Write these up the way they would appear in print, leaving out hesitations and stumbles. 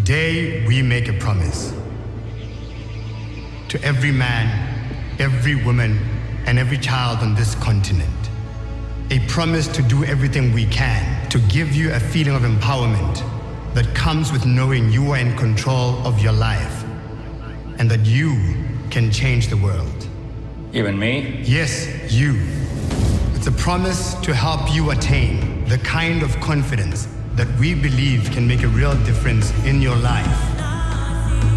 Today, we make a promise to every man, every woman, and every child on this continent. A promise to do everything we can to give you a feeling of empowerment that comes with knowing you are in control of your life and that you can change the world. Even me? Yes, you. It's a promise to help you attain the kind of confidence that we believe can make a real difference in your life.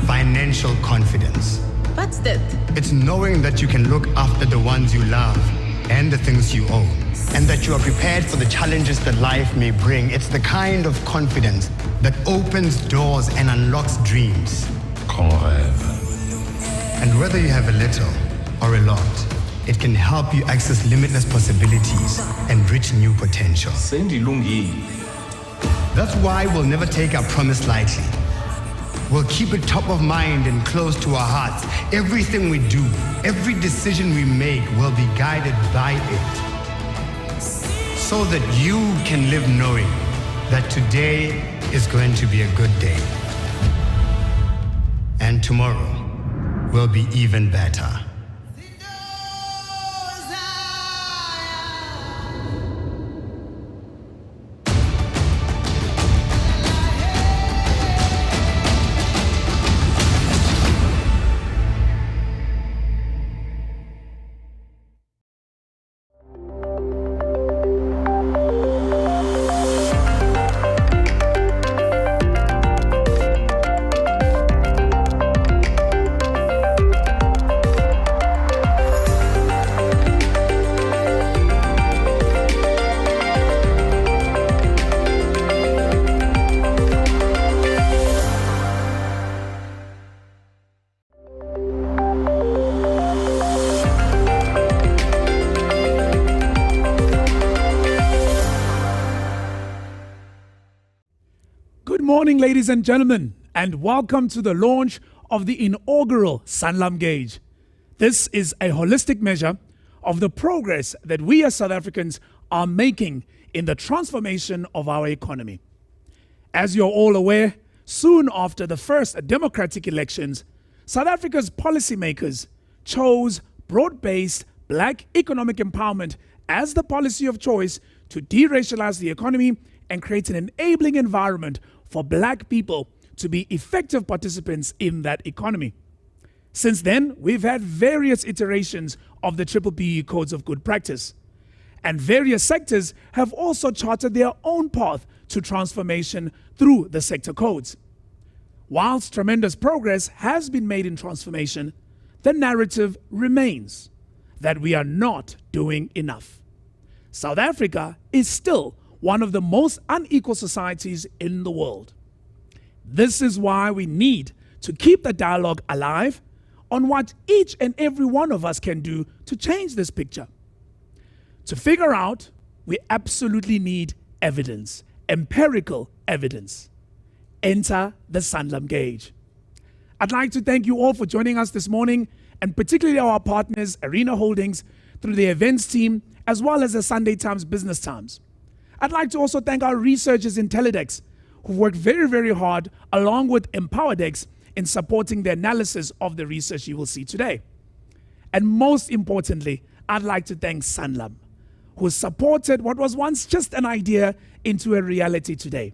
Financial confidence. What's that? It's knowing that you can look after the ones you love and the things you own, and that you are prepared for the challenges that life may bring. It's the kind of confidence that opens doors and unlocks dreams. Qu'on rêve. And whether you have a little or a lot, it can help you access limitless possibilities and reach new potential. Sandy Lungi. That's why we'll never take our promise lightly. We'll keep it top of mind and close to our hearts. Everything we do, every decision we make will be guided by it. So that you can live knowing that today is going to be a good day. And tomorrow will be even better. Good morning, ladies and gentlemen, and welcome to the launch of the inaugural Sanlam Gauge. This is a holistic measure of the progress that we as South Africans are making in the transformation of our economy. As you're all aware, soon after the first democratic elections, South Africa's policymakers chose broad-based black economic empowerment as the policy of choice to deracialize the economy and create an enabling environment for black people to be effective participants in that economy. Since then, we've had various iterations of the B-BBEE codes of good practice, and various sectors have also charted their own path to transformation through the sector codes. Whilst tremendous progress has been made in transformation, the narrative remains that we are not doing enough. South Africa is still one of the most unequal societies in the world. This is why we need to keep the dialogue alive on what each and every one of us can do to change this picture. To figure out, we absolutely need evidence, empirical evidence. Enter the Sanlam Gauge. I'd like to thank you all for joining us this morning, and particularly our partners, Arena Holdings, through the events team, as well as the Sunday Times Business Times. I'd like to also thank our researchers in Teledex, who worked very, very hard, along with EmpowerDex, in supporting the analysis of the research you will see today. And most importantly, I'd like to thank Sanlam, who supported what was once just an idea into a reality today.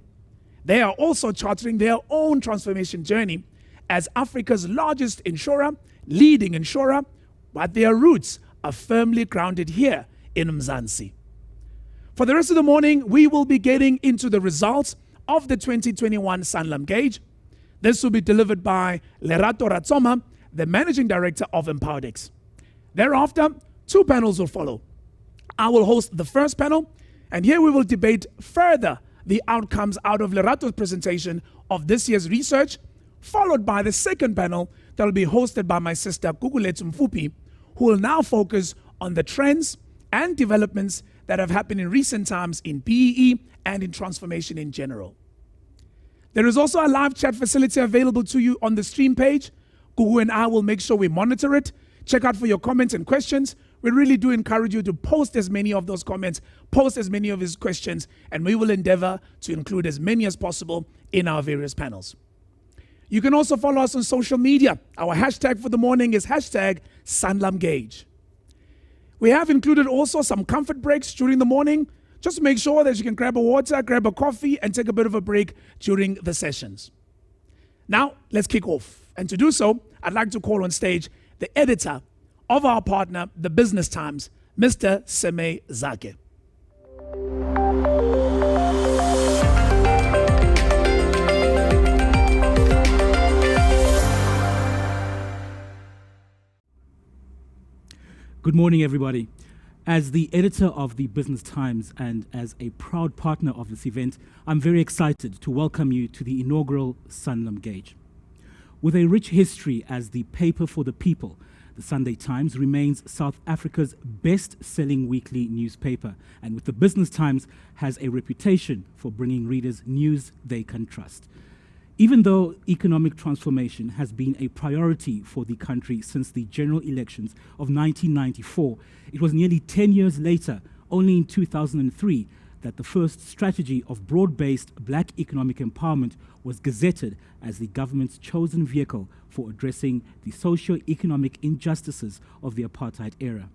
They are also charting their own transformation journey as Africa's largest insurer, leading insurer, but their roots are firmly grounded here in Mzansi. For the rest of the morning, we will be getting into the results of the 2021 Sanlam Gauge. This will be delivered by Lerato Ratsoma, the Managing Director of EmpowerDex. Thereafter, two panels will follow. I will host the first panel, and here we will debate further the outcomes out of Lerato's presentation of this year's research, followed by the second panel that will be hosted by my sister Gugulethu Mfupi, who will now focus on the trends and developments that have happened in recent times in BEE and in transformation in general. There is also a live chat facility available to you on the stream page. Gugu and I will make sure we monitor it. Check out for your comments and questions. We really do encourage you to post as many of those comments, post as many of his questions, and we will endeavor to include as many as possible in our various panels. You can also follow us on social media. Our hashtag for the morning is hashtag Sanlam Gauge. We have included also some comfort breaks during the morning. Just make sure that you can grab a water, grab a coffee, and take a bit of a break during the sessions. Now, let's kick off. And to do so, I'd like to call on stage the editor of our partner, the Business Times, Mr. Seme Zake. Good morning, everybody. As the editor of the Business Times and as a proud partner of this event, I'm very excited to welcome you to the inaugural Sanlam Gauge. With a rich history as the paper for the people, the Sunday Times remains South Africa's best-selling weekly newspaper, and with the Business Times has a reputation for bringing readers news they can trust. Even though economic transformation has been a priority for the country since the general elections of 1994, it was nearly 10 years later, only in 2003, that the first strategy of broad-based black economic empowerment was gazetted as the government's chosen vehicle for addressing the socio-economic injustices of the apartheid era.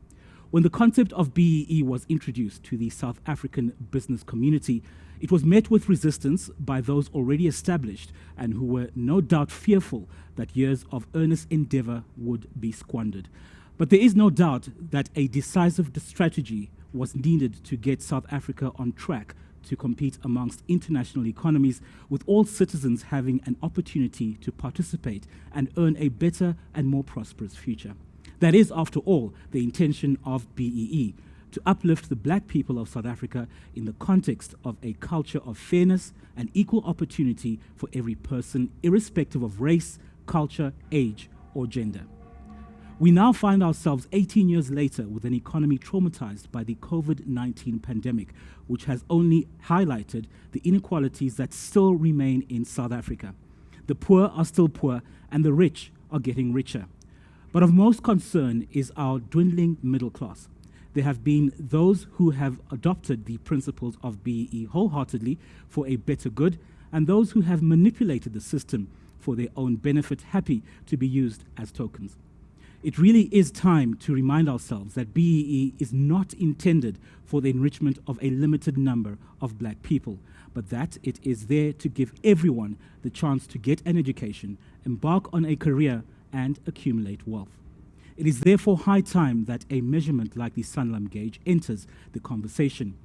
When the concept of BEE was introduced to the South African business community, it was met with resistance by those already established and who were no doubt fearful that years of earnest endeavor would be squandered. But there is no doubt that a decisive strategy was needed to get South Africa on track to compete amongst international economies, with all citizens having an opportunity to participate and earn a better and more prosperous future. That is, after all, the intention of BEE, to uplift the black people of South Africa in the context of a culture of fairness and equal opportunity for every person, irrespective of race, culture, age, or gender. We now find ourselves 18 years later with an economy traumatized by the COVID-19 pandemic, which has only highlighted the inequalities that still remain in South Africa. The poor are still poor and the rich are getting richer. But of most concern is our dwindling middle class. There have been those who have adopted the principles of BEE wholeheartedly for a better good, and those who have manipulated the system for their own benefit, happy to be used as tokens. It really is time to remind ourselves that BEE is not intended for the enrichment of a limited number of black people, but that it is there to give everyone the chance to get an education, embark on a career, and accumulate wealth. It is therefore high time that a measurement like the Sanlam Gauge enters the conversation.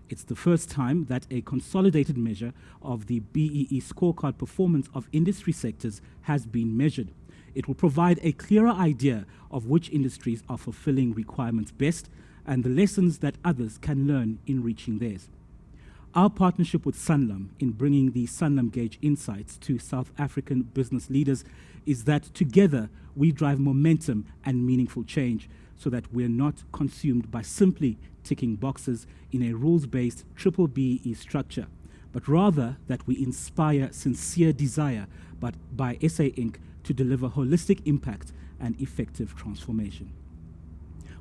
It's the first time that a consolidated measure of the BEE scorecard performance of industry sectors has been measured. It will provide a clearer idea of which industries are fulfilling requirements best and the lessons that others can learn in reaching theirs. Our partnership with Sanlam in bringing the Sanlam Gauge insights to South African business leaders is that together we drive momentum and meaningful change so that we're not consumed by simply ticking boxes in a rules-based triple BEE structure, but rather that we inspire sincere desire but by SA Inc. to deliver holistic impact and effective transformation.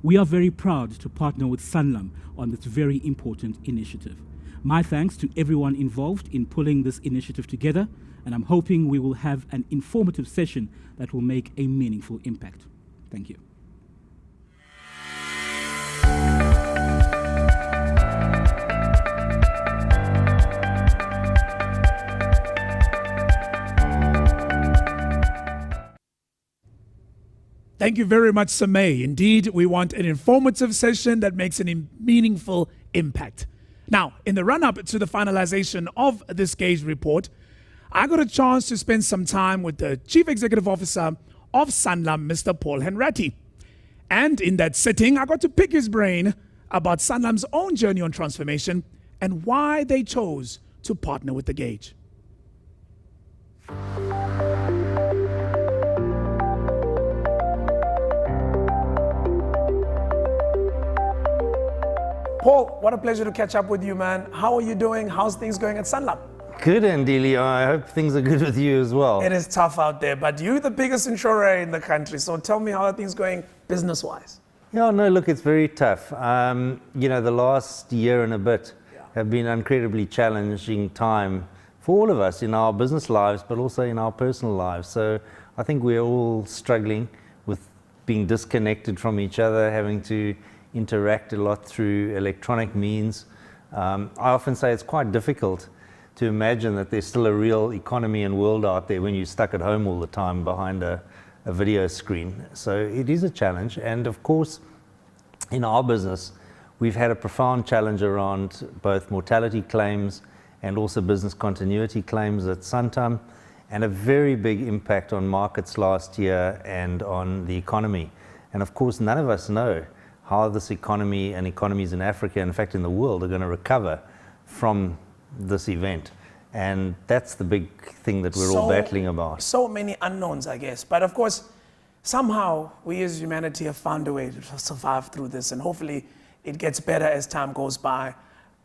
We are very proud to partner with Sanlam on this very important initiative. My thanks to everyone involved in pulling this initiative together, and I'm hoping we will have an informative session that will make a meaningful impact. Thank you. Thank you very much, Samay. Indeed, we want an informative session that makes a meaningful impact. Now, in the run-up to the finalization of this Gauge report, I got a chance to spend some time with the Chief Executive Officer of Sanlam, Mr. Paul Henratty. And in that sitting, I got to pick his brain about Sanlam's own journey on transformation and why they chose to partner with the Gauge. Paul, what a pleasure to catch up with you, man. How are you doing? How's things going at Sanlam? Good, Ndili. I hope things are good with you as well. It is tough out there, but you're the biggest insurer in the country. So tell me, how are things going business-wise? Yeah, no, look, it's very tough. The last year and a bit have been an incredibly challenging time for all of us in our business lives, but also in our personal lives. So I think we're all struggling with being disconnected from each other, having to interact a lot through electronic means. I often say it's quite difficult to imagine that there's still a real economy and world out there when you're stuck at home all the time behind a video screen. So it is a challenge. And of course, in our business, we've had a profound challenge around both mortality claims and also business continuity claims at Santam, and a very big impact on markets last year and on the economy. And of course, none of us know how this economy and economies in Africa, in fact in the world, are going to recover from this event. And that's the big thing that we're all battling about. So many unknowns, I guess. But of course, somehow we as humanity have found a way to survive through this, and hopefully it gets better as time goes by.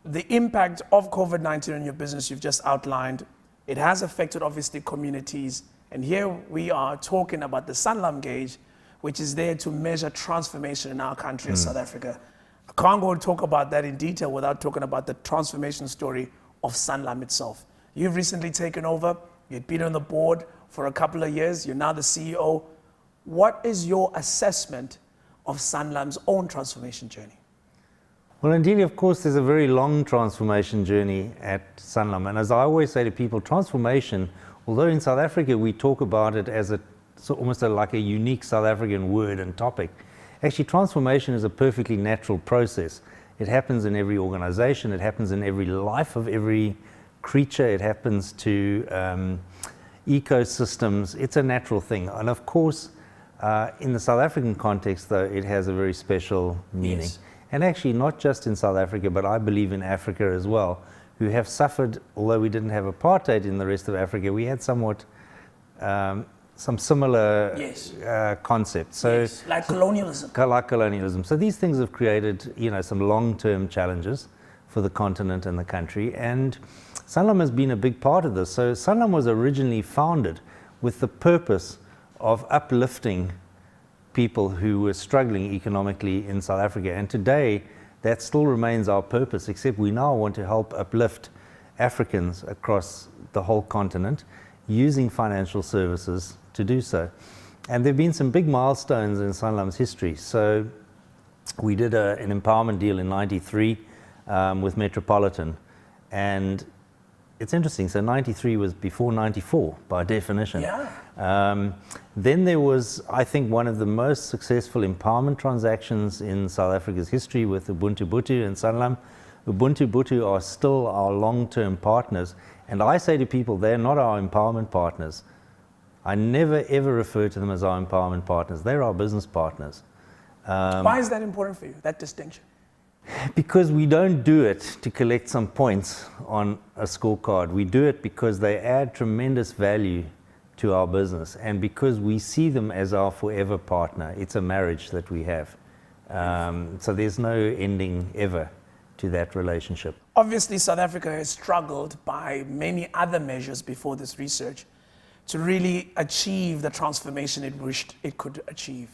The impact of COVID-19 on your business you've just outlined, it has affected obviously communities. And here we are talking about the Sanlam Gauge, which is there to measure transformation in our country of South Africa. I can't go and talk about that in detail without talking about the transformation story of Sanlam itself. You've recently taken over, you've been on the board for a couple of years, you're now the CEO. What is your assessment of Sanlam's own transformation journey? Well, indeed, of course, there's a very long transformation journey at Sanlam. And as I always say to people, transformation, although in South Africa we talk about it as almost like a unique South African word and topic, actually transformation is a perfectly natural process. It happens in every organization, it happens in every life of every creature, it happens to ecosystems. It's a natural thing. And of course, in the South African context, though, it has a very special meaning. Yes. And actually not just in South Africa, but I believe in Africa as well, who have suffered, although we didn't have apartheid in the rest of Africa, we had somewhat some similar concepts. So, yes, like colonialism. Like colonialism. So these things have created, some long-term challenges for the continent and the country. And Sanlam has been a big part of this. So Sanlam was originally founded with the purpose of uplifting people who were struggling economically in South Africa. And today, that still remains our purpose, except we now want to help uplift Africans across the whole continent using financial services to do so. And there have been some big milestones in Sanlam's history. So we did an empowerment deal in '93 with Metropolitan. And it's interesting, so 93 was before 94 by definition. Yeah. Then there was, I think, one of the most successful empowerment transactions in South Africa's history with Ubuntu Botho and Sanlam. Ubuntu Botho are still our long-term partners. And I say to people, they're not our empowerment partners. I never ever refer to them as our empowerment partners. They're our business partners. Why is that important for you, that distinction? Because we don't do it to collect some points on a scorecard. We do it because they add tremendous value to our business, and because we see them as our forever partner. It's a marriage that we have. So there's no ending ever to that relationship. Obviously, South Africa has struggled by many other measures before this research to really achieve the transformation it wished it could achieve,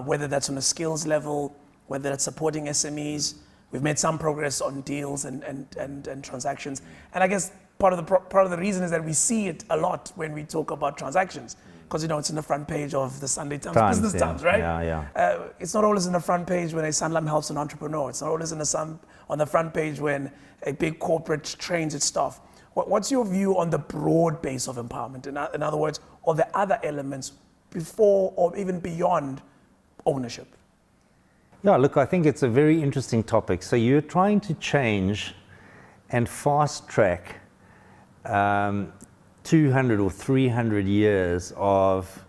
whether that's on a skills level, whether that's supporting SMEs. We've made some progress on deals and transactions. And I guess part of the reason is that we see it a lot when we talk about transactions, because it's in the front page of the Sunday Times, Business Times, right? Yeah. It's not always in the front page when a Sanlam helps an entrepreneur. It's not always on the front page when a big corporate trains its staff. What's your view on the broad base of empowerment? In other words, or the other elements before or even beyond ownership? Yeah, look, I think it's a very interesting topic. So you're trying to change and fast track 200 or 300 years of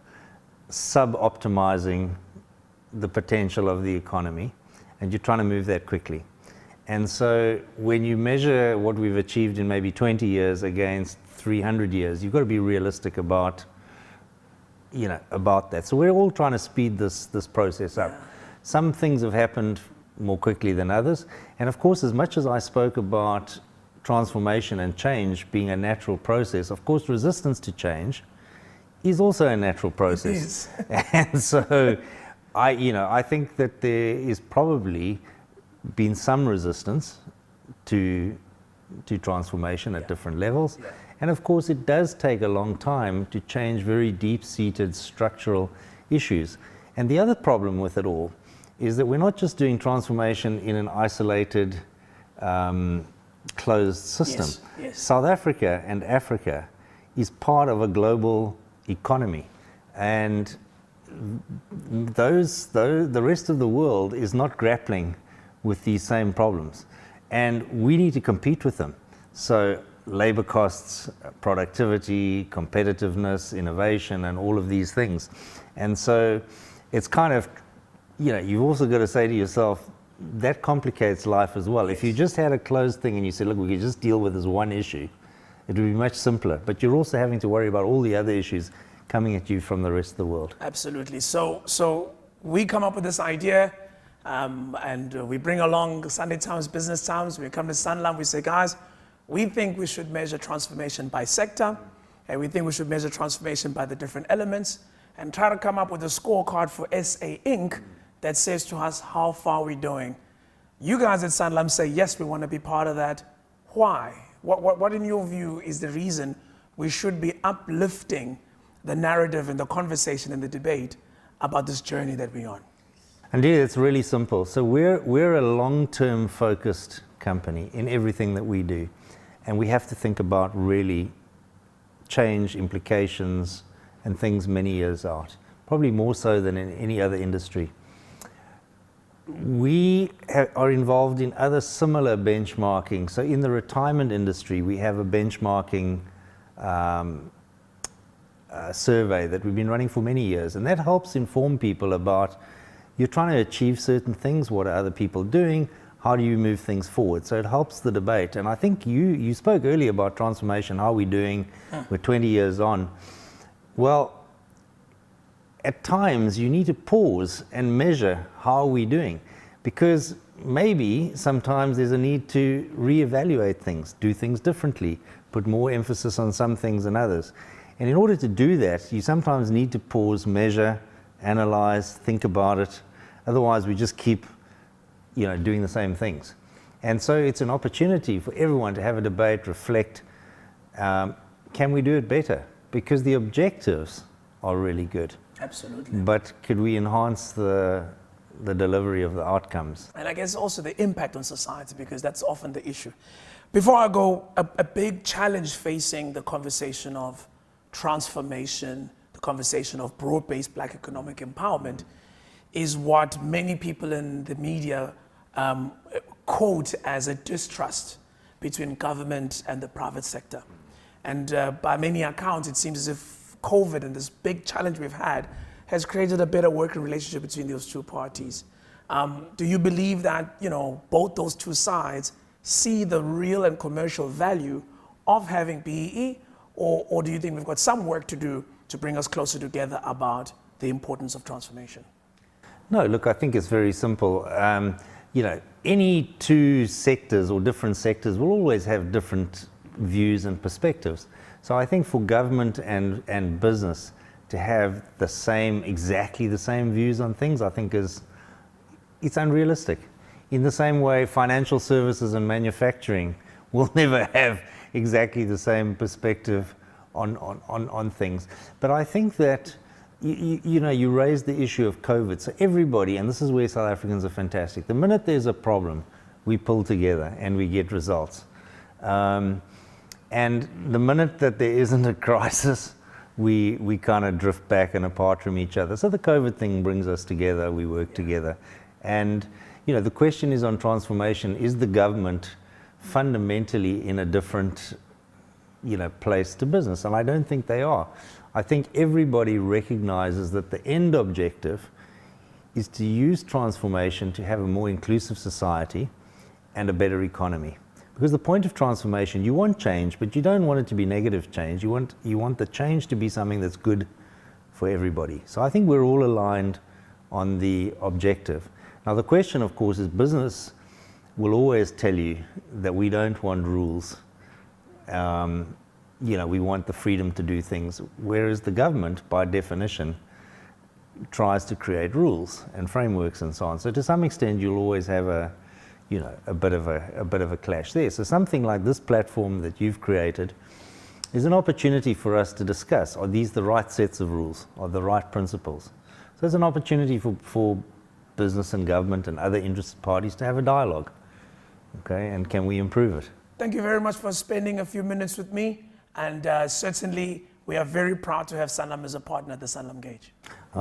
sub-optimizing the potential of the economy, and you're trying to move that quickly. And so when you measure what we've achieved in maybe 20 years against 300 years, you've got to be realistic about that. So we're all trying to speed this process up. Some things have happened more quickly than others. And of course, as much as I spoke about transformation and change being a natural process, of course, resistance to change is also a natural process. And so I think that there is probably been some resistance to transformation at different levels. And of course, it does take a long time to change very deep-seated structural issues. And the other problem with it all is that we're not just doing transformation in an isolated, closed system. Yes, yes. South Africa and Africa is part of a global economy. And the rest of the world is not grappling with these same problems. And we need to compete with them. So labor costs, productivity, competitiveness, innovation, and all of these things. And so it's kind of, you've also got to say to yourself, that complicates life as well. If you just had a closed thing and you said, look, we could just deal with this one issue, it would be much simpler. But you're also having to worry about all the other issues coming at you from the rest of the world. Absolutely. So we come up with this idea, and we bring along Sunday Times, Business Times. We come to Sanlam, we say, guys, we think we should measure transformation by sector, and we think we should measure transformation by the different elements, and try to come up with a scorecard for SA Inc. that says to us how far we're doing. You guys at Sanlam say, yes, we want to be part of that. Why? What in your view is the reason we should be uplifting the narrative and the conversation and the debate about this journey that we're on? Indeed, it's really simple. So we're a long-term focused company in everything that we do. And we have to think about really change implications and things many years out, probably more so than in any other industry. We are involved in other similar benchmarking. So in the retirement industry, we have a benchmarking survey that we've been running for many years. And that helps inform people about, you're trying to achieve certain things, what are other people doing, how do you move things forward? So it helps the debate. And I think you spoke earlier about transformation, how are we doing? We're 20 years on. Well, at times you need to pause and measure how are we doing, because maybe sometimes there's a need to reevaluate things, do things differently, put more emphasis on some things than others. And in order to do that, you sometimes need to pause, measure, analyze, think about it. Otherwise we just keep doing the same things. And so it's an opportunity for everyone to have a debate, reflect, can we do it better? Because the objectives are really good. Absolutely. But could we enhance the delivery of the outcomes? And I guess also the impact on society, because that's often the issue. Before I go, a big challenge facing the conversation of transformation, the conversation of broad-based Black economic empowerment, is what many people in the media quote as a distrust between government and the private sector. And by many accounts, it seems as if COVID and this big challenge we've had has created a better working relationship between those two parties. Do you believe that both those two sides see the real and commercial value of having BEE, or do you think we've got some work to do to bring us closer together about the importance of transformation? No, look, I think it's very simple. Any two sectors or different sectors will always have different views and perspectives. So I think for government and business to have exactly the same views on things, I think it's unrealistic. In the same way, financial services and manufacturing will never have exactly the same perspective on things. But I think that you raised the issue of COVID. So everybody, and this is where South Africans are fantastic, the minute there's a problem, we pull together and we get results. And the minute that there isn't a crisis, we kind of drift back and apart from each other. So the COVID thing brings us together, we work together. And the question is on transformation, is the government fundamentally in a different place to business? And I don't think they are. I think everybody recognizes that the end objective is to use transformation to have a more inclusive society and a better economy. Because the point of transformation, you want change, but you don't want it to be negative change. You want the change to be something that's good for everybody. So I think we're all aligned on the objective. Now the question, of course, is business will always tell you that we don't want rules. We want the freedom to do things, whereas the government, by definition, tries to create rules and frameworks and so on. So to some extent, you'll always have a bit of a clash there. So something like this platform that you've created there's an opportunity for us to discuss, are these the right sets of rules, are the right principles? So there's an opportunity for business and government and other interested parties to have a dialogue, okay, and can we improve it? Thank you very much for spending a few minutes with me, and certainly we are very proud to have Sanlam as a partner at the Sanlam Gauge.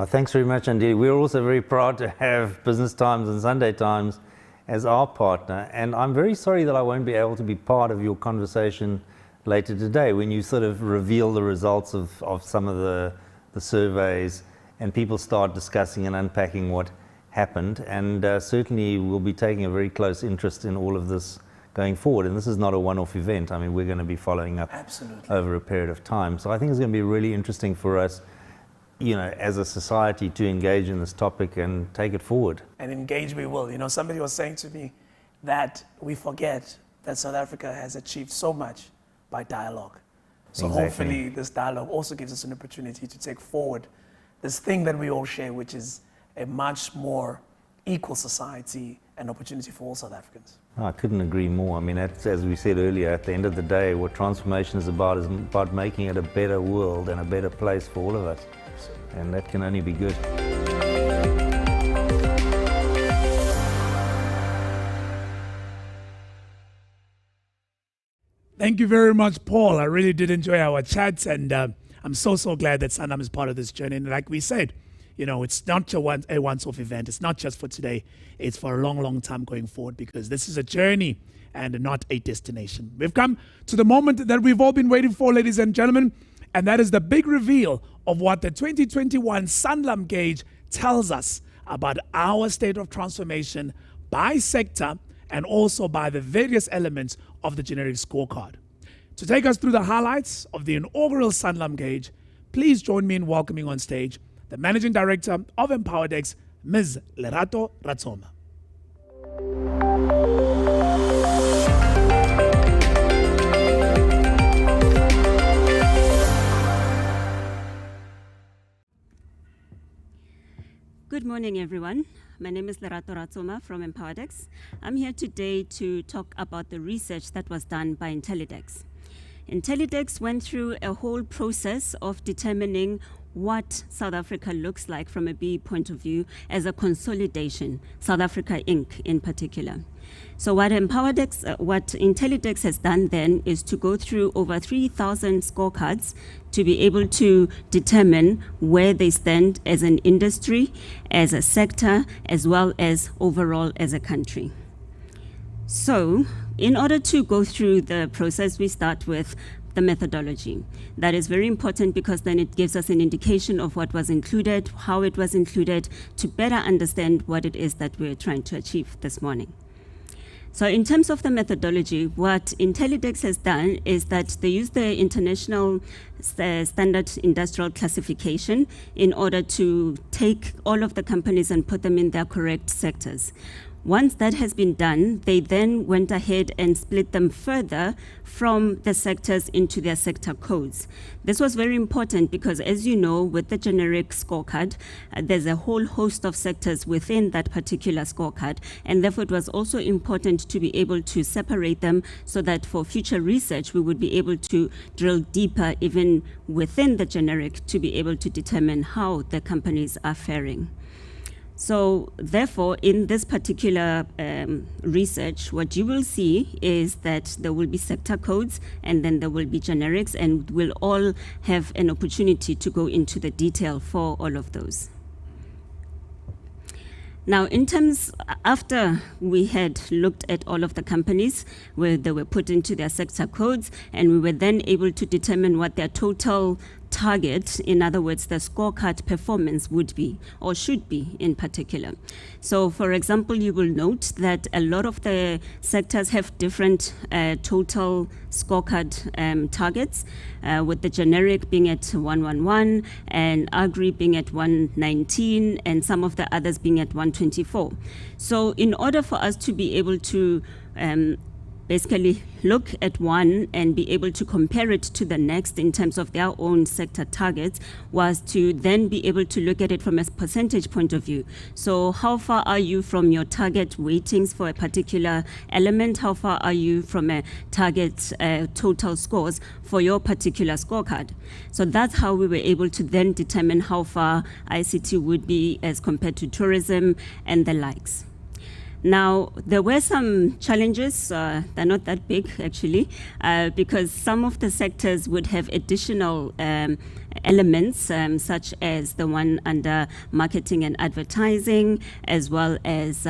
Thanks very much, indeed. We're also very proud to have Business Times and Sunday Times as our partner, and I'm very sorry that I won't be able to be part of your conversation later today when you sort of reveal the results of some of the surveys and people start discussing and unpacking what happened, and certainly we'll be taking a very close interest in all of this going forward, and this is not a one-off event. I mean, we're going to be following up over a period of time, so I think it's going to be really interesting for us, you know, as a society to engage in this topic and take it forward. And engage we will. You know, somebody was saying to me that we forget that South Africa has achieved so much by dialogue. So Exactly. hopefully this dialogue also gives us an opportunity to take forward this thing that we all share, which is a much more equal society and opportunity for all South Africans. I couldn't agree more. I mean, that's, as we said earlier, at the end of the day, what transformation is about making it a better world and a better place for all of us. And that can only be good. Thank you very much, Paul. I really did enjoy our chats, and I'm so glad that Sanlam is part of this journey. And like we said, you know, it's not a once-off event. It's not just for today. It's for a long time going forward, because this is a journey and not a destination. We've come to the moment that we've all been waiting for, ladies and gentlemen, and that is the big reveal of what the 2021 Sanlam Gauge tells us about our state of transformation by sector and also by the various elements of the generic scorecard. To take us through the highlights of the inaugural Sanlam Gauge, please join me in welcoming on stage the Managing Director of Empowerdex, Ms. Lerato Ratsoma. Good morning, everyone. My name is Lerato Ratsoma from Empowerdex. I'm here today to talk about the research that was done by Intellidex. Intellidex went through a whole process of determining what South Africa looks like from a BEE point of view as a consolidation, South Africa Inc. in particular. So what Intellidex has done then is to go through over 3,000 scorecards to be able to determine where they stand as an industry, as a sector, as well as overall as a country. So in order to go through the process, we start with the methodology. That is very important because then it gives us an indication of what was included, how it was included, to better understand what it is that we're trying to achieve this morning. So in terms of the methodology, what Intellidex has done is that they use the International Standard Industrial Classification in order to take all of the companies and put them in their correct sectors. Once that has been done, they then went ahead and split them further from the sectors into their sector codes. This was very important because, as you know, with the generic scorecard, there's a whole host of sectors within that particular scorecard, and therefore it was also important to be able to separate them so that for future research, we would be able to drill deeper even within the generic to be able to determine how the companies are faring. So therefore, in this particular research, what you will see is that there will be sector codes and then there will be generics, and we'll all have an opportunity to go into the detail for all of those. Now, in terms, after we had looked at all of the companies where they were put into their sector codes, and we were then able to determine what their total target, in other words, the scorecard performance would be, or should be in particular. So, for example, you will note that a lot of the sectors have different total scorecard targets, with the generic being at 111 and agri being at 119 and some of the others being at 124. So in order for us to be able to basically look at one and be able to compare it to the next in terms of their own sector targets was to then be able to look at it from a percentage point of view. So how far are you from your target weightings for a particular element? How far are you from a target total scores for your particular scorecard? So that's how we were able to then determine how far ICT would be as compared to tourism and the likes. Now, there were some challenges, they're not that big actually, because some of the sectors would have additional elements, such as the one under marketing and advertising, as well as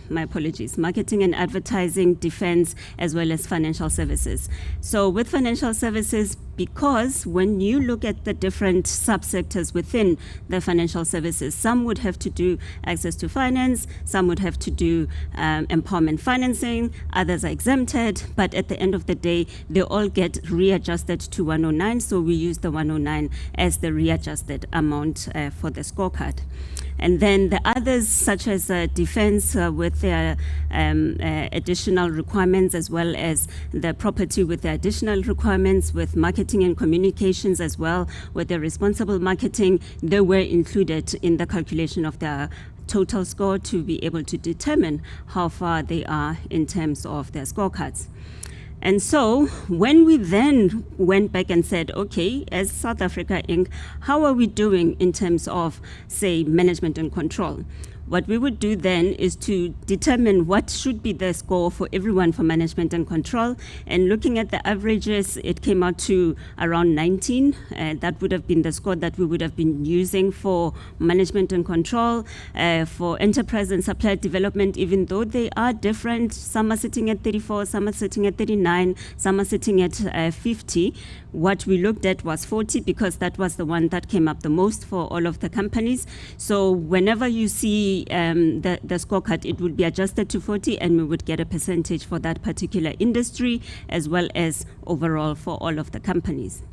marketing and advertising, defense, as well as financial services. So with financial services, because when you look at the different subsectors within the financial services, some would have to do access to finance, some would have to do empowerment financing, others are exempted, but at the end of the day, they all get readjusted to 109, so we use the 109 as the readjusted amount for the scorecard. And then the others, such as defense with their additional requirements, as well as the property with the additional requirements, with marketing and communications as well, with the responsible marketing, they were included in the calculation of the total score to be able to determine how far they are in terms of their scorecards. And so when we then went back and said, okay, as South Africa Inc., how are we doing in terms of, say, management and control? What we would do then is to determine what should be the score for everyone for management and control. And looking at the averages, it came out to around 19. That would have been the score that we would have been using for management and control. For enterprise and supplier development, even though they are different, some are sitting at 34, some are sitting at 39, some are sitting at 50. What we looked at was 40 because that was the one that came up the most for all of the companies. So whenever you see the scorecard, it would be adjusted to 40 and we would get a percentage for that particular industry as well as overall for all of the companies.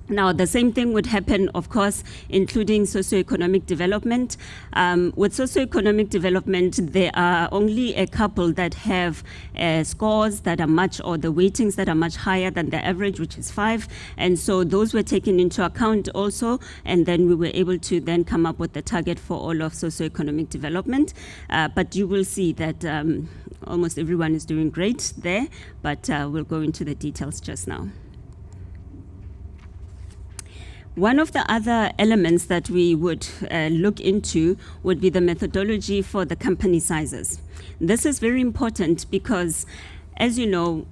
Now, the same thing would happen, of course, including socioeconomic development. With socioeconomic development, there are only a couple that have scores that are much, or the weightings that are much higher than the average, which is 5. And so those were taken into account also. And then we were able to then come up with the target for all of socioeconomic development. But you will see that almost everyone is doing great there. But we'll go into the details just now. One of the other elements that we would look into would be the methodology for the company sizes. This is very important because, as you know,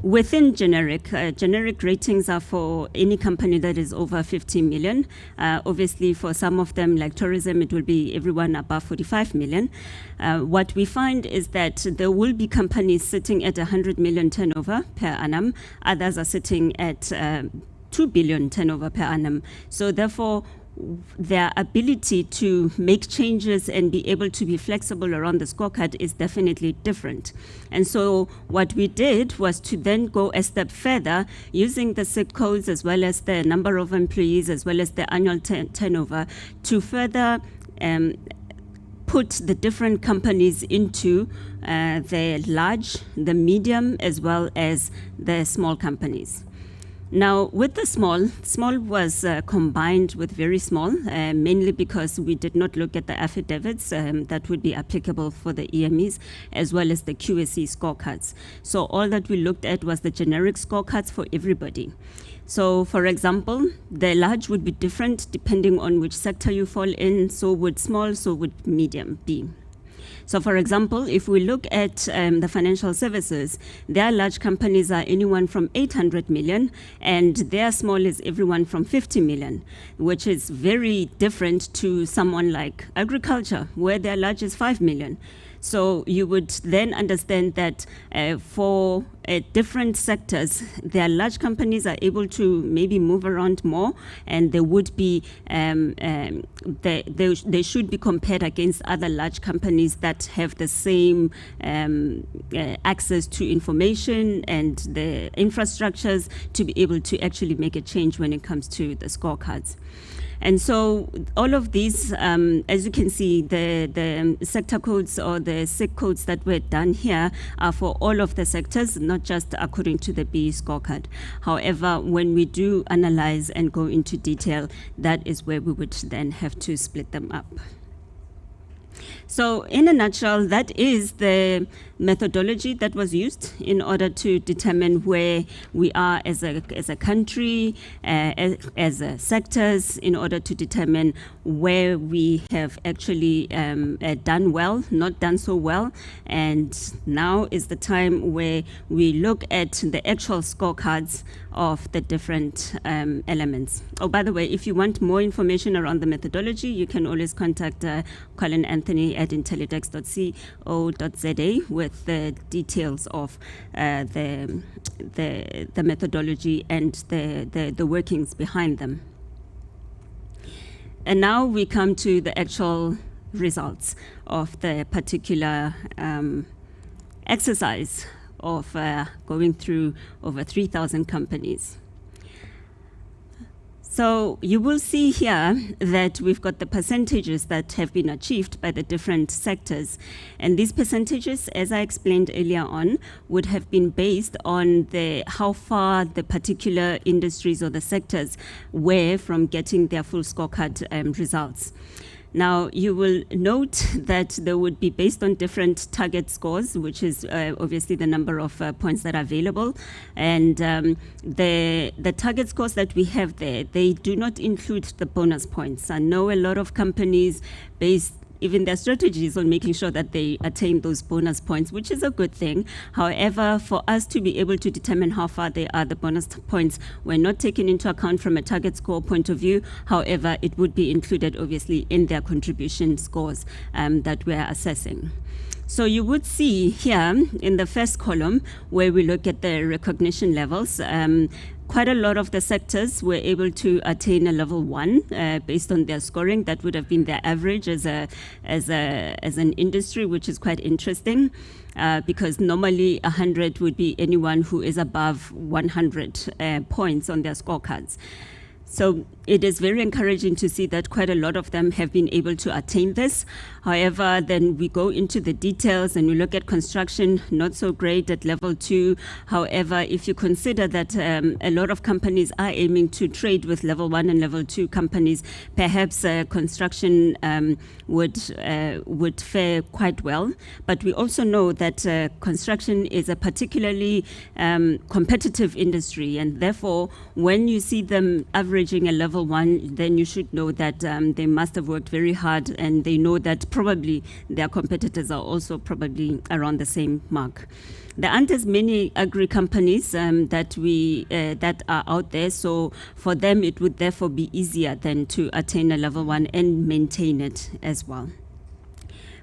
within generic ratings are for any company that is over 50 million. Obviously, for some of them, like tourism, it will be everyone above 45 million. What we find is that there will be companies sitting at 100 million turnover per annum. Others are sitting at 2 billion turnover per annum. So therefore, their ability to make changes and be able to be flexible around the scorecard is definitely different. And so what we did was to then go a step further using the zip codes as well as the number of employees as well as the annual turnover to further put the different companies into the large, the medium, as well as the small companies. Now, with the small was combined with very small, mainly because we did not look at the affidavits that would be applicable for the EMEs, as well as the QSE scorecards. So all that we looked at was the generic scorecards for everybody. So, for example, the large would be different depending on which sector you fall in, so would small, so would medium be. So, for example, if we look at the financial services, their large companies are anyone from 800 million, and their small is everyone from 50 million, which is very different to someone like agriculture, where their large is 5 million. So you would then understand that for different sectors, their large companies are able to maybe move around more, and they would be they should be compared against other large companies that have the same access to information and the infrastructures to be able to actually make a change when it comes to the scorecards. And so all of these, as you can see, the sector codes or the SIC codes that were done here are for all of the sectors, not just according to the BEE scorecard. However, when we do analyze and go into detail, that is where we would then have to split them up. So in a nutshell, that is the methodology that was used in order to determine where we are as a country, as sectors, in order to determine where we have actually done well, not done so well. And now is the time where we look at the actual scorecards of the different elements. Oh, by the way, if you want more information around the methodology, you can always contact Colin Anthony at intellidex.co.za with the details of the methodology and the workings behind them. And now we come to the actual results of the particular exercise of going through over 3,000 companies. So you will see here that we've got the percentages that have been achieved by the different sectors. And these percentages, as I explained earlier on, would have been based on how far the particular industries or the sectors were from getting their full scorecard results. Now, you will note that they would be based on different target scores, which is obviously the number of points that are available. And the target scores that we have there, they do not include the bonus points. I know a lot of companies base even their strategies on making sure that they attain those bonus points, which is a good thing. However, for us to be able to determine how far they are, the bonus points were not taken into account from a target score point of view. However, it would be included, obviously, in their contribution scores that we're assessing. So you would see here in the first column where we look at the recognition levels, quite a lot of the sectors were able to attain a level 1 based on their scoring. That would have been their average as an industry, which is quite interesting because normally 100 would be anyone who is above 100 points on their scorecards. So it is very encouraging to see that quite a lot of them have been able to attain this. However, then we go into the details and we look at construction, not so great at level 2. However, if you consider that a lot of companies are aiming to trade with level 1 and level 2 companies, perhaps construction would fare quite well. But we also know that construction is a particularly competitive industry, and therefore, when you see them averaging a level 1, then you should know that they must have worked very hard, and they know that probably their competitors are also probably around the same mark. There aren't as many agri companies that are out there, so for them it would therefore be easier than to attain a level 1 and maintain it as well.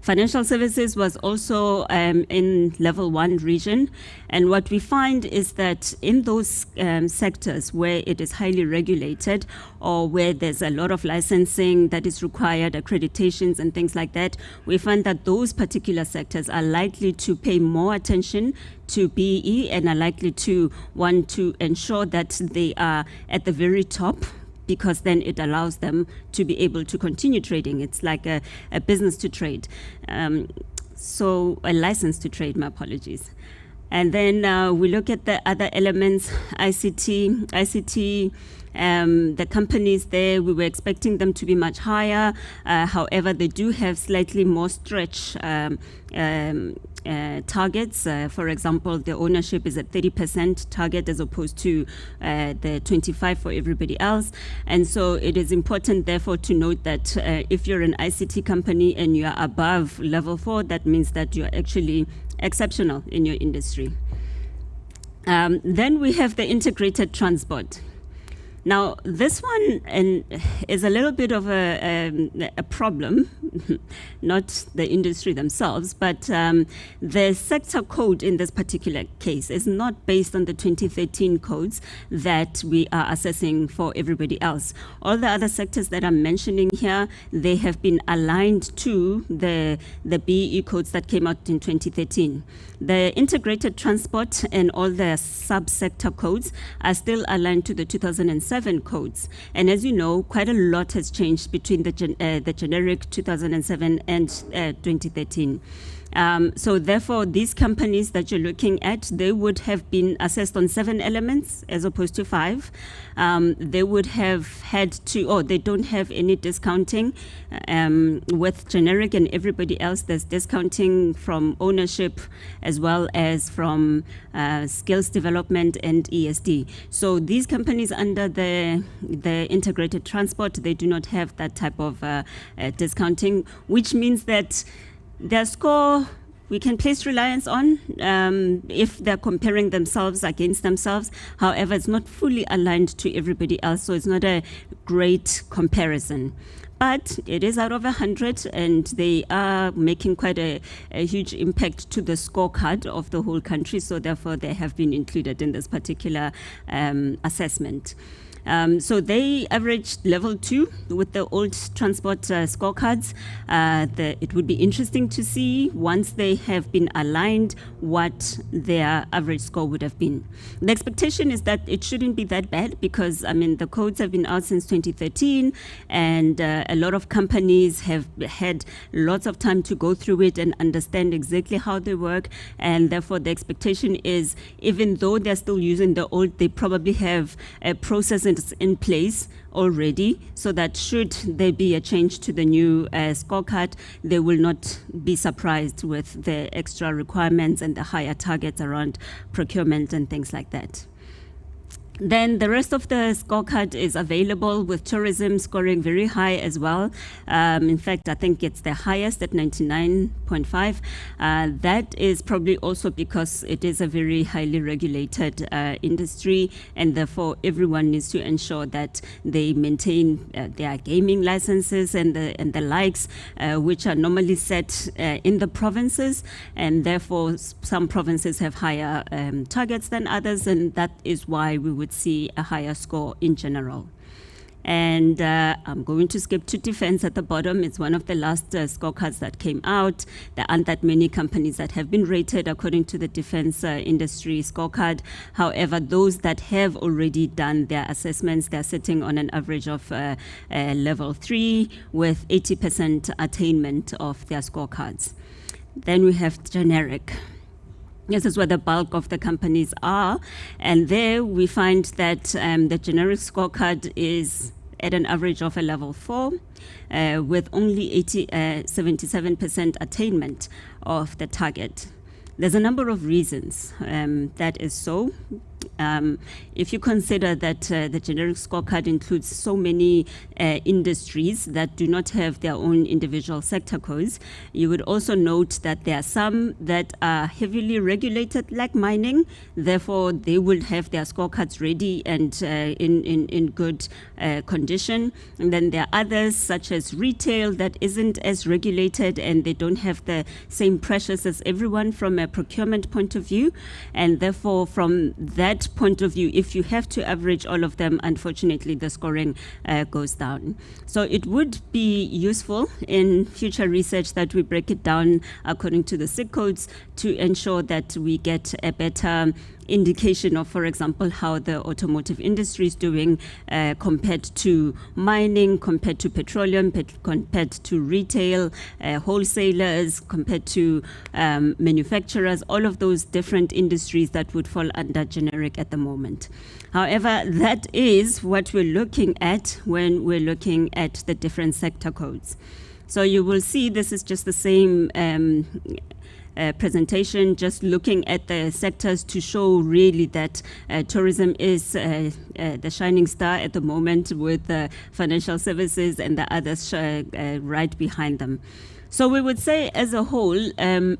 Financial services was also in level 1 region, and what we find is that in those sectors where it is highly regulated or where there's a lot of licensing that is required, accreditations and things like that, we find that those particular sectors are likely to pay more attention to BEE and are likely to want to ensure that they are at the very top, because then it allows them to be able to continue trading. It's like a business to trade. So a license to trade, my apologies. And then we look at the other elements, ICT, the companies there, we were expecting them to be much higher. However, they do have slightly more stretch targets. For example, the ownership is at 30% target as opposed to the 25 for everybody else. And so it is important, therefore, to note that if you're an ICT company and you are above level 4, that means that you're actually exceptional in your industry. Then we have the integrated transport. Now, this one is a little bit of a problem, not the industry themselves, but the sector code in this particular case is not based on the 2013 codes that we are assessing for everybody else. All the other sectors that I'm mentioning here, they have been aligned to the BEE codes that came out in 2013. The integrated transport and all the sub-sector codes are still aligned to the 2007 7 codes. And as you know, quite a lot has changed between the generic 2007 and 2013. So therefore, these companies that you're looking at, they would have been assessed on 7 elements as opposed to 5. They would have had to, they don't have any discounting. With generic and everybody else, there's discounting from ownership as well as from skills development and ESD. So these companies under the integrated transport, they do not have that type of discounting, which means that their score we can place reliance on if they're comparing themselves against themselves. However, it's not fully aligned to everybody else, so it's not a great comparison. But it is out of 100, and they are making quite a huge impact to the scorecard of the whole country, so therefore they have been included in this particular assessment. So they averaged level 2 with the old transport scorecards. It would be interesting to see, once they have been aligned, what their average score would have been. The expectation is that it shouldn't be that bad because, I mean, the codes have been out since 2013, and a lot of companies have had lots of time to go through it and understand exactly how they work, and therefore the expectation is, even though they're still using the old, they probably have a process in place already, so that should there be a change to the new scorecard, they will not be surprised with the extra requirements and the higher targets around procurement and things like that. Then the rest of the scorecard is available, with tourism scoring very high as well. In fact, I think it's the highest at 99.5. That is probably also because it is a very highly regulated industry, and therefore everyone needs to ensure that they maintain their gaming licenses and the likes, which are normally set in the provinces, and therefore some provinces have higher targets than others, and that is why we would see a higher score in general. And I'm going to skip to defense at the bottom. It's one of the last scorecards that came out. There aren't that many companies that have been rated according to the defense industry scorecard. However, those that have already done their assessments, they're sitting on an average of level 3 with 80% attainment of their scorecards. Then we have generic. This is where the bulk of the companies are, and there we find that the generic scorecard is at an average of a level 4 with only 77% attainment of the target. There's a number of reasons that is so. If you consider that the generic scorecard includes so many industries that do not have their own individual sector codes, you would also note that there are some that are heavily regulated, like mining. Therefore, they will have their scorecards ready and in good condition. And then there are others, such as retail, that isn't as regulated, and they don't have the same pressures as everyone from a procurement point of view. And therefore, from that point of view, if you have to average all of them, unfortunately, the scoring goes down. So it would be useful in future research that we break it down according to the SIG codes to ensure that we get a better indication of, for example, how the automotive industry is doing compared to mining, compared to petroleum, compared to retail, wholesalers, compared to manufacturers, all of those different industries that would fall under generic at the moment. However, that is what we're looking at when we're looking at the different sector codes. So you will see this is just the same presentation, just looking at the sectors to show really that tourism is the shining star at the moment, with financial services and the others right behind them. So we would say, as a whole,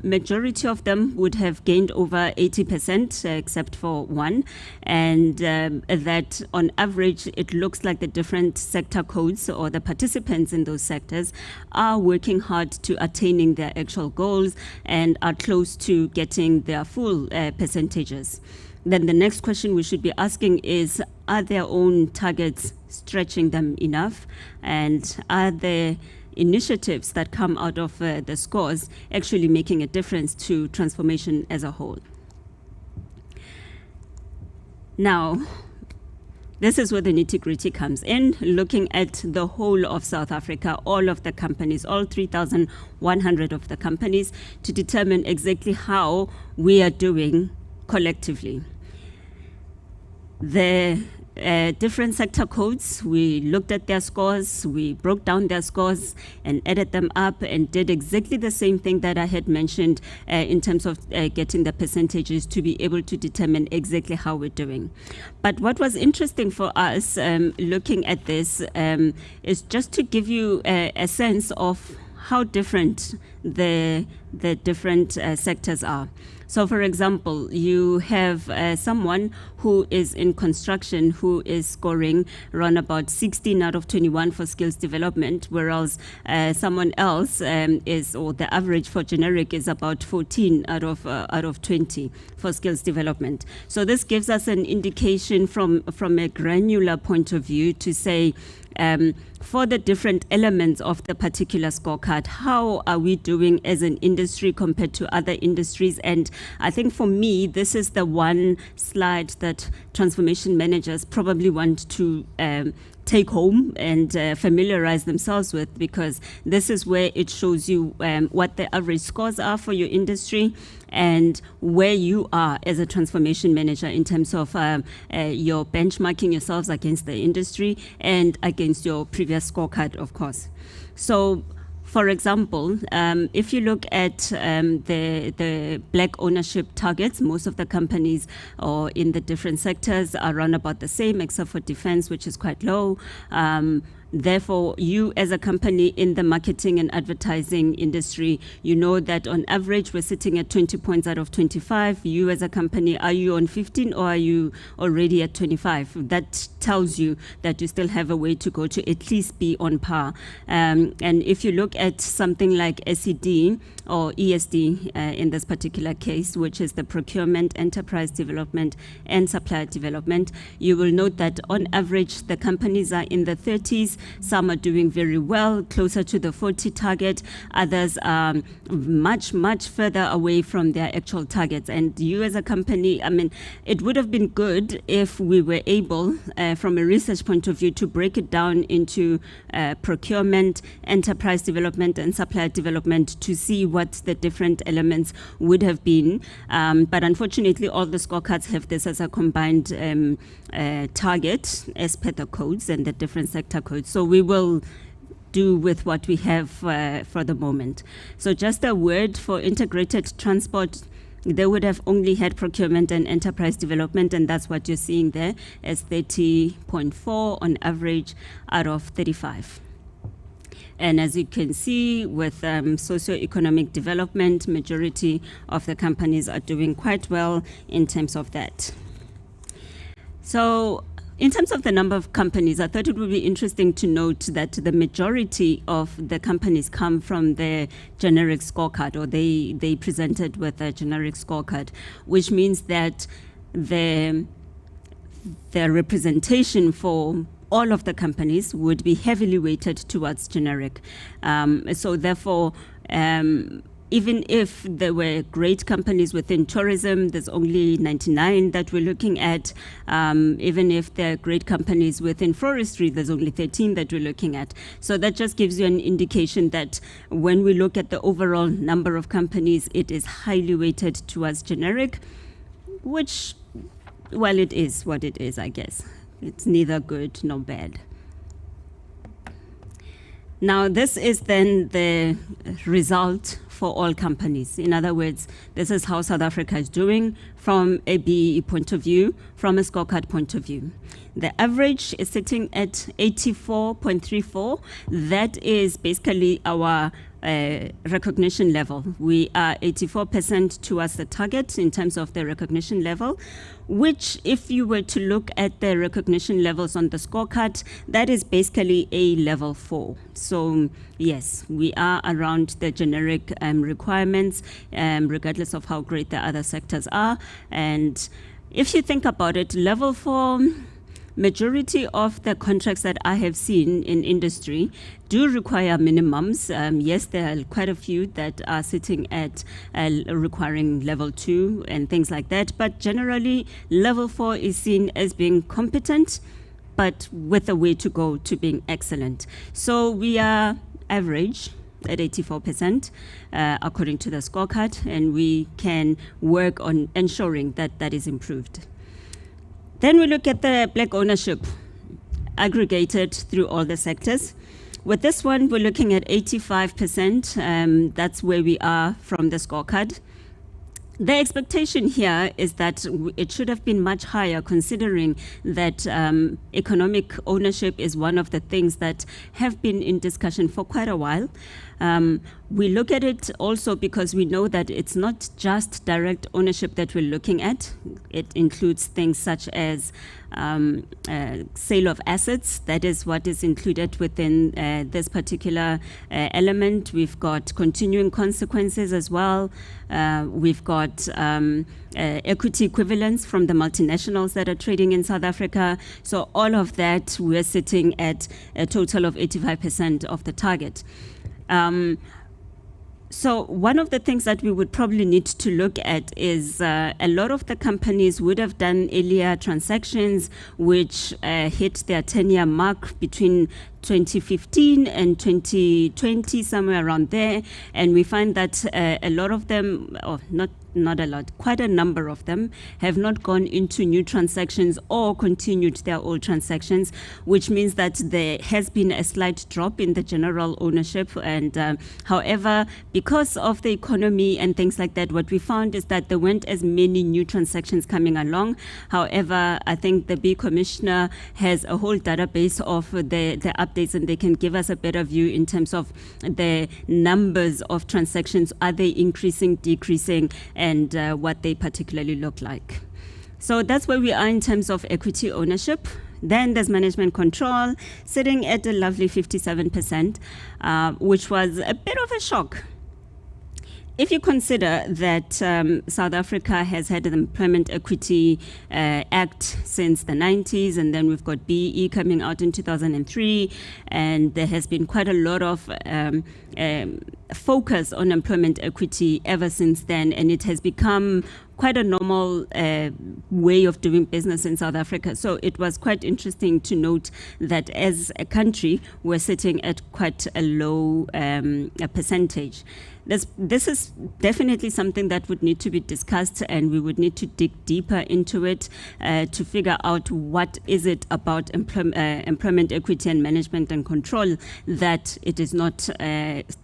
majority of them would have gained over 80%, except for one, and that on average, it looks like the different sector codes or the participants in those sectors are working hard to attaining their actual goals and are close to getting their full percentages. Then the next question we should be asking is, are their own targets stretching them enough? And are there initiatives that come out of the scores actually making a difference to transformation as a whole? Now, this is where the nitty-gritty comes in, looking at the whole of South Africa, all of the companies, all 3,100 of the companies, to determine exactly how we are doing collectively. The different sector codes, we looked at their scores, we broke down their scores and added them up and did exactly the same thing that I had mentioned in terms of getting the percentages to be able to determine exactly how we're doing. But what was interesting for us looking at this is just to give you a sense of how different the different sectors are. So, for example, you have someone who is in construction who is scoring around about 16 out of 21 for skills development, whereas someone else or the average for generic is about 14 out of 20 for skills development. So this gives us an indication from a granular point of view to say, for the different elements of the particular scorecard, how are we doing as an industry compared to other industries? And I think for me, this is the one slide that transformation managers probably want to take home and familiarize themselves with, because this is where it shows you what the average scores are for your industry and where you are as a transformation manager in terms of your benchmarking yourselves against the industry and against your previous scorecard, of course. So, for example, if you look at the black ownership targets, most of the companies or in the different sectors are around about the same, except for defense, which is quite low. Therefore, you as a company in the marketing and advertising industry, you know that on average we're sitting at 20 points out of 25. You as a company, are you on 15 or are you already at 25? That tells you that you still have a way to go to at least be on par. And if you look at something like SED or ESD in this particular case, which is the procurement, enterprise development, and supplier development, you will note that on average the companies are in the 30s. Some are doing very well, closer to the 40 target. Others are much, much further away from their actual targets. And you as a company, I mean, it would have been good if we were able, from a research point of view, to break it down into procurement, enterprise development, and supplier development to see what the different elements would have been. But unfortunately, all the scorecards have this as a combined target as per the codes and the different sector codes. So we will do with what we have for the moment. So just a word for integrated transport, they would have only had procurement and enterprise development, and that's what you're seeing there as 30.4 on average out of 35. And as you can see, with socioeconomic development, majority of the companies are doing quite well in terms of that. So in terms of the number of companies, I thought it would be interesting to note that the majority of the companies come from the generic scorecard, or they presented with a generic scorecard, which means that the representation for all of the companies would be heavily weighted towards generic. So therefore, even if there were great companies within tourism, there's only 99 that we're looking at. Even if there are great companies within forestry, there's only 13 that we're looking at. So that just gives you an indication that when we look at the overall number of companies, it is highly weighted towards generic, which, well, it is what it is, I guess. It's neither good nor bad. Now, this is then the result for all companies. In other words, this is how South Africa is doing from a BEE point of view, from a scorecard point of view. The average is sitting at 84.34. That is basically our recognition level. We are 84% towards the target in terms of the recognition level, which, if you were to look at the recognition levels on the scorecard, that is basically a level 4. So yes, we are around the generic requirements, regardless of how great the other sectors are. And if you think about it, level 4, majority of the contracts that I have seen in industry do require minimums. Yes, there are quite a few that are sitting at requiring level 2 and things like that. But generally, level 4 is seen as being competent but with a way to go to being excellent. So we are average at 84%, according to the scorecard, and we can work on ensuring that that is improved. Then we look at the black ownership aggregated through all the sectors. With this one, we're looking at 85%. That's where we are from the scorecard. The expectation here is that it should have been much higher, considering that economic ownership is one of the things that have been in discussion for quite a while. We look at it also because we know that it's not just direct ownership that we're looking at. It includes things such as sale of assets. That is what is included within this particular element. We've got continuing consequences as well. We've got equity equivalents from the multinationals that are trading in South Africa. So all of that, we're sitting at a total of 85% of the target. So one of the things that we would probably need to look at is a lot of the companies would have done earlier transactions which hit their 10-year mark between 2015 and 2020, somewhere around there. And we find that a lot of them, or not a lot, quite a number of them have not gone into new transactions or continued their old transactions, which means that there has been a slight drop in the general ownership. And however, because of the economy and things like that, what we found is that there weren't as many new transactions coming along. However, I think the B Commissioner has a whole database of the updates, and they can give us a better view in terms of the numbers of transactions. Are they increasing, decreasing, and what they particularly look like. So that's where we are in terms of equity ownership. Then there's management control, sitting at a lovely 57%, which was a bit of a shock. If you consider that South Africa has had an Employment Equity Act since the 90s, and then we've got BEE coming out in 2003, and there has been quite a lot of focus on employment equity ever since then, and it has become quite a normal way of doing business in South Africa. So it was quite interesting to note that as a country, we're sitting at quite a low percentage. This is definitely something that would need to be discussed, and we would need to dig deeper into it to figure out what is it about employment equity and management and control that it is not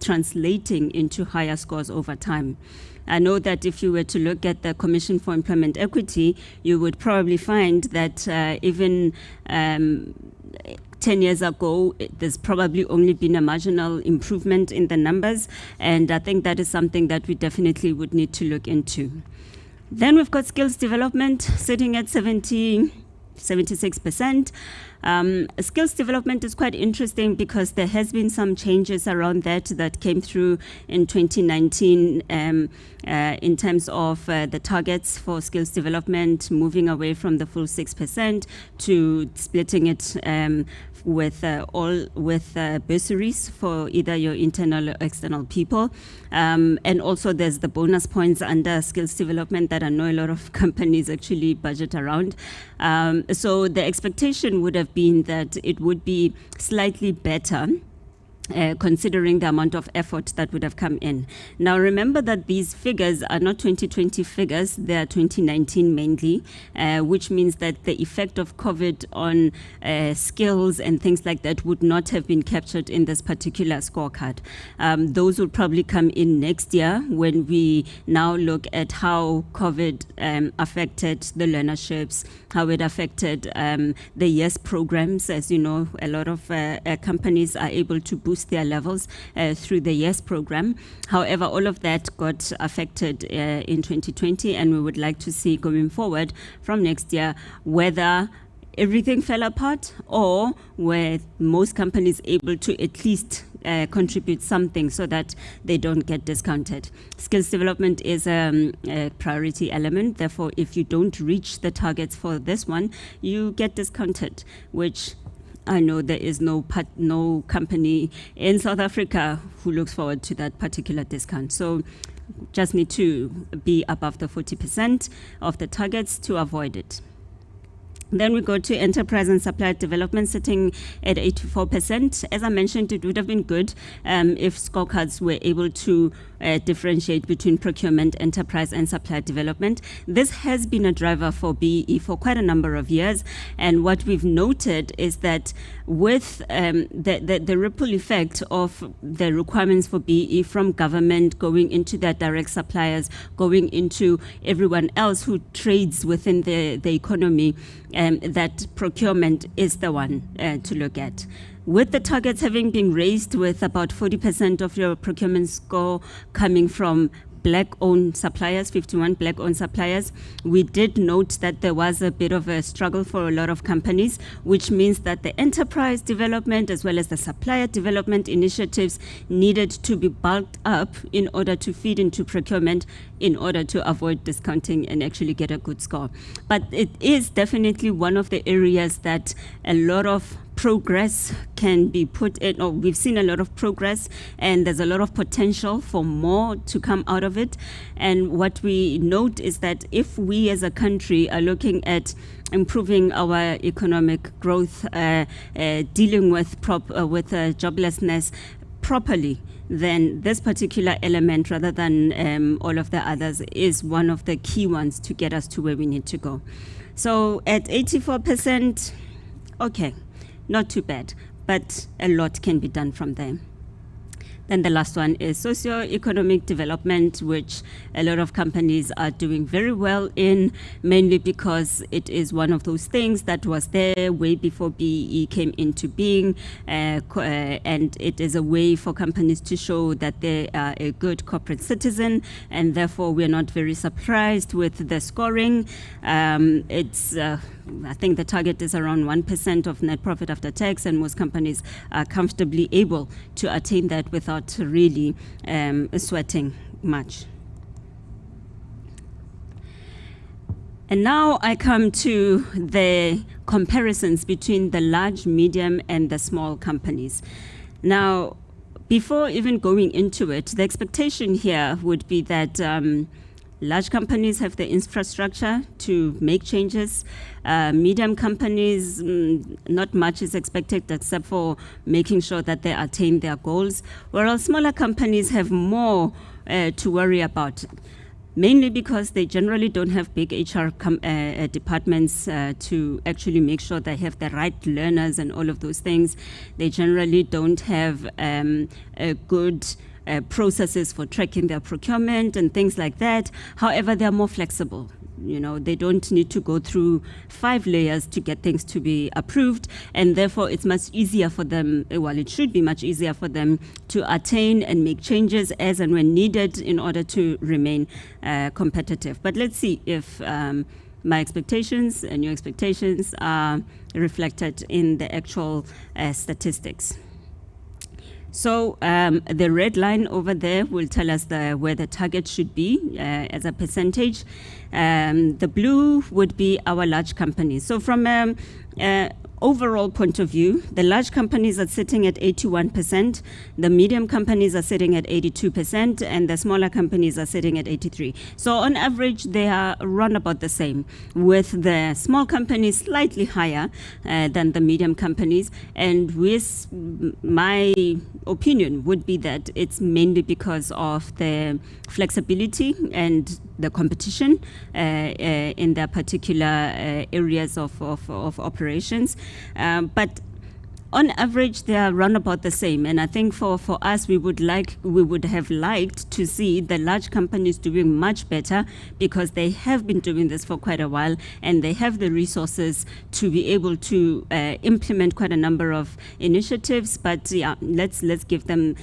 translating into higher scores over time. I know that if you were to look at the Commission for Employment Equity, you would probably find that even 10 years ago, there's probably only been a marginal improvement in the numbers, and I think that is something that we definitely would need to look into. Then we've got skills development sitting at 76%. Skills development is quite interesting because there has been some changes around that came through in 2019 in terms of the targets for skills development, moving away from the full 6% to splitting it with bursaries for either your internal or external people. And also there's the bonus points under skills development that I know a lot of companies actually budget around. So the expectation would have been that it would be slightly better, considering the amount of effort that would have come in. Now remember that these figures are not 2020 figures, they are 2019 mainly, which means that the effect of COVID on skills and things like that would not have been captured in this particular scorecard. Those will probably come in next year when we now look at how COVID affected the learnerships, how it affected the YES programs. As you know, a lot of companies are able to boost their levels through the YES program. However, all of that got affected in 2020, and we would like to see going forward from next year whether everything fell apart or were most companies able to at least contribute something so that they don't get discounted. Skills development is a priority element. Therefore, if you don't reach the targets for this one, you get discounted, which I know there is no company in South Africa who looks forward to that particular discount. So just need to be above the 40% of the targets to avoid it. Then we go to enterprise and supplier development, sitting at 84%. As I mentioned, it would have been good if scorecards were able to differentiate between procurement, enterprise, and supplier development. This has been a driver for BEE for quite a number of years. And what we've noted is that with the ripple effect of the requirements for BEE from government going into their direct suppliers, going into everyone else who trades within the economy, that procurement is the one to look at. With the targets having been raised, with about 40% of your procurement score coming from black-owned suppliers, 51 black-owned suppliers, we did note that there was a bit of a struggle for a lot of companies, which means that the enterprise development as well as the supplier development initiatives needed to be bulked up in order to feed into procurement in order to avoid discounting and actually get a good score. But it is definitely one of the areas that a lot of progress can be put in, or we've seen a lot of progress, and there's a lot of potential for more to come out of it. And what we note is that if we as a country are looking at improving our economic growth, dealing with joblessness properly, then this particular element, rather than all of the others, is one of the key ones to get us to where we need to go. So at 84%, okay, not too bad, but a lot can be done from there. Then the last one is socio-economic development, which a lot of companies are doing very well in, mainly because it is one of those things that was there way before BEE came into being, and it is a way for companies to show that they are a good corporate citizen, and therefore we're not very surprised with the scoring. I think the target is around 1% of net profit after tax, and most companies are comfortably able to attain that without really sweating much. And now I come to the comparisons between the large, medium, and the small companies. Now, before even going into it, the expectation here would be that large companies have the infrastructure to make changes. Medium companies, not much is expected except for making sure that they attain their goals, whereas smaller companies have more to worry about, mainly because they generally don't have big HR departments to actually make sure they have the right learners and all of those things. They generally don't have a good processes for tracking their procurement and things like that. However, they're more flexible. You know, they don't need to go through 5 layers to get things to be approved, and therefore it's much easier for them, well, it should be much easier for them to attain and make changes as and when needed in order to remain competitive. But let's see if my expectations and your expectations are reflected in the actual statistics. So the red line over there will tell us where the target should be as a percentage. The blue would be our large companies. So from overall point of view, the large companies are sitting at 81%, the medium companies are sitting at 82%, and the smaller companies are sitting at 83%. So on average, they are around about the same, with the small companies slightly higher than the medium companies. And with my opinion would be that it's mainly because of the flexibility and the competition in their particular areas of operations. But on average, they are run about the same. And I think for us, we would have liked to see the large companies doing much better, because they have been doing this for quite a while, and they have the resources to be able to implement quite a number of initiatives. But yeah, let's give them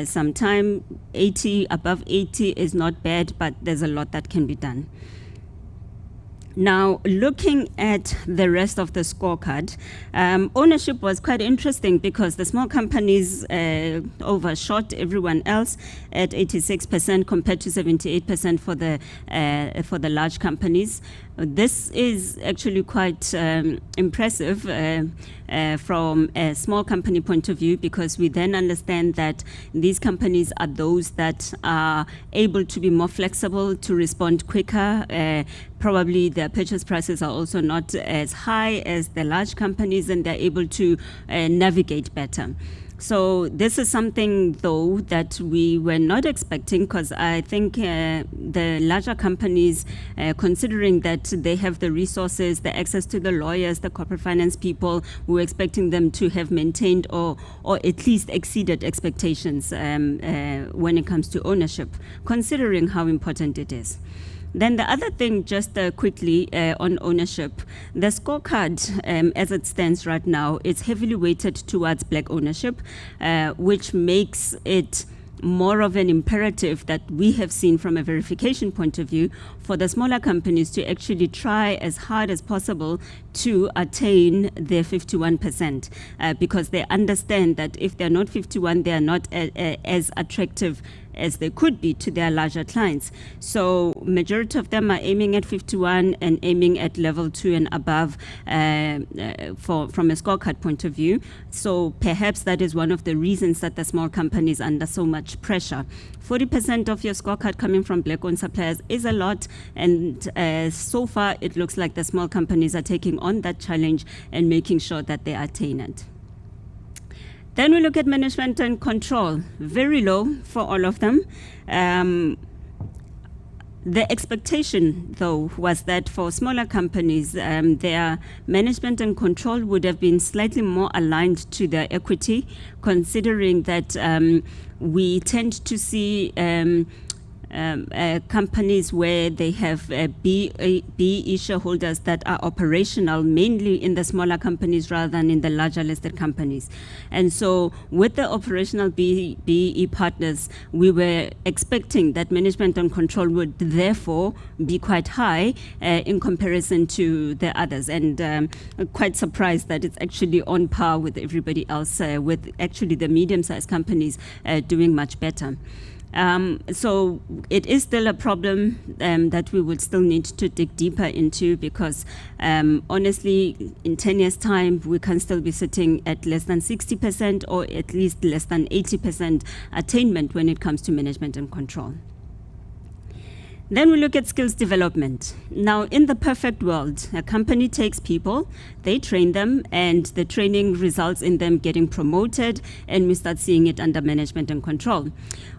some time. 80, above 80 is not bad, but there's a lot that can be done. Now, looking at the rest of the scorecard, ownership was quite interesting because the small companies overshot everyone else at 86% compared to 78% for the large companies. This is actually quite impressive from a small company point of view, because we then understand that these companies are those that are able to be more flexible, to respond quicker, probably their purchase prices are also not as high as the large companies, and they're able to navigate better. So this is something, though, that we were not expecting, because I think the larger companies, considering that they have the resources, the access to the lawyers, the corporate finance people, we were expecting them to have maintained or at least exceeded expectations when it comes to ownership, considering how important it is. Then the other thing, just quickly on ownership, the scorecard as it stands right now, it's heavily weighted towards black ownership, which makes it more of an imperative that we have seen from a verification point of view for the smaller companies to actually try as hard as possible to attain their 51%, because they understand that if they're not 51, they are not as attractive as they could be to their larger clients. So majority of them are aiming at 51 and aiming at level 2 and above from a scorecard point of view. So perhaps that is one of the reasons that the small companies are under so much pressure. 40% of your scorecard coming from black-owned suppliers is a lot, and so far it looks like the small companies are taking on that challenge and making sure that they attain it. Then we look at management and control, very low for all of them. The expectation, though, was that for smaller companies, their management and control would have been slightly more aligned to their equity, considering that we tend to see companies where they have B-BBEE shareholders that are operational mainly in the smaller companies rather than in the larger listed companies. And so with the operational B-BBEE partners, we were expecting that management and control would therefore be quite high in comparison to the others, and quite surprised that it's actually on par with everybody else, with actually the medium-sized companies doing much better. So it is still a problem that we would still need to dig deeper into, because honestly, in 10 years' time, we can still be sitting at less than 60% or at least less than 80% attainment when it comes to management and control. Then we look at skills development. Now, in the perfect world, a company takes people, they train them, and the training results in them getting promoted, and we start seeing it under management and control.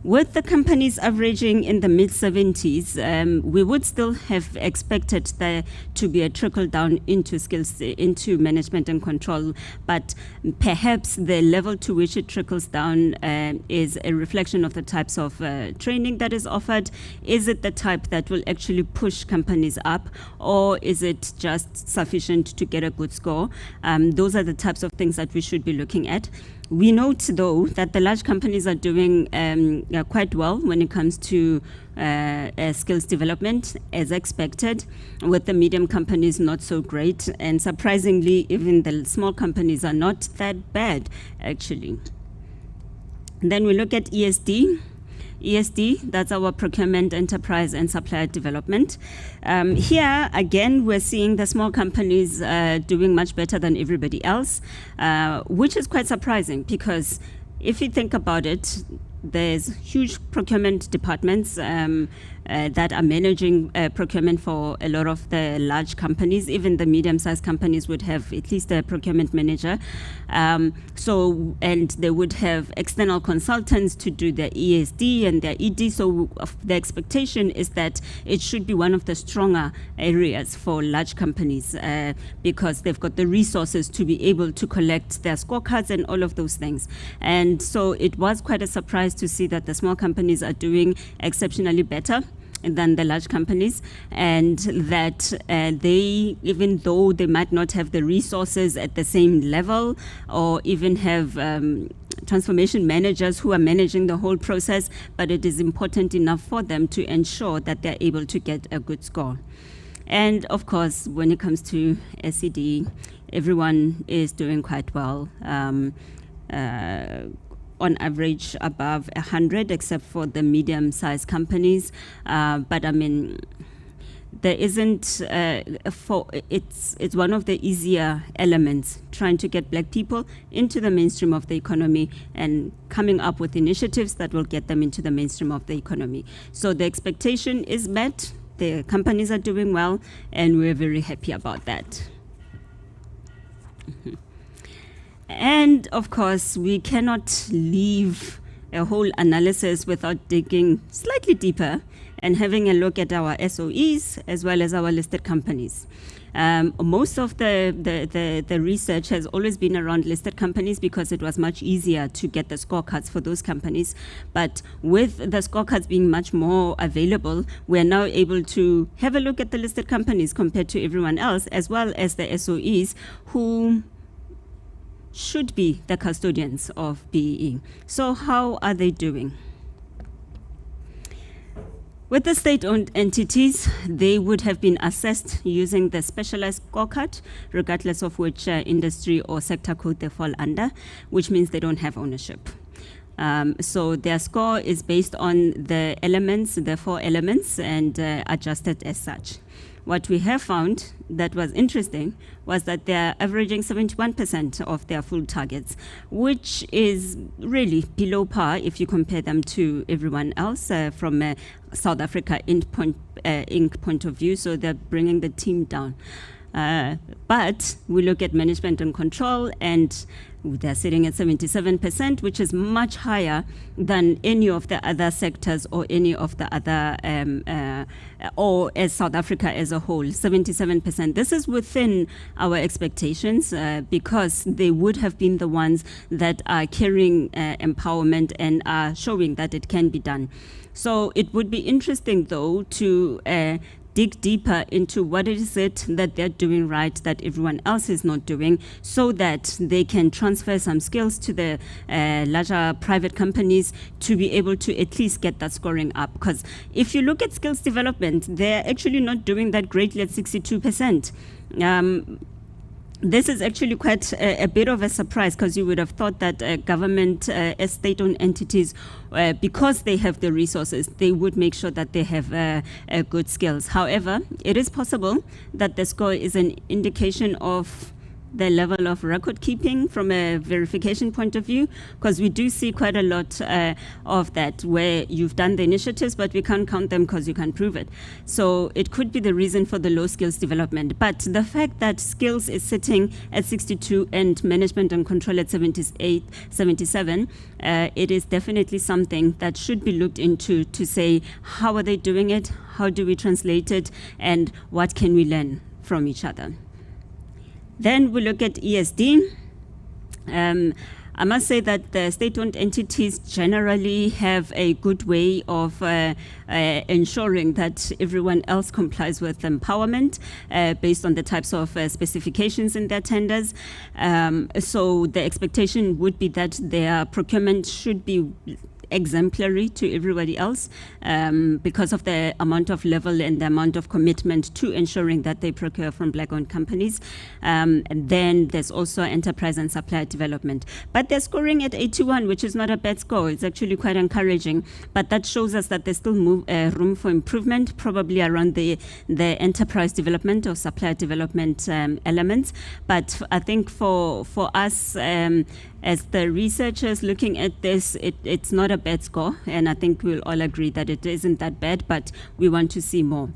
With the companies averaging in the mid-70s, we would still have expected there to be a trickle down into skills, into management and control, but perhaps the level to which it trickles down is a reflection of the types of training that is offered. Is it the type that will actually push companies up, or is it just sufficient to get a good score? Those are the types of things that we should be looking at. We note, though, that the large companies are doing quite well when it comes to skills development, as expected, with the medium companies not so great, and surprisingly, even the small companies are not that bad, actually. Then we look at ESD. ESD, that's our procurement, enterprise, and supplier development. Here, again, we're seeing the small companies doing much better than everybody else, which is quite surprising, because if you think about it, there's huge procurement departments that are managing procurement for a lot of the large companies. Even the medium-sized companies would have at least a procurement manager. And they would have external consultants to do their ESD and their ED. So the expectation is that it should be one of the stronger areas for large companies because they've got the resources to be able to collect their scorecards and all of those things. And so it was quite a surprise to see that the small companies are doing exceptionally better than the large companies, and that they, even though they might not have the resources at the same level or even have transformation managers who are managing the whole process, but it is important enough for them to ensure that they're able to get a good score. And of course, when it comes to SED, everyone is doing quite well. On average above 100, except for the medium-sized companies. But I mean, there isn't, it's one of the easier elements, trying to get black people into the mainstream of the economy and coming up with initiatives that will get them into the mainstream of the economy. So the expectation is met, the companies are doing well, and we're very happy about that. And of course, we cannot leave a whole analysis without digging slightly deeper and having a look at our SOEs as well as our listed companies. Most of the research has always been around listed companies because it was much easier to get the scorecards for those companies. But with the scorecards being much more available, we're now able to have a look at the listed companies compared to everyone else, as well as the SOEs who should be the custodians of BEE. So how are they doing? With the state-owned entities, they would have been assessed using the specialized scorecard, regardless of which industry or sector code they fall under, which means they don't have ownership. So their score is based on the elements, the 4 elements, and adjusted as such. What we have found that was interesting was that they're averaging 71% of their full targets, which is really below par if you compare them to everyone else from a South Africa Inc. point of view. So they're bringing the team down. But we look at management and control, and they're sitting at 77%, which is much higher than any of the other sectors or any of the other, or as South Africa as a whole, 77%. This is within our expectations because they would have been the ones that are carrying empowerment and are showing that it can be done. So it would be interesting, though, to dig deeper into what is it that they're doing right that everyone else is not doing, so that they can transfer some skills to the larger private companies to be able to at least get that scoring up. Because if you look at skills development, they're actually not doing that greatly at 62%. This is actually quite a bit of a surprise, because you would have thought that government, as state-owned entities, because they have the resources, they would make sure that they have good skills. However, it is possible that the score is an indication of the level of record keeping from a verification point of view, because we do see quite a lot of that where you've done the initiatives, but we can't count them because you can't prove it. So it could be the reason for the low skills development. But the fact that skills is sitting at 62 and management and control at 78, 77, it is definitely something that should be looked into to say, how are they doing it? How do we translate it? And what can we learn from each other? Then we look at ESD. I must say that the state-owned entities generally have a good way of ensuring that everyone else complies with empowerment based on the types of specifications in their tenders. So the expectation would be that their procurement should be exemplary to everybody else because of the amount of level and the amount of commitment to ensuring that they procure from black-owned companies. And then there's also enterprise and supplier development. But they're scoring at 81, which is not a bad score. It's actually quite encouraging. But that shows us that there's still room for improvement, probably around the enterprise development or supplier development elements. But I think for us, as the researchers looking at this, it's not a bad score, and I think we'll all agree that it isn't that bad, but we want to see more.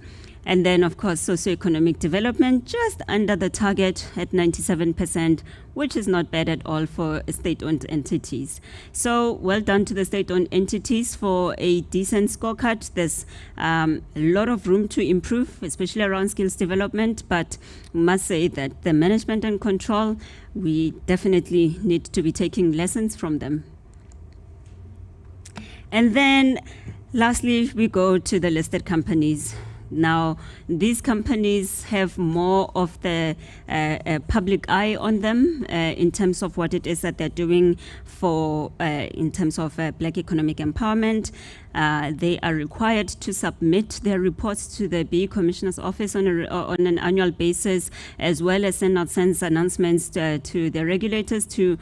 And then, of course, socioeconomic development, just under the target at 97%, which is not bad at all for state-owned entities. So well done to the state-owned entities for a decent scorecard. There's a lot of room to improve, especially around skills development, but must say that the management and control, we definitely need to be taking lessons from them. And then, lastly, we go to the listed companies. Now, these companies have more of the public eye on them in terms of what it is that they're doing for, in terms of black economic empowerment. They are required to submit their reports to the BEE Commissioner's Office on an annual basis, as well as send out announcements to the regulators to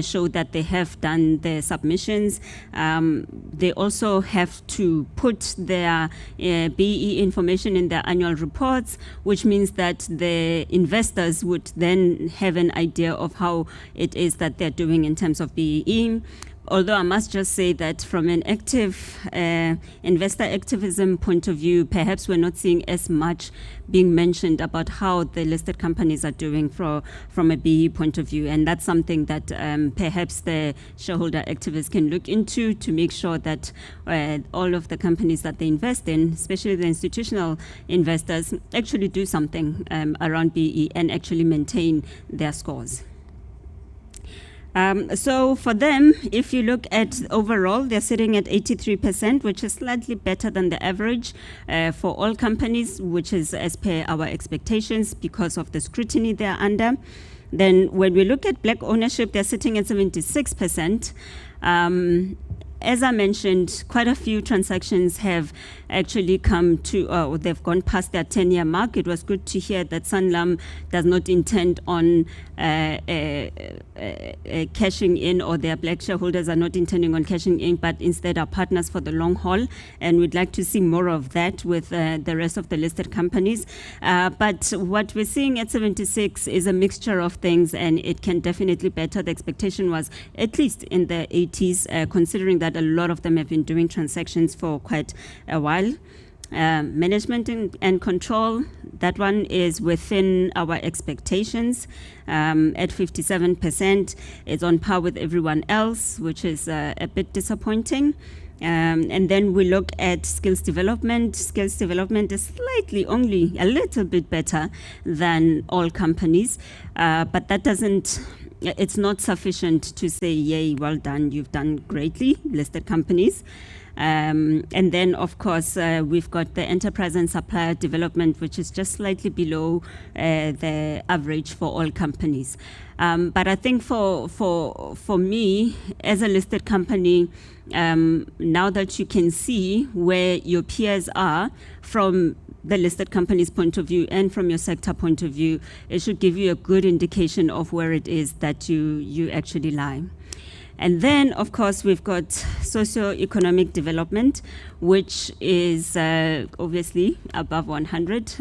show that they have done their submissions. They also have to put their BEE information in their annual reports, which means that the investors would then have an idea of how it is that they're doing in terms of BEE. although I must just say that from an active investor activism point of view, perhaps we're not seeing as much being mentioned about how the listed companies are doing from a BE point of view. And that's something that perhaps the shareholder activists can look into to make sure that all of the companies that they invest in, especially the institutional investors, actually do something around BE and actually maintain their scores. So for them, if you look at overall, they're sitting at 83%, which is slightly better than the average for all companies, which is as per our expectations because of the scrutiny they're under. Then when we look at black ownership, they're sitting at 76%. As I mentioned, quite a few transactions have actually come to, or they've gone past their 10-year mark. It was good to hear that Sanlam does not intend on cashing in, or their black shareholders are not intending on cashing in, but instead are partners for the long haul. And we'd like to see more of that with the rest of the listed companies. But what we're seeing at 76 is a mixture of things, and it can definitely better. The expectation was at least in the 80s, considering that a lot of them have been doing transactions for quite a while. Management and control, that one is within our expectations at 57%. It's on par with everyone else, which is a bit disappointing. And then we look at skills development. Skills development is slightly, only a little bit better than all companies, but that doesn't, it's not sufficient to say, yay, well done, you've done greatly, listed companies. And then, of course, we've got the enterprise and supplier development, which is just slightly below the average for all companies. But I think for me, as a listed company, now that you can see where your peers are from the listed company's point of view and from your sector point of view, it should give you a good indication of where it is that you actually lie. And then, of course, we've got socio-economic development, which is obviously above 100.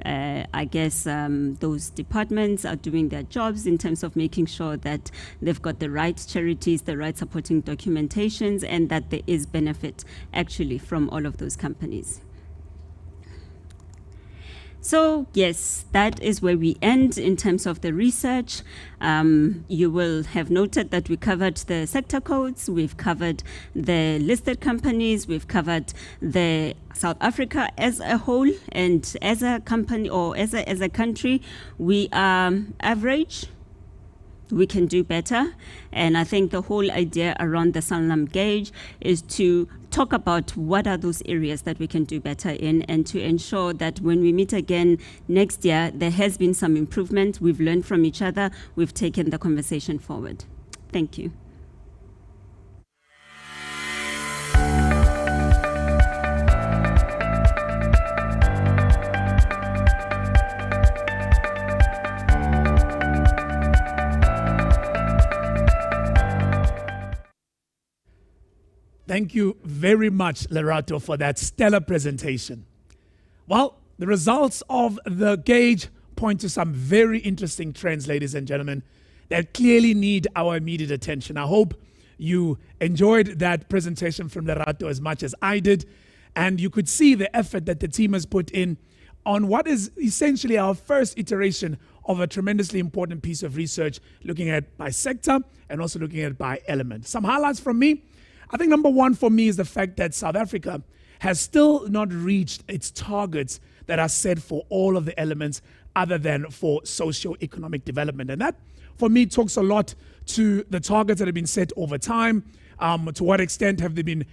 I guess those departments are doing their jobs in terms of making sure that they've got the right charities, the right supporting documentations, and that there is benefit actually from all of those companies. So yes, that is where we end in terms of the research. You will have noted that we covered the sector codes, we've covered the listed companies, we've covered the South Africa as a whole, and as a company or as a country, we are average. We can do better. And I think the whole idea around the Sanlam Gauge is to talk about what are those areas that we can do better in, and to ensure that when we meet again next year, there has been some improvement. We've learned from each other. We've taken the conversation forward. Thank you. Thank you very much, Lerato, for that stellar presentation. Well, the results of the gauge point to some very interesting trends, ladies and gentlemen, that clearly need our immediate attention. I hope you enjoyed that presentation from Lerato as much as I did, and you could see the effort that the team has put in on what is essentially our first iteration of a tremendously important piece of research, looking at by sector and also looking at by element. Some highlights from me. I think number one for me is the fact that South Africa has still not reached its targets that are set for all of the elements other than for socio-economic development. And that, for me, talks a lot to the targets that have been set over time. To what extent have they been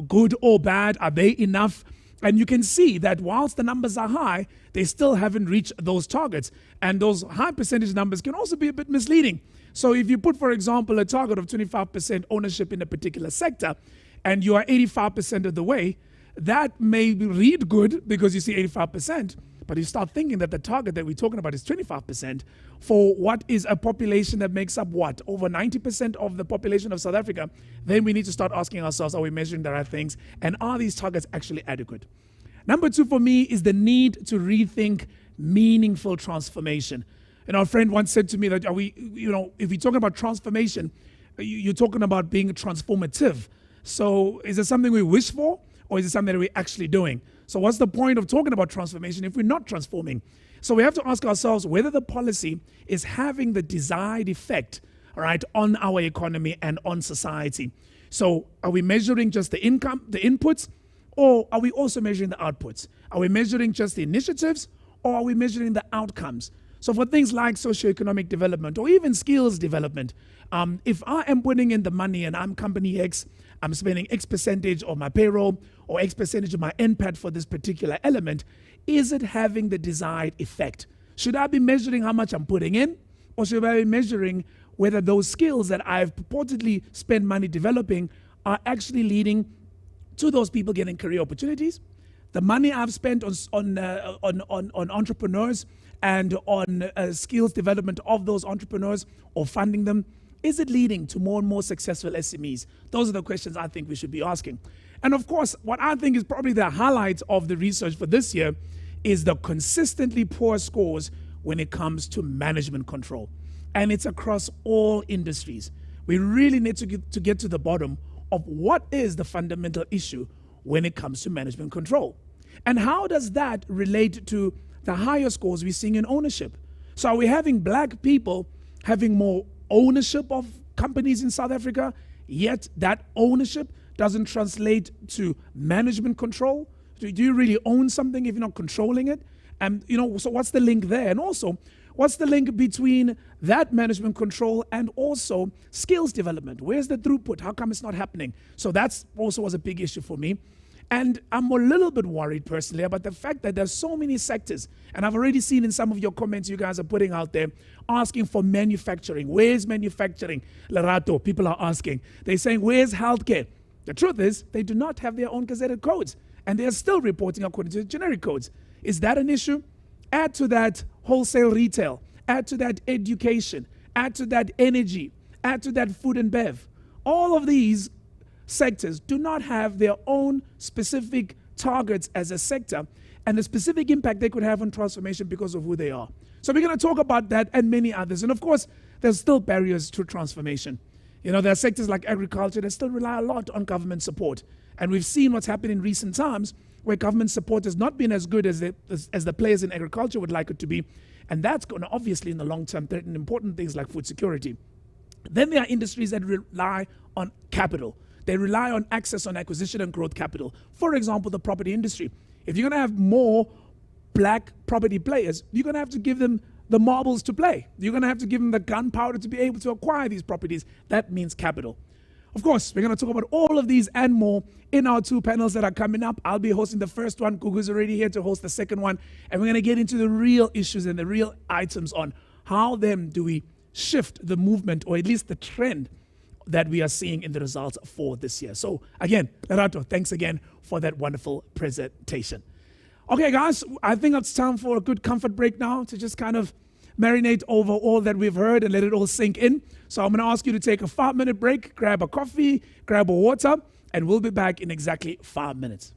good or bad? Are they enough? And you can see that whilst the numbers are high, they still haven't reached those targets. And those high percentage numbers can also be a bit misleading. So if you put, for example, a target of 25% ownership in a particular sector, and you are 85% of the way, that may read good because you see 85%, but you start thinking that the target that we're talking about is 25% for what is a population that makes up what? Over 90% of the population of South Africa. Then we need to start asking ourselves, are we measuring the right things? And are these targets actually adequate? Number two for me is the need to rethink meaningful transformation. And our friend once said to me that if we're talking about transformation, you're talking about being transformative. So is it something we wish for, or is it something that we're actually doing? So what's the point of talking about transformation if we're not transforming? So we have to ask ourselves whether the policy is having the desired effect, all right, on our economy and on society. So are we measuring just the income, the inputs, or are we also measuring the outputs? Are we measuring just the initiatives, or are we measuring the outcomes? So for things like socioeconomic development or even skills development, if I am putting in the money and I'm company X, I'm spending X percentage of my payroll or X percentage of my NPAT for this particular element, is it having the desired effect? Should I be measuring how much I'm putting in, or should I be measuring whether those skills that I've purportedly spent money developing are actually leading to those people getting career opportunities? The money I've spent on entrepreneurs and on skills development of those entrepreneurs or funding them, is it leading to more and more successful SMEs? Those are the questions I think we should be asking. And of course, what I think is probably the highlight of the research for this year is the consistently poor scores when it comes to management control. And it's across all industries. We really need to get to the bottom of what is the fundamental issue when it comes to management control. And how does that relate to the higher scores we're seeing in ownership? So are we having black people having more ownership of companies in South Africa, yet that ownership doesn't translate to management control? Do you really own something if you're not controlling it? And so what's the link there? And also, what's the link between that management control and also skills development? Where's the throughput? How come it's not happening? So that's also was a big issue for me. And I'm a little bit worried personally about the fact that there's so many sectors, and I've already seen in some of your comments you guys are putting out there, asking for manufacturing. Where's manufacturing? Lerato, people are asking. They're saying, where's healthcare? The truth is, they do not have their own gazetted codes, and they are still reporting according to the generic codes. Is that an issue? Add to that wholesale retail, add to that education, add to that energy, add to that food and bev. All of these sectors do not have their own specific targets as a sector and the specific impact they could have on transformation because of who they are. So we're going to talk about that and many others. And of course, there's still barriers to transformation. There are sectors like agriculture that still rely a lot on government support. And we've seen what's happened in recent times where government support has not been as good as the players in agriculture would like it to be. And that's going to obviously in the long term threaten important things like food security. Then there are industries that rely on capital. They rely on access on acquisition and growth capital. For example, the property industry. If you're going to have more black property players, you're going to have to give them the marbles to play. You're going to have to give them the gunpowder to be able to acquire these properties. That means capital. Of course, we're going to talk about all of these and more in our two panels that are coming up. I'll be hosting the first one. Gugu's already here to host the second one. And we're going to get into the real issues and the real items on how then do we shift the movement, or at least the trend that we are seeing in the results for this year. So again, Lerato, thanks again for that wonderful presentation. Okay, guys, I think it's time for a good comfort break now to just kind of marinate over all that we've heard and let it all sink in. So I'm going to ask you to take a 5-minute break, grab a coffee, grab a water, and we'll be back in exactly 5 minutes.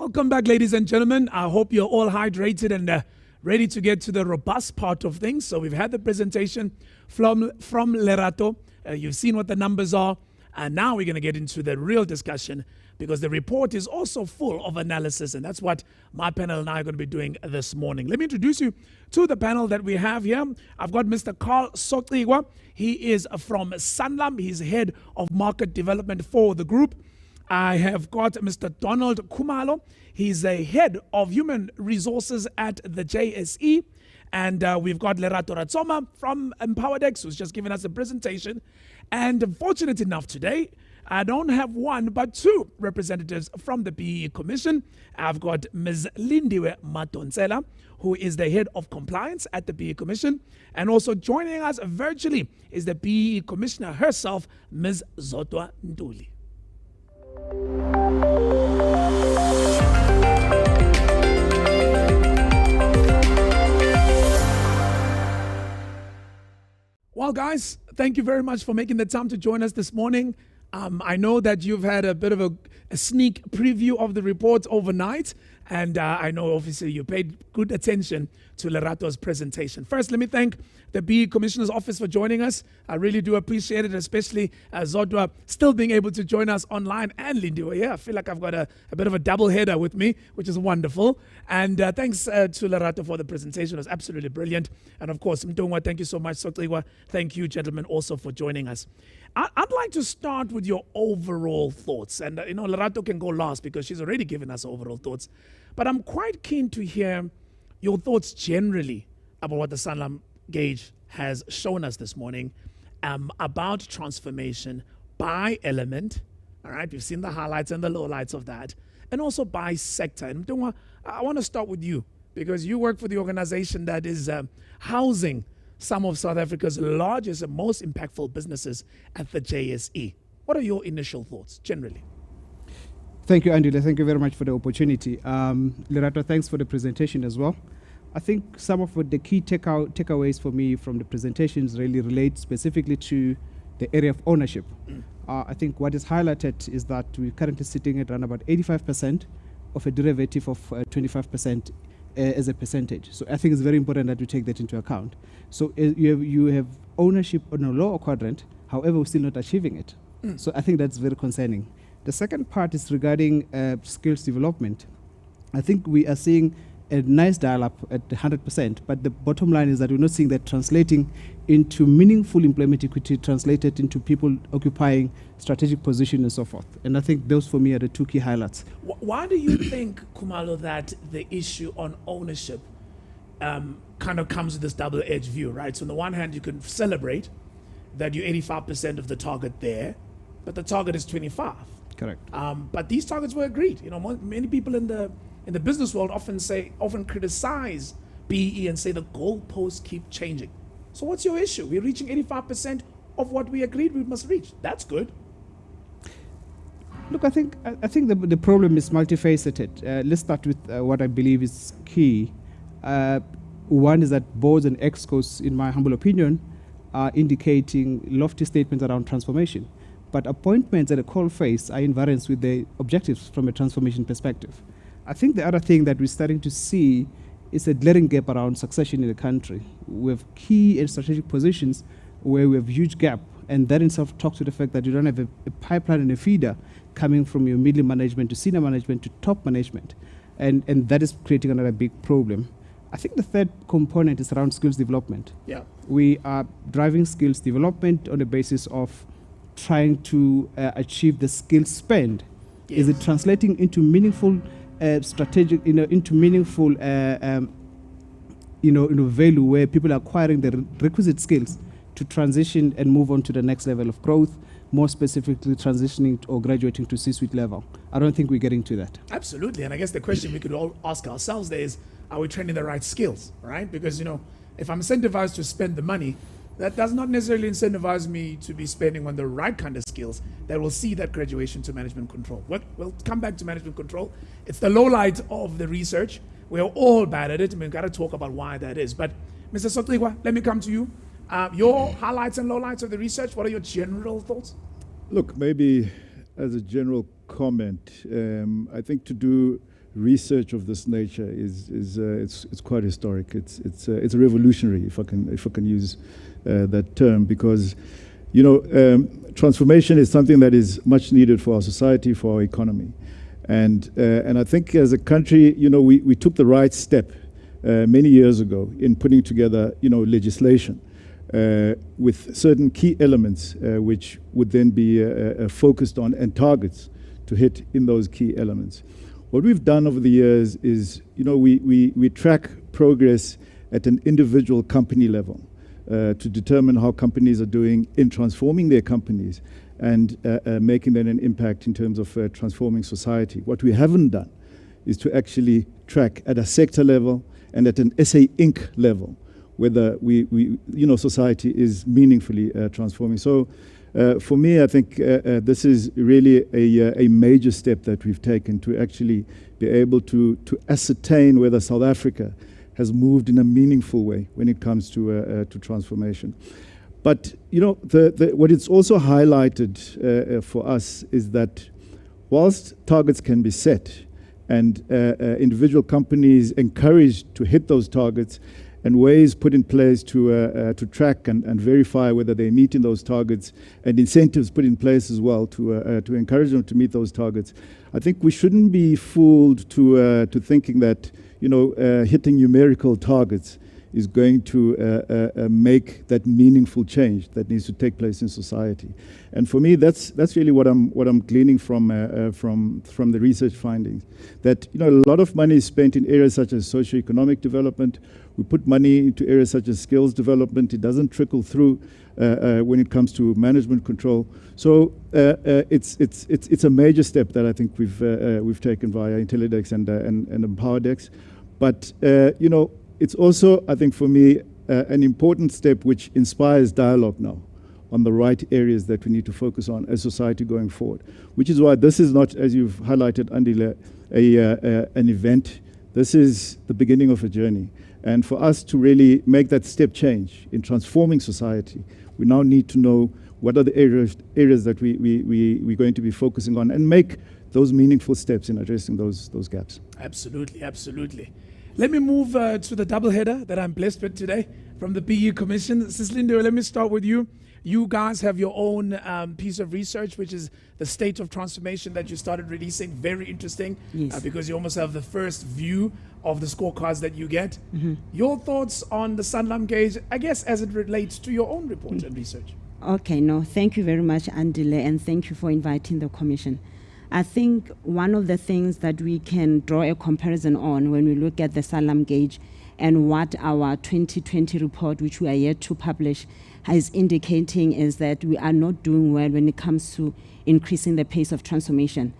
Welcome back, ladies and gentlemen. I hope you're all hydrated and ready to get to the robust part of things. So we've had the presentation from Lerato. You've seen what the numbers are. And now we're going to get into the real discussion, because the report is also full of analysis. And that's what my panel and I are going to be doing this morning. Let me introduce you to the panel that we have here. I've got Mr. Carl Sotigwa. He is from Sanlam. He's head of market development for the group. I have got Mr. Donald Khumalo. He's a head of human resources at the JSE. And we've got Lerato Ratsoma from Empowerdex, who's just given us a presentation. And fortunate enough today, I don't have one, but two representatives from the BEE Commission. I've got Ms. Lindiwe Matonsela, who is the head of compliance at the BEE Commission. And also joining us virtually is the BEE Commissioner herself, Ms. Zodwa Ntuli. Well, guys, thank you very much for making the time to join us this morning. I know that you've had a bit of a sneak preview of the report overnight, and I know obviously you paid good attention to Lerato's presentation. First, let me thank the BEE Commissioner's Office for joining us. I really do appreciate it, especially Zodwa still being able to join us online, and Lindiwe. Yeah, I feel like I've got a bit of a double header with me, which is wonderful. And thanks to Lerato for the presentation. It was absolutely brilliant. And of course, Mtungwa, thank you so much. Sotigwa, thank you, gentlemen, also for joining us. I'd like to start with your overall thoughts. And, Lerato can go last because she's already given us overall thoughts. But I'm quite keen to hear your thoughts generally about what the Sanlam Gauge has shown us this morning about transformation by element. All right, we've seen the highlights and the lowlights of that, and also by sector. And Mtungwa, I want to start with you, because you work for the organization that is housing some of South Africa's largest and most impactful businesses at the JSE. What are your initial thoughts generally? Thank you, Andile. Thank you very much for the opportunity. Lerato, thanks for the presentation as well. I think some of the key takeaways for me from the presentations really relate specifically to the area of ownership. I think what is highlighted is that we're currently sitting at around about 85% of a derivative of 25% as a percentage. So I think it's very important that we take that into account. So you have ownership on a lower quadrant, however, we're still not achieving it. So I think that's very concerning. The second part is regarding skills development. I think we are seeing a nice dial-up at 100%, but the bottom line is that we're not seeing that translating into meaningful employment equity, translated into people occupying strategic position and so forth. And I think those for me are the two key highlights. Why do you think, Khumalo, that the issue on ownership kind of comes with this double-edged view, right? So on the one hand, you can celebrate that you're 85% of the target there, but the target is 25. Correct. But these targets were agreed. Many people in the business world often criticize BEE and say the goalposts keep changing. So what's your issue? We're reaching 85% of what we agreed we must reach. That's good. Look, I think the problem is multifaceted. Let's start with what I believe is key. One is that boards and excos, in my humble opinion, are indicating lofty statements around transformation. But appointments at a call phase are in variance with the objectives from a transformation perspective. I think the other thing that we're starting to see is a glaring gap around succession in the country. We have key and strategic positions where we have huge gap, and that in itself talks to the fact that you don't have a pipeline and a feeder coming from your middle management to senior management to top management, and that is creating another big problem. I think the third component is around skills development. Yeah, we are driving skills development on the basis of trying to achieve the skill spend. Yes. Is it translating into meaningful strategic, into meaningful, value where people are acquiring the requisite skills to transition and move on to the next level of growth, more specifically transitioning or graduating to C-suite level? I don't think we're getting to that. Absolutely. And I guess the question we could all ask ourselves there is, are we training the right skills, right? Because, if I'm incentivized to spend the money, that does not necessarily incentivize me to be spending on the right kind of skills that will see that graduation to management control. We'll come back to management control. It's the low light of the research. We're all bad at it, and we've got to talk about why that is. But Mr. Sotigwa, let me come to you. Your highlights and lowlights of the research, what are your general thoughts? Look, maybe as a general comment, I think to do research of this nature it's quite historic. It's revolutionary, if I can use that term, because transformation is something that is much needed for our society, for our economy, and I think as a country, we took the right step many years ago in putting together legislation with certain key elements which would then be focused on and targets to hit in those key elements. What we've done over the years is, we track progress at an individual company level to determine how companies are doing in transforming their companies and making them an impact in terms of transforming society. What we haven't done is to actually track at a sector level and at an SA Inc. level whether society is meaningfully transforming. So for me, I think this is really a major step that we've taken to actually be able to ascertain whether South Africa has moved in a meaningful way when it comes to transformation. But what it's also highlighted for us is that whilst targets can be set and individual companies encouraged to hit those targets, and ways put in place to track and verify whether they're meeting those targets, and incentives put in place as well to encourage them to meet those targets. I think we shouldn't be fooled to thinking that hitting numerical targets is going to make that meaningful change that needs to take place in society. And for me, that's really what I'm gleaning from the research findings. That a lot of money is spent in areas such as socioeconomic development. We put money into areas such as skills development. It doesn't trickle through when it comes to management control. So it's a major step that I think we've taken via Intellidex and EmpowerDex. But it's also, I think, for me, an important step which inspires dialogue now on the right areas that we need to focus on as society going forward. Which is why this is not, as you've highlighted, Andile, an event. This is the beginning of a journey. And for us to really make that step change in transforming society, we now need to know what are the areas that we're going to be focusing on and make those meaningful steps in addressing those gaps. Absolutely, absolutely. Let me move to the double header that I'm blessed with today from the BE Commission. Sislindo, let me start with you. You guys have your own piece of research, which is the state of transformation that you started releasing. Very interesting, yes. Because you almost have the first view of the scorecards that you get. Mm-hmm. Your thoughts on the Sanlam Gauge, I guess, as it relates to your own report and research. Okay, no, thank you very much, Andile, and thank you for inviting the Commission. I think one of the things that we can draw a comparison on when we look at the Sanlam Gauge and what our 2020 report, which we are yet to publish, is indicating is that we are not doing well when it comes to increasing the pace of transformation.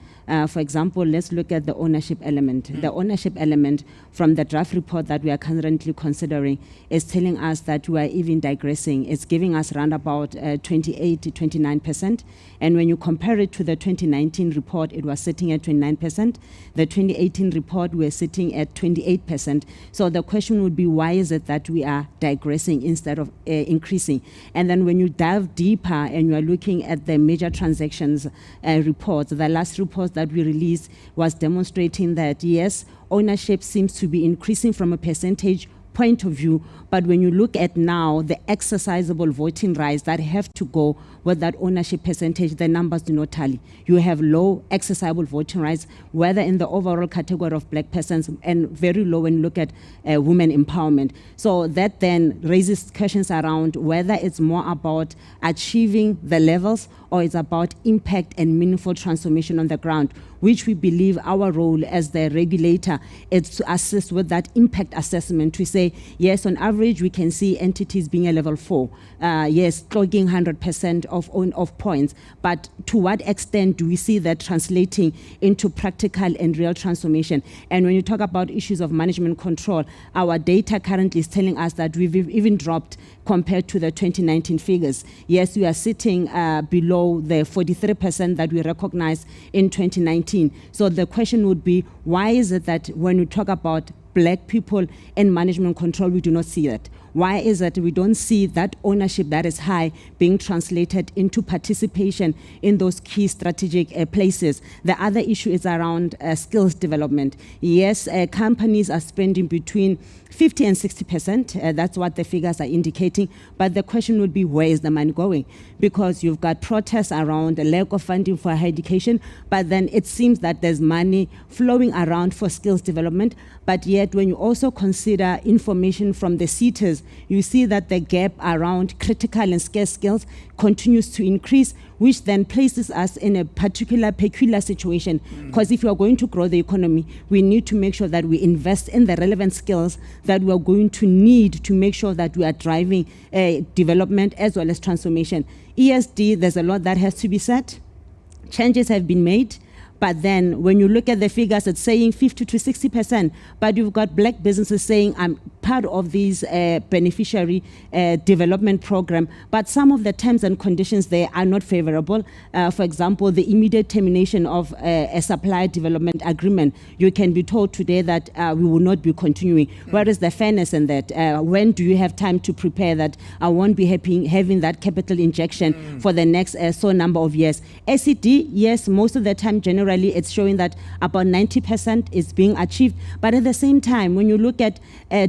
For example, let's look at the ownership element. The ownership element from the draft report that we are currently considering is telling us that we are even digressing. It's giving us around about 28 to 29%. And when you compare it to the 2019 report, it was sitting at 29%. The 2018 report, we're sitting at 28%. So the question would be, why is it that we are digressing instead of increasing? And then when you dive deeper and you are looking at the major transactions reports, the last report that we released was demonstrating that, yes, ownership seems to be increasing from a percentage point of view, but when you look at now the exercisable voting rights that have to go with that ownership percentage, the numbers do not tally. You have low exercisable voting rights, whether in the overall category of black persons, and very low when you look at women empowerment. So that then raises questions around whether it's more about achieving the levels or it's about impact and meaningful transformation on the ground, which we believe our role as the regulator is to assist with that impact assessment to say, yes, on average, we can see entities being a level 4. Yes, clogging 100% of points. But to what extent do we see that translating into practical and real transformation? And when you talk about issues of management control, our data currently is telling us that we've even dropped compared to the 2019 figures. Yes, we are sitting below the 43% that we recognized in 2019. So the question would be, why is it that when we talk about black people in management control, we do not see that? Why is it we don't see that ownership that is high being translated into participation in those key strategic places? The other issue is around skills development. Yes, companies are spending between 50 and 60%, that's what the figures are indicating. But the question would be, where is the money going? Because you've got protests around the lack of funding for higher education, but then it seems that there's money flowing around for skills development. But yet, when you also consider information from the SETAs, you see that the gap around critical and scarce skills continues to increase, which then places us in a peculiar situation. Because if you are going to grow the economy, we need to make sure that we invest in the relevant skills that we are going to need to make sure that we are driving development as well as transformation. ESD, there's a lot that has to be said. Changes have been made. But then when you look at the figures, it's saying 50 to 60%. But you've got black businesses saying, I'm part of this beneficiary development program. But some of the terms and conditions there are not favorable. For example, the immediate termination of a supply development agreement. You can be told today that we will not be continuing. Where is the fairness in that? When do you have time to prepare that I won't be having that capital injection for the next so number of years? SED, yes, most of the time generally it's showing that about 90% is being achieved. But at the same time, when you look at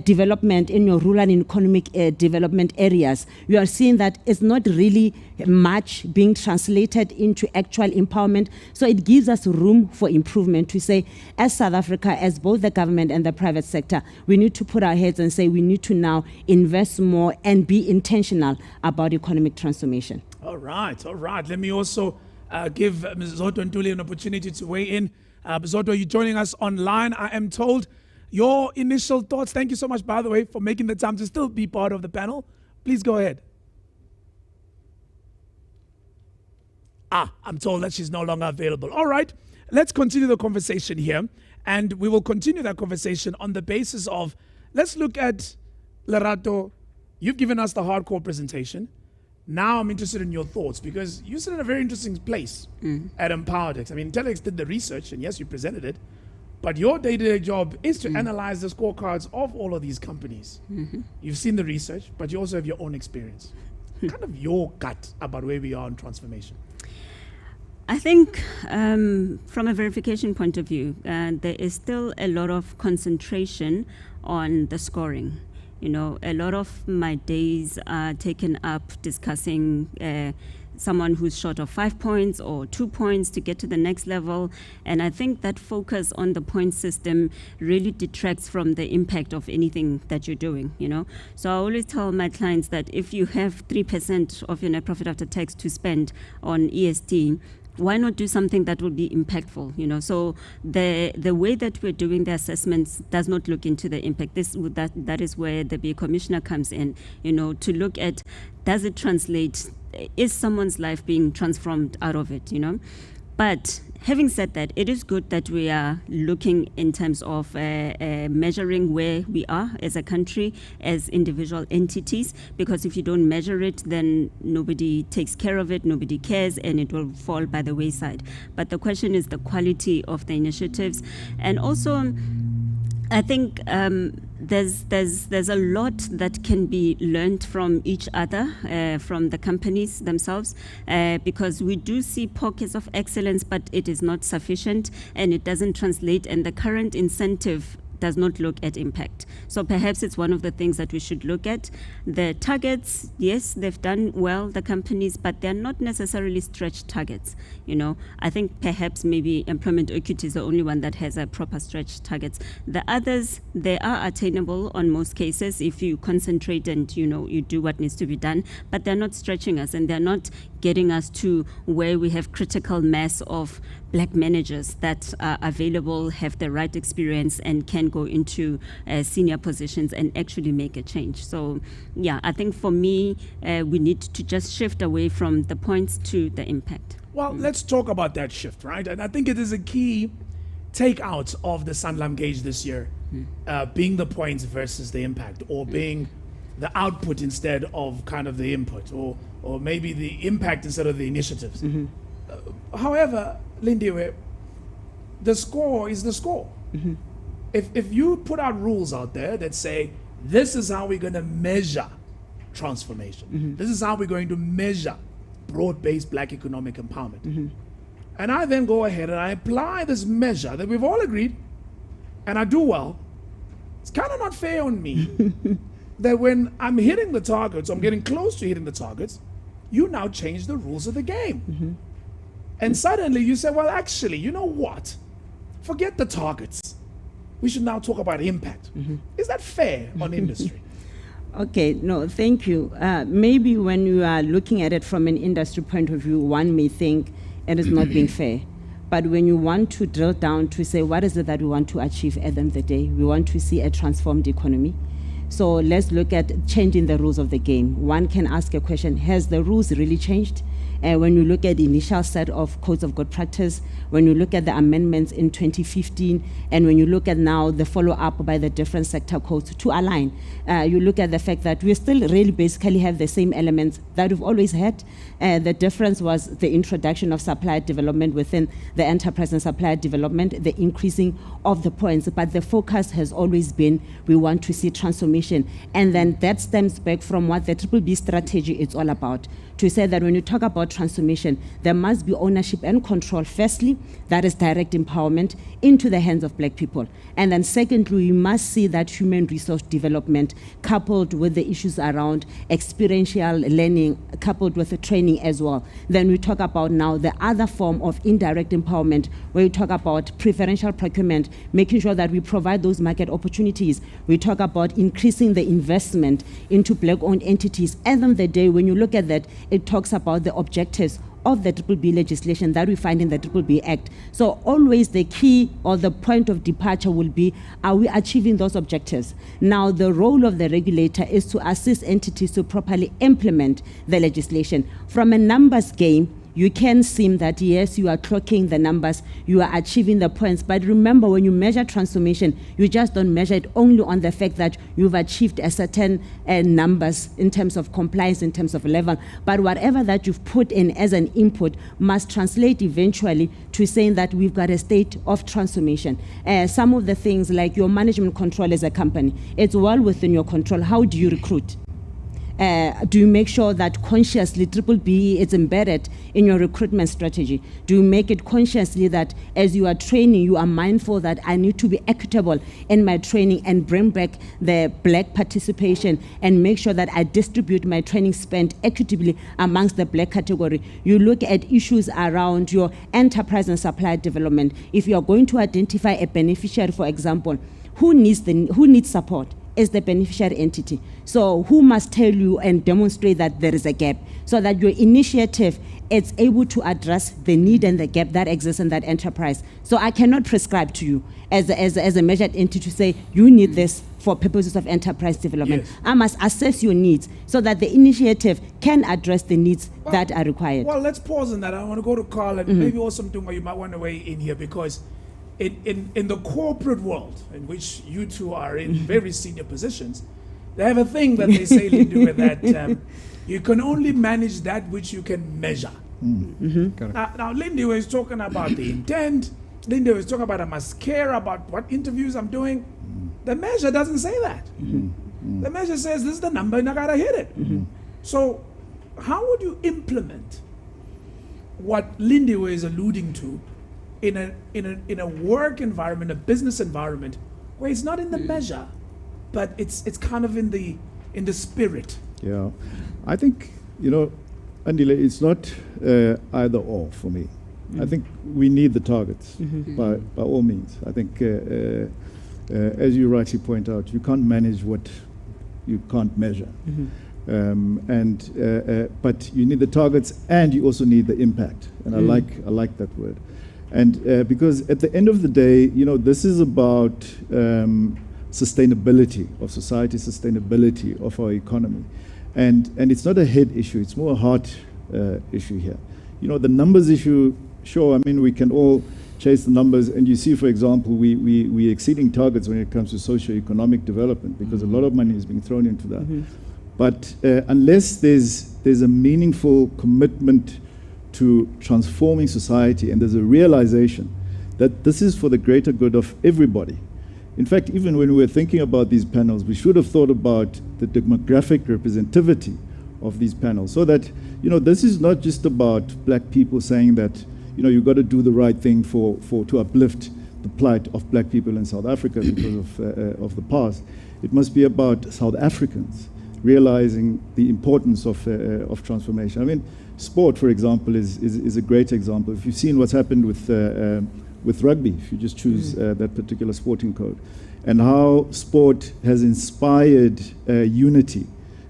development in your rural and economic development areas, you are seeing that it's not really much being translated into actual empowerment. So it gives us room for improvement to say, as South Africa, as both the government and the private sector, we need to put our heads and say we need to now invest more and be intentional about economic transformation. All right. Let me also give Ms. Zodwa Ntuli an opportunity to weigh in. Zodwa, you're joining us online, I am told. Your initial thoughts. Thank you so much, by the way, for making the time to still be part of the panel. Please go ahead. I'm told that she's no longer available. All right, let's continue the conversation here. And we will continue that conversation on the basis of, let's look at, Lerato, you've given us the hardcore presentation. Now I'm interested in your thoughts, because you sit in a very interesting place at Empowerdex. I mean, Intellex did the research, and yes, you presented it, but your day-to-day job is to analyze the scorecards of all of these companies. You've seen the research, but you also have your own experience. Kind of your gut about where we are in transformation. I think from a verification point of view, there is still a lot of concentration on the scoring. You know, a lot of my days are taken up discussing someone who's short of 5 points or 2 points to get to the next level. And I think that focus on the point system really detracts from the impact of anything that you're doing, you know. So I always tell my clients that if you have 3% of your net profit after tax to spend on ESD, why not do something that will be impactful, you know? So the way that we're doing the assessments does not look into the impact. That is where the B Commissioner comes in, you know, to look at, does it translate, is someone's life being transformed out of it, you know? But having said that, it is good that we are looking in terms of measuring where we are as a country, as individual entities, because if you don't measure it, then nobody takes care of it, nobody cares, and it will fall by the wayside. But the question is the quality of the initiatives. And also, I think there's a lot that can be learned from each other, from the companies themselves, because we do see pockets of excellence, but it is not sufficient and it doesn't translate, and the current incentive does not look at impact. So perhaps it's one of the things that we should look at. The targets, yes, they've done well, the companies, but they're not necessarily stretched targets. You know, I think perhaps maybe employment equity is the only one that has a proper stretched targets. The others, they are attainable on most cases if you concentrate and, you know, you do what needs to be done, but they're not stretching us and they're not getting us to where we have critical mass of black managers that are available, have the right experience, and can go into senior positions and actually make a change. So, yeah, I think for me, we need to just shift away from the points to the impact. Well, let's talk about that shift, right? And I think it is a key takeout of the Sanlam Gauge this year, being the points versus the impact, or being the output instead of kind of the input, or maybe the impact instead of the initiatives. However, Lindiwe, the score is the score. If you put out rules out there that say this is how we're going to measure transformation. This is how we're going to measure broad-based black economic empowerment. And I then go ahead and I apply this measure that we've all agreed, and I do well. It's kind of not fair on me that when I'm hitting the targets, I'm getting close to hitting the targets, you now change the rules of the game. And suddenly you say, well, actually, you know what? Forget the targets. We should now talk about impact. Is that fair on industry? Okay, no, thank you. Maybe when you are looking at it from an industry point of view, one may think it is not being fair. But when you want to drill down to say, what is it that we want to achieve at the end of the day? We want to see a transformed economy. So let's look at changing the rules of the game. One can ask a question, has the rules really changed? When you look at the initial set of codes of good practice, when you look at the amendments in 2015, and when you look at now the follow-up by the different sector codes to align, you look at the fact that we still really basically have the same elements that we've always had. The difference was the introduction of supplier development within the enterprise and supplier development, the increasing of the points, but the focus has always been we want to see transformation. And then that stems back from what the B-BBEE strategy is all about, to say that when you talk about transformation, there must be ownership and control. Firstly, that is direct empowerment into the hands of black people. And then secondly, you must see that human resource development coupled with the issues around experiential learning, coupled with the training as well. Then we talk about now the other form of indirect empowerment, where we talk about preferential procurement, making sure that we provide those market opportunities. We talk about increasing the investment into black-owned entities. At the end of the day, when you look at that, it talks about the objectives of the B-BBEE legislation that we find in the B-BBEE Act. So always the key or the point of departure will be, are we achieving those objectives? Now, the role of the regulator is to assist entities to properly implement the legislation. From a numbers game, you can seem that, yes, you are clocking the numbers, you are achieving the points. But remember, when you measure transformation, you just don't measure it only on the fact that you've achieved a certain numbers in terms of compliance, in terms of level. But whatever that you've put in as an input must translate eventually to saying that we've got a state of transformation. Some of the things like your management control as a company, it's well within your control. How do you recruit? Do you make sure that consciously B-BBEE is embedded in your recruitment strategy? Do you make it consciously that as you are training, you are mindful that I need to be equitable in my training and bring back the black participation and make sure that I distribute my training spend equitably amongst the black category? You look at issues around your enterprise and supply development. If you are going to identify a beneficiary, for example, who needs support? Is the beneficiary entity. So who must tell you and demonstrate that there is a gap, so that your initiative is able to address the need and the gap that exists in that enterprise. So I cannot prescribe to you as a measured entity to say you need this for purposes of enterprise development. Yes. I must assess your needs so that the initiative can address the needs that are required. Well, let's pause on that. I want to go to Carl and maybe also Mtunga, you might want to weigh in here, because in the corporate world, in which you two are in very senior positions, they have a thing that they say, Lindiwe, that you can only manage that which you can measure. Now, Lindiwe is talking about the intent. Lindiwe is talking about I must care about what interviews I'm doing. The measure doesn't say that. The measure says this is the number and I gotta hit it. So how would you implement what Lindiwe is alluding to in a work environment, a business environment, where it's not in the measure, but it's kind of in the spirit? Yeah, I think, Andile, it's not either or for me. I think we need the targets by all means. I think, as you rightly point out, you can't manage what you can't measure. But you need the targets, and you also need the impact. And I like that word. And because at the end of the day, this is about sustainability of society, sustainability of our economy. And it's not a head issue, it's more a heart issue here. The numbers issue, sure, I mean, we can all chase the numbers, and you see, for example, we're exceeding targets when it comes to socio-economic development, because a lot of money is being thrown into that. But unless there's a meaningful commitment to transforming society, and there's a realization that this is for the greater good of everybody, In fact, even when we were thinking about these panels, we should have thought about the demographic representativity of these panels, so that, this is not just about black people saying that, you've got to do the right thing to uplift the plight of black people in South Africa because of the past. It must be about South Africans realizing the importance of transformation. I mean, sport, for example, is a great example. If you've seen what's happened with rugby, if you just choose that particular sporting code, and how sport has inspired unity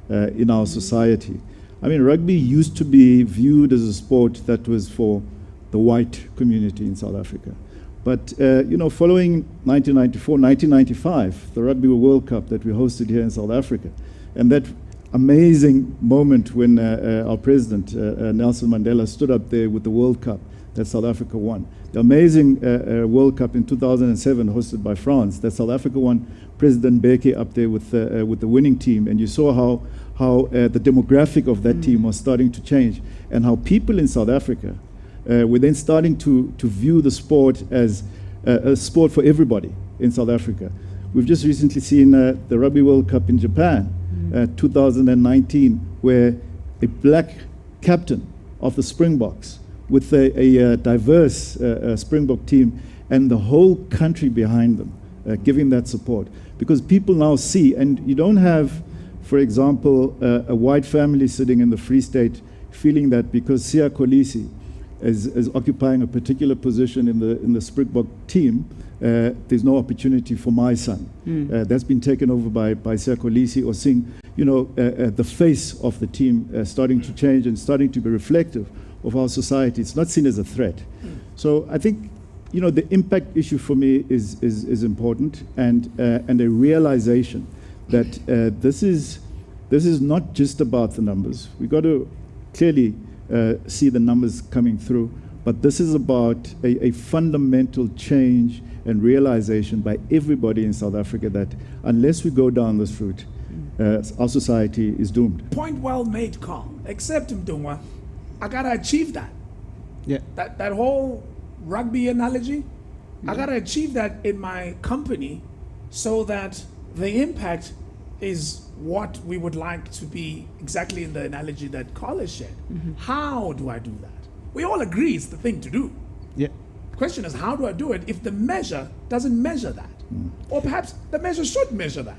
in our society. I mean, rugby used to be viewed as a sport that was for the white community in South Africa. But, following 1994, 1995, the Rugby World Cup that we hosted here in South Africa, and that amazing moment when our president, Nelson Mandela, stood up there with the World Cup that South Africa won. The amazing World Cup in 2007 hosted by France that South Africa won, President Mbeki up there with the winning team, and you saw how the demographic of that team was starting to change, and how people in South Africa were then starting to view the sport as a sport for everybody in South Africa. We've just recently seen the Rugby World Cup in Japan, 2019, where a black captain of the Springboks with a diverse Springbok team and the whole country behind them, giving that support. Because people now see, and you don't have, for example, a white family sitting in the Free State feeling that because Siya Kolisi is occupying a particular position in the Springbok team, there's no opportunity for my son. That's been taken over by Siya Kolisi, or seeing, the face of the team starting to change and starting to be reflective of our society. It's not seen as a threat. So I think, the impact issue for me is important, and a realization that this is not just about the numbers. We've got to clearly see the numbers coming through, but this is about a fundamental change and realization by everybody in South Africa that unless we go down this route, our society is doomed. Point well made, Carl. Except Mdungwa, I gotta achieve that. Yeah. That whole rugby analogy, I gotta achieve that in my company so that the impact is what we would like to be exactly in the analogy that Carl has shared. How do I do that? We all agree it's the thing to do. Yeah. The question is, how do I do it if the measure doesn't measure that? Or perhaps the measure should measure that.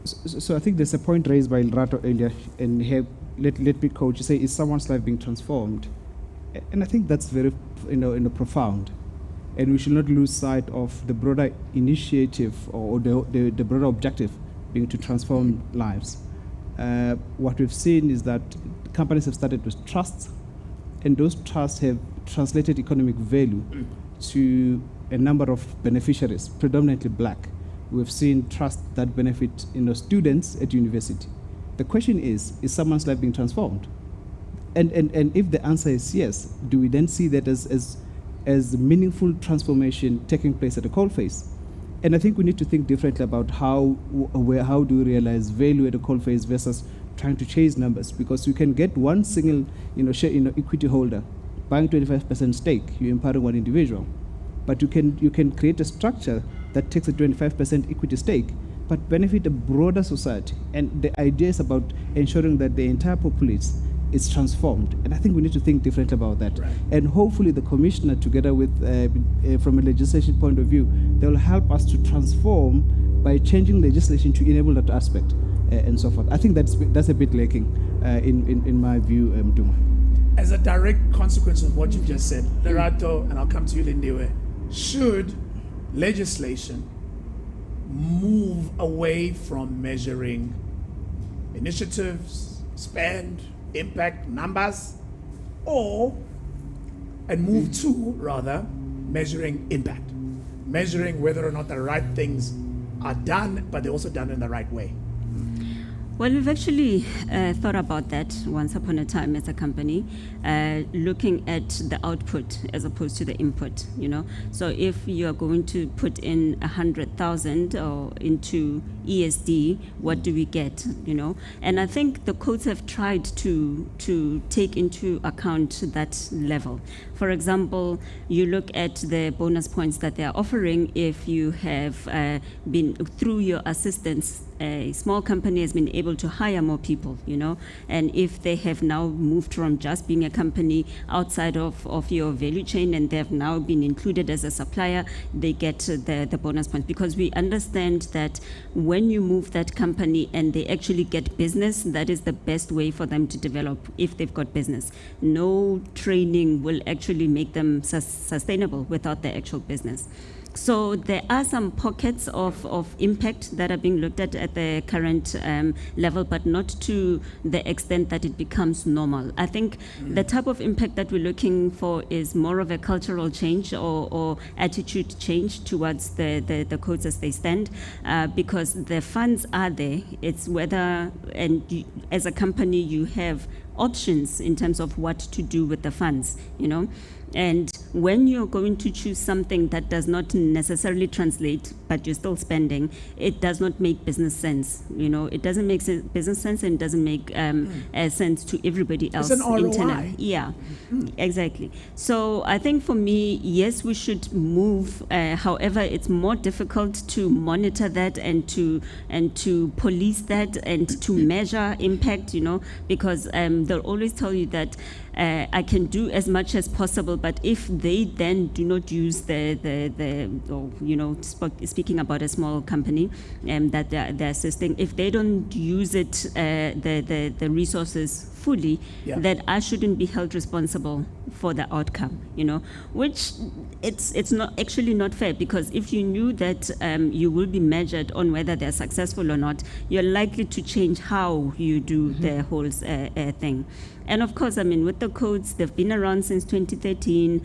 So I think there's a point raised by Lerato earlier, and here, let me coach. You say, is someone's life being transformed? And I think that's very, profound. And we should not lose sight of the broader initiative or the broader objective being to transform lives. What we've seen is that companies have started with trusts, and those trusts have translated economic value to a number of beneficiaries, predominantly black. We've seen trusts that benefit students at university. The question is someone's life being transformed? And if the answer is yes, do we then see that as meaningful transformation taking place at the coalface? And I think we need to think differently about how do we realize value at the coalface versus trying to chase numbers, because you can get one single equity holder buying 25% stake, you're empowering one individual. But you can create a structure that takes a 25% equity stake but benefit a broader society. And the idea is about ensuring that the entire populace is transformed. And I think we need to think differently about that. Right. And hopefully the commissioner, together with, from a legislation point of view, they will help us to transform by changing legislation to enable that aspect and so forth. I think that's a bit lacking in my view, Duma. As a direct consequence of what you just said, Lerato, and I'll come to you, Lindiwe, should legislation move away from measuring initiatives, spend, impact, numbers, and move to, rather, measuring impact, measuring whether or not the right things are done, but they're also done in the right way? Well, we've actually thought about that once upon a time as a company, looking at the output as opposed to the input, So if you are going to put in 100,000 or into ESD, what do we get, you know? And I think the codes have tried to take into account that level. For example, you look at the bonus points that they are offering if you have been, through your assistance, a small company has been able to hire more people, you know, and if they have now moved from just being a company outside of your value chain and they have now been included as a supplier, they get the bonus points, because we understand that when you move that company and they actually get business, that is the best way for them to develop if they've got business. No training will actually make them sustainable without the actual business. So there are some pockets of impact that are being looked at the current level, but not to the extent that it becomes normal. I think the type of impact that we're looking for is more of a cultural change or attitude change towards the codes as they stand, because the funds are there. It's whether, and you, as a company, you have options in terms of what to do with the funds, you know. And when you're going to choose something that does not necessarily translate, but you're still spending, it does not make business sense. You know, it doesn't make business sense, and it doesn't make sense to everybody else. It's an ROI. Internally. Yeah, exactly. So I think for me, yes, we should move. However, it's more difficult to monitor that and to police that and to measure impact. You know, because they'll always tell you that I can do as much as possible, but if they then do not use speaking about a small company that they're assisting, if they don't use it, the resources fully, that I shouldn't be held responsible for the outcome, you know, which it's not actually not fair, because if you knew that you will be measured on whether they're successful or not, you're likely to change how you do the whole thing. And of course, I mean, with the codes, they've been around since 2013,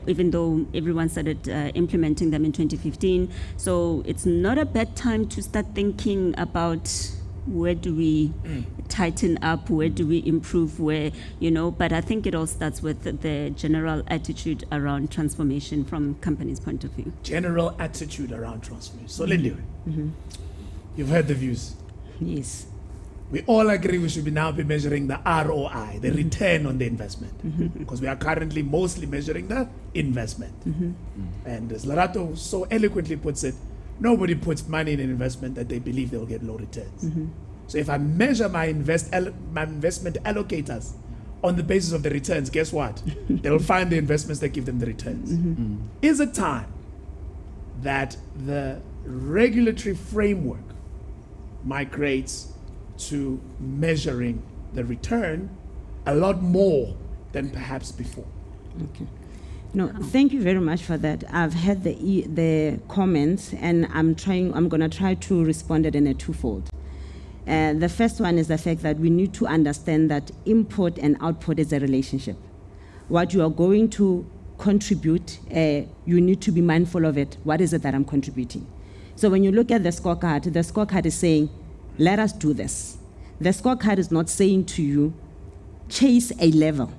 even though everyone started implementing them in 2015. So it's not a bad time to start thinking about where do we tighten up, where do we improve, where, you know, but I think it all starts with the general attitude around transformation from companies' point of view. General attitude around transformation. So Lindy, you've heard the views. Yes. We all agree we should now be measuring the ROI, the return on the investment, because we are currently mostly measuring the investment. And as Lerato so eloquently puts it, nobody puts money in an investment that they believe they'll get low returns. So if I measure my investment allocators on the basis of the returns, guess what? They'll find the investments that give them the returns. Is it time that the regulatory framework migrates to measuring the return a lot more than perhaps before? Okay. No, thank you very much for that. I've heard the comments, and I'm going to try to respond it in a twofold. The first one is the fact that we need to understand that input and output is a relationship. What you are going to contribute, you need to be mindful of it. What is it that I'm contributing? So when you look at the scorecard is saying, let us do this. The scorecard is not saying to you, chase a level.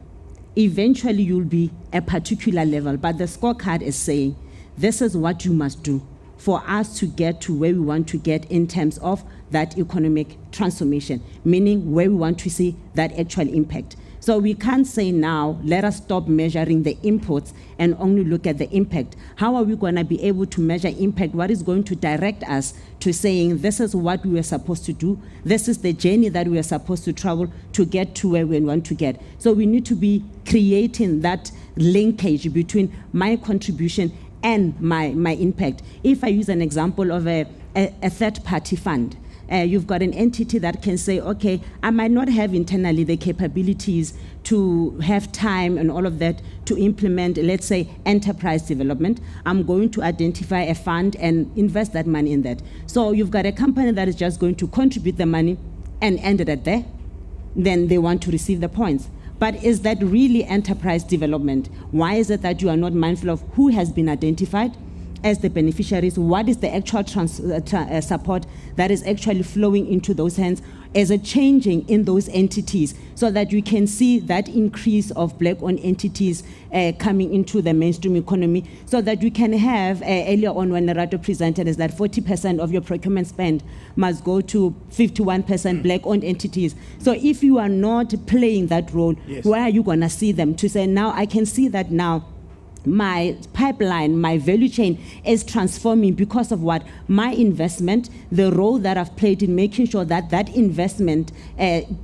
Eventually you'll be a particular level, but the scorecard is saying, this is what you must do for us to get to where we want to get in terms of that economic transformation, meaning where we want to see that actual impact. So we can't say now, let us stop measuring the inputs and only look at the impact. How are we going to be able to measure impact? What is going to direct us to saying this is what we were supposed to do? This is the journey that we are supposed to travel to get to where we want to get. So we need to be creating that linkage between my contribution and my impact. If I use an example of a third-party fund, you've got an entity that can say, okay, I might not have internally the capabilities to have time and all of that to implement, let's say, enterprise development. I'm going to identify a fund and invest that money in that. So you've got a company that is just going to contribute the money and end it at there. Then they want to receive the points. But is that really enterprise development? Why is it that you are not mindful of who has been identified as the beneficiaries, what is the actual support that is actually flowing into those hands, as a changing in those entities, so that you can see that increase of black-owned entities coming into the mainstream economy, so that you can have, earlier on when Lerato presented, is that 40% of your procurement spend must go to 51% black-owned entities. So if you are not playing that role, where are you going to see them? To say, now I can see that now my pipeline, my value chain is transforming because of what? My investment, the role that I've played in making sure that that investment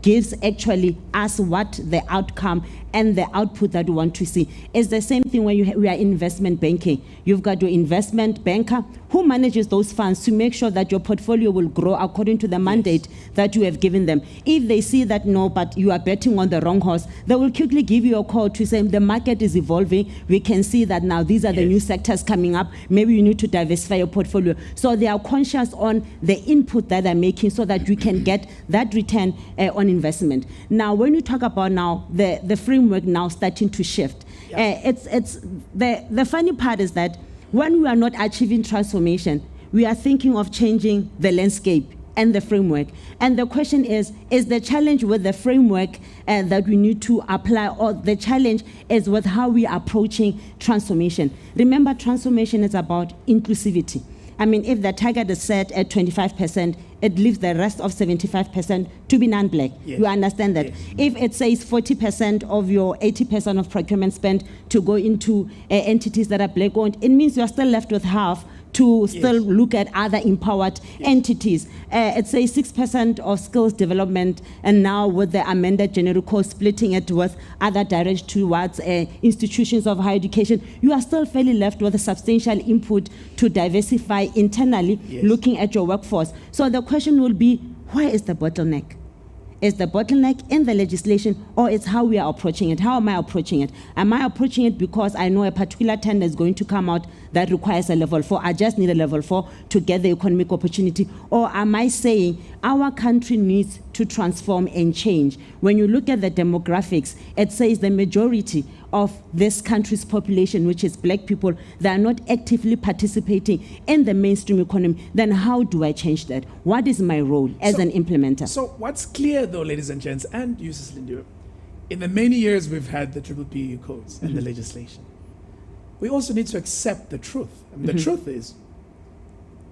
gives actually us what the outcome and the output that we want to see. It's the same thing when we are investment banking. You've got your investment banker who manages those funds to make sure that your portfolio will grow according to the mandate that you have given them. If they see that, no, but you are betting on the wrong horse, they will quickly give you a call to say, the market is evolving. We can see that now these are the new sectors coming up. Maybe you need to diversify your portfolio. So they are conscious on the input that they're making so that you can get that return on investment. Now, when you talk about now the framework now starting to shift, it's the funny part is that when we are not achieving transformation, we are thinking of changing the landscape and the framework. And the question is the challenge with the framework that we need to apply, or the challenge is with how we are approaching transformation? Remember, transformation is about inclusivity. I mean, if the target is set at 25%, it leaves the rest of 75% to be non-black. You understand that? If it says 40% of your 80% of procurement spend to go into entities that are black-owned, it means you're still left with half to still look at other empowered entities. It says 6% of skills development, and now with the amended generic code splitting it with other directions towards institutions of higher education, you are still fairly left with a substantial input to diversify internally, looking at your workforce. So the question will be, where is the bottleneck? Is the bottleneck in the legislation, or it's how we are approaching it? How am I approaching it? Am I approaching it because I know a particular tender is going to come out that requires a level 4? I just need a level 4 to get the economic opportunity. Or am I saying our country needs to transform and change? When you look at the demographics, it says the majority of this country's population, which is black people, they are not actively participating in the mainstream economy. Then how do I change that? What is my role as an implementer? So what's clear, though, ladies and gents, and users, Lindy, in the many years we've had the B-BBEE codes and the legislation, we also need to accept the truth. I mean, the truth is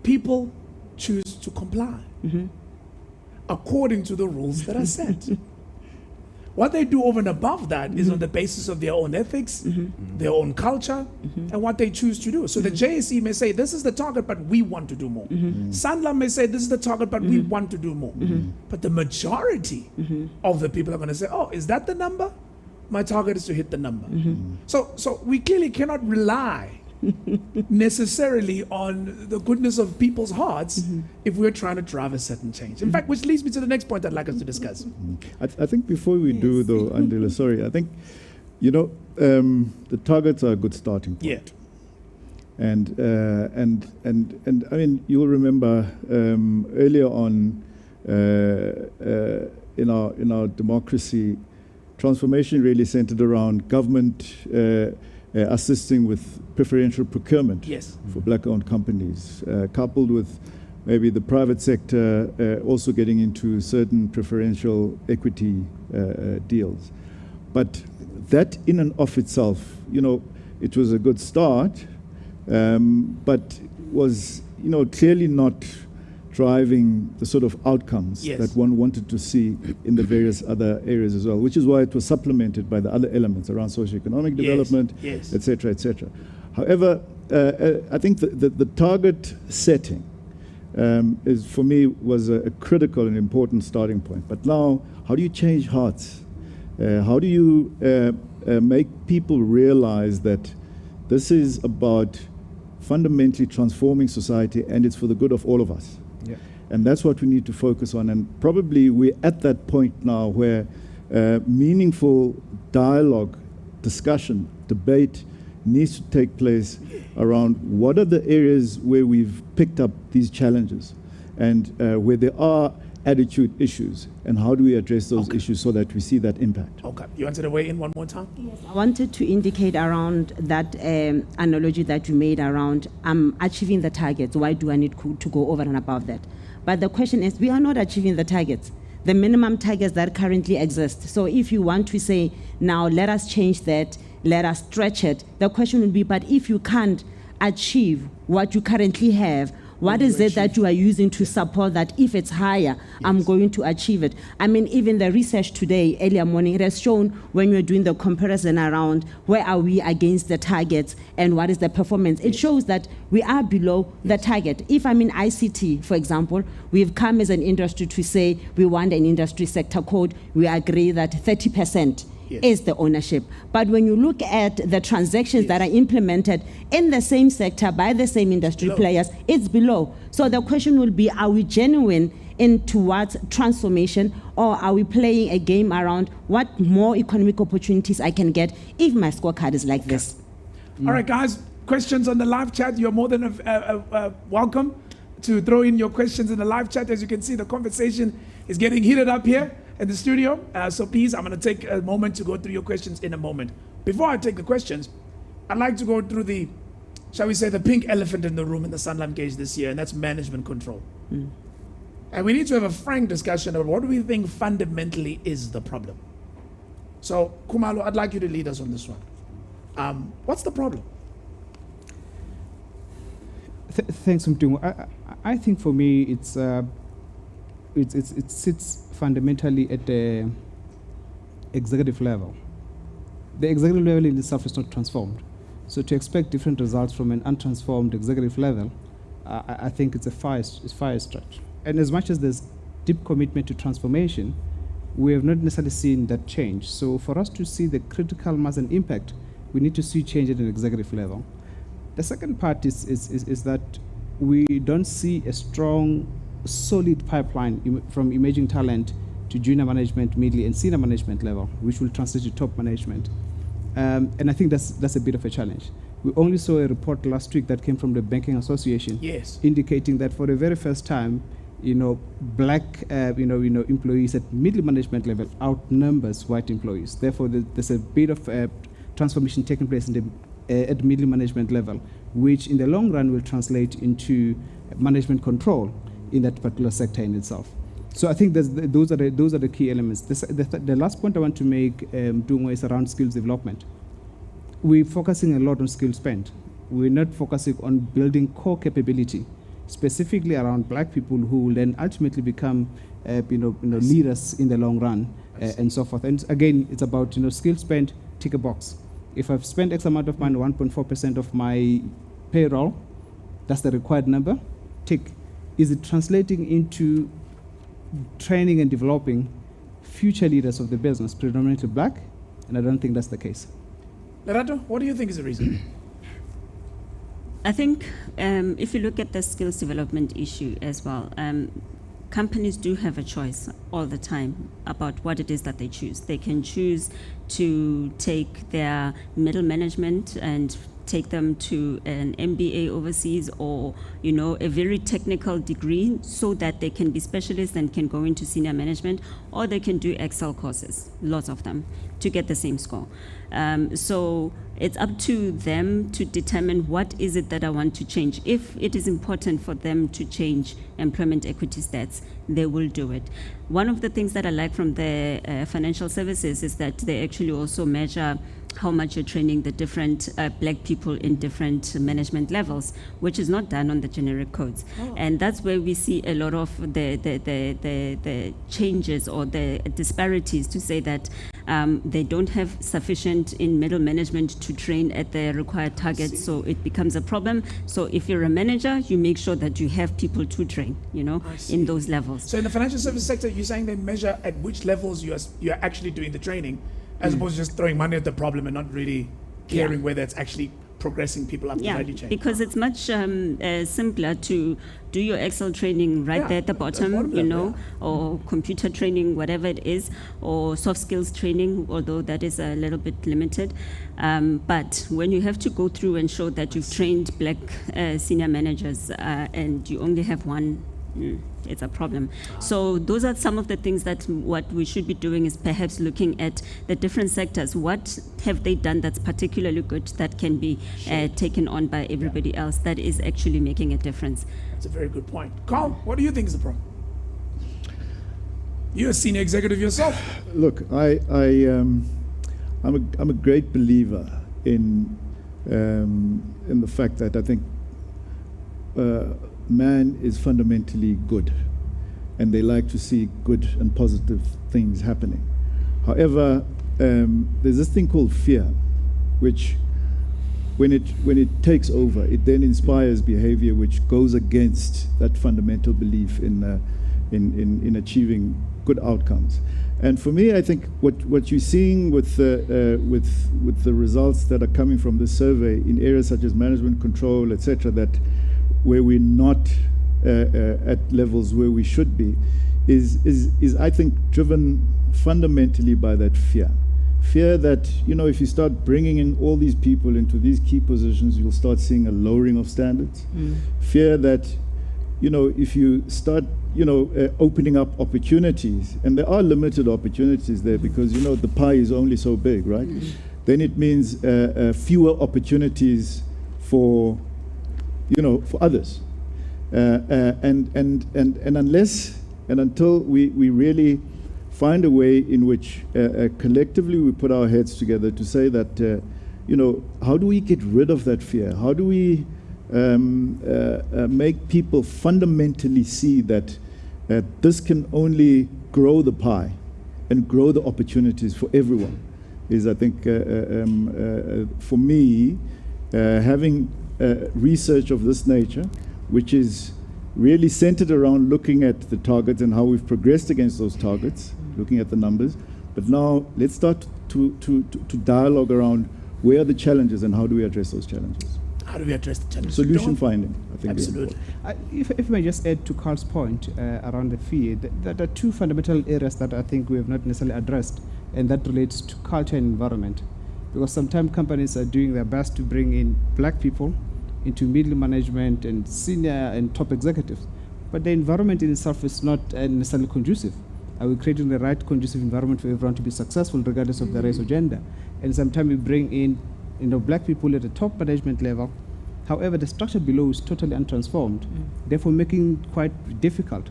people choose to comply according to the rules that are set. What they do over and above that is on the basis of their own ethics, their own culture, and what they choose to do. So the JSE may say, this is the target, but we want to do more. Sanlam may say, this is the target, but we want to do more. But the majority of the people are going to say, oh, is that the number? My target is to hit the number. So we clearly cannot rely necessarily on the goodness of people's hearts if we're trying to drive a certain change. In fact, which leads me to the next point I'd like us to discuss. I think before we do, though, Andile, sorry, I think, the targets are a good starting point. And I mean, you'll remember earlier on in our democracy, transformation really centered around government assisting with preferential procurement for black-owned companies, coupled with maybe the private sector also getting into certain preferential equity deals. But that in and of itself, it was a good start, but was, clearly not driving the sort of outcomes that one wanted to see in the various other areas as well, which is why it was supplemented by the other elements around socioeconomic development, et cetera, et cetera. However, I think the target setting is, for me, was a critical and important starting point. But now, how do you change hearts? How do you make people realize that this is about fundamentally transforming society, and it's for the good of all of us? And that's what we need to focus on. And probably we're at that point now where meaningful dialogue, discussion, debate needs to take place around what are the areas where we've picked up these challenges, and where there are attitude issues, and how do we address those issues so that we see that impact? Okay. You wanted to weigh in one more time? Yes, I wanted to indicate around that analogy that you made around achieving the targets. Why do I need to go over and above that? But the question is, we are not achieving the targets, the minimum targets that currently exist. So if you want to say, now let us change that, let us stretch it, the question would be, but if you can't achieve what you currently have, what is it that you are using to support that if it's higher, I'm going to achieve it? I mean, even the research today, earlier morning, it has shown when you're doing the comparison around where are we against the targets and what is the performance, it shows that we are below the target. If I'm in ICT, for example, we've come as an industry to say we want an industry sector code, we agree that 30% is the ownership. But when you look at the transactions that are implemented in the same sector by the same industry players, it's below. So the question will be, are we genuine in towards transformation, or are we playing a game around what more economic opportunities I can get if my scorecard is like this? All right, guys, questions on the live chat. You're more than welcome to throw in your questions in the live chat. As you can see, the conversation is getting heated up here in the studio. So please, I'm going to take a moment to go through your questions in a moment. Before I take the questions, I'd like to go through the, shall we say, the pink elephant in the room in the Sanlam Gauge this year, and that's management control. And we need to have a frank discussion about what do we think fundamentally is the problem. So, Khumalo, I'd like you to lead us on this one. What's the problem? Thanks, Mtungu. I think for me, it sits fundamentally at the executive level. The executive level in itself is not transformed. So to expect different results from an untransformed executive level, I think it's a fire stretch. And as much as there's deep commitment to transformation, we have not necessarily seen that change. So for us to see the critical mass and impact, we need to see change at an executive level. The second part is that we don't see a strong, solid pipeline from emerging talent to junior management, middle and senior management level, which will translate to top management. And I think that's a bit of a challenge. We only saw a report last week that came from the Banking Association, indicating that for the very first time, black employees at middle management level outnumbers white employees. Therefore, there's a bit of transformation taking place in at middle management level, which in the long run will translate into management control in that particular sector in itself. So I think those are the key elements. The last point I want to make, is around skills development. We're focusing a lot on skill spend. We're not focusing on building core capability, specifically around black people who will then ultimately become leaders in the long run and so forth. And again, it's about skill spend, tick a box. If I've spent X amount of money, 1.4% of my payroll, that's the required number, tick. Is it translating into training and developing future leaders of the business, predominantly black? And I don't think that's the case. Lerato, what do you think is the reason? I think if you look at the skills development issue as well, companies do have a choice all the time about what it is that they choose. They can choose to take their middle management and take them to an MBA overseas, or a very technical degree, so that they can be specialists and can go into senior management, or they can do Excel courses, lots of them, to get the same score. So it's up to them to determine what is it that I want to change. If it is important for them to change employment equity stats, they will do it. One of the things that I like from the financial services is that they actually also measure how much you're training the different black people in different management levels, which is not done on the generic codes. And that's where we see a lot of the changes or the disparities, to say that they don't have sufficient in middle management to train at the required targets, so it becomes a problem. So if you're a manager, you make sure that you have people to train, in those levels. So in the financial service sector, you're saying they measure at which levels you're actually doing the training, as opposed to just throwing money at the problem and not really caring whether it's actually progressing people up the value chain. Because it's much simpler to do your Excel training there at the bottom, or computer training, whatever it is, or soft skills training, although that is a little bit limited. But when you have to go through and show that you've trained black senior managers and you only have one it's a problem. So those are some of the things that what we should be doing is perhaps looking at the different sectors. What have they done that's particularly good that can be taken on by everybody else that is actually making a difference? That's a very good point. Carl, what do you think is the problem? You're a senior executive yourself. Look, I'm a great believer in the fact that I think man is fundamentally good, and they like to see good and positive things happening. However, there's this thing called fear, which when it takes over, it then inspires behavior which goes against that fundamental belief in achieving good outcomes. And for me, I think what you're seeing with the results that are coming from this survey in areas such as management control, etc., that where we're not at levels where we should be, is I think driven fundamentally by that fear. Fear that, if you start bringing in all these people into these key positions, you'll start seeing a lowering of standards. Fear that, if you start, opening up opportunities, and there are limited opportunities there because, the pie is only so big, right? Then it means fewer opportunities for others. And unless and until we really find a way in which collectively we put our heads together to say that, how do we get rid of that fear? How do we make people fundamentally see that this can only grow the pie and grow the opportunities for everyone? Is, I think, for me, having research of this nature, which is really centered around looking at the targets and how we've progressed against those targets, looking at the numbers. But now let's start to dialogue around where are the challenges and how do we address those challenges. How do we address the challenges? Solution finding, I think. Absolutely. If I may just add to Carl's point around the fear, there are two fundamental areas that I think we have not necessarily addressed, and that relates to culture and environment. Because sometimes companies are doing their best to bring in black people into middle management and senior and top executives, but the environment in itself is not necessarily conducive. Are we creating the right conducive environment for everyone to be successful regardless of their race or gender? And sometimes we bring in black people at the top management level. However, the structure below is totally untransformed, therefore making it quite difficult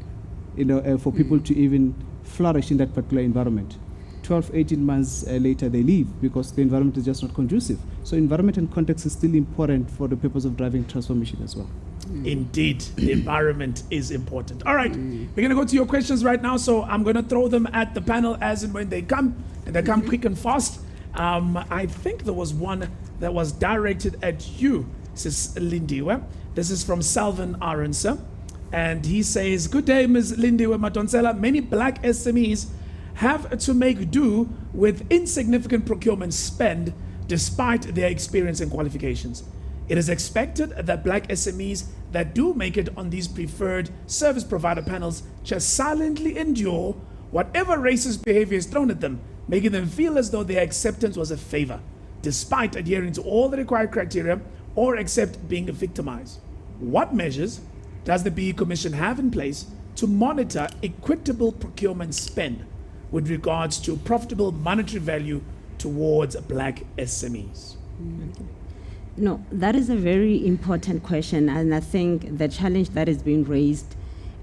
for people to even flourish in that particular environment. 12, 18 months later, they leave because the environment is just not conducive. So environment and context is still important for the purpose of driving transformation as well. Indeed, the environment is important. All right, we're going to go to your questions right now. So I'm going to throw them at the panel as and when they come, and they come quick and fast. I think there was one that was directed at you, Sis Lindiwe. This is from Salvin Aronsa, and he says, "Good day, Ms. Lindiwe Matonsela. Many black SMEs have to make do with insignificant procurement spend despite their experience and qualifications. It is expected that black SMEs that do make it on these preferred service provider panels just silently endure whatever racist behavior is thrown at them, making them feel as though their acceptance was a favor, despite adhering to all the required criteria or accept being victimized. What measures does the BEE Commission have in place to monitor equitable procurement spend with regards to profitable monetary value towards black SMEs?" No, that is a very important question, and I think the challenge that is being raised,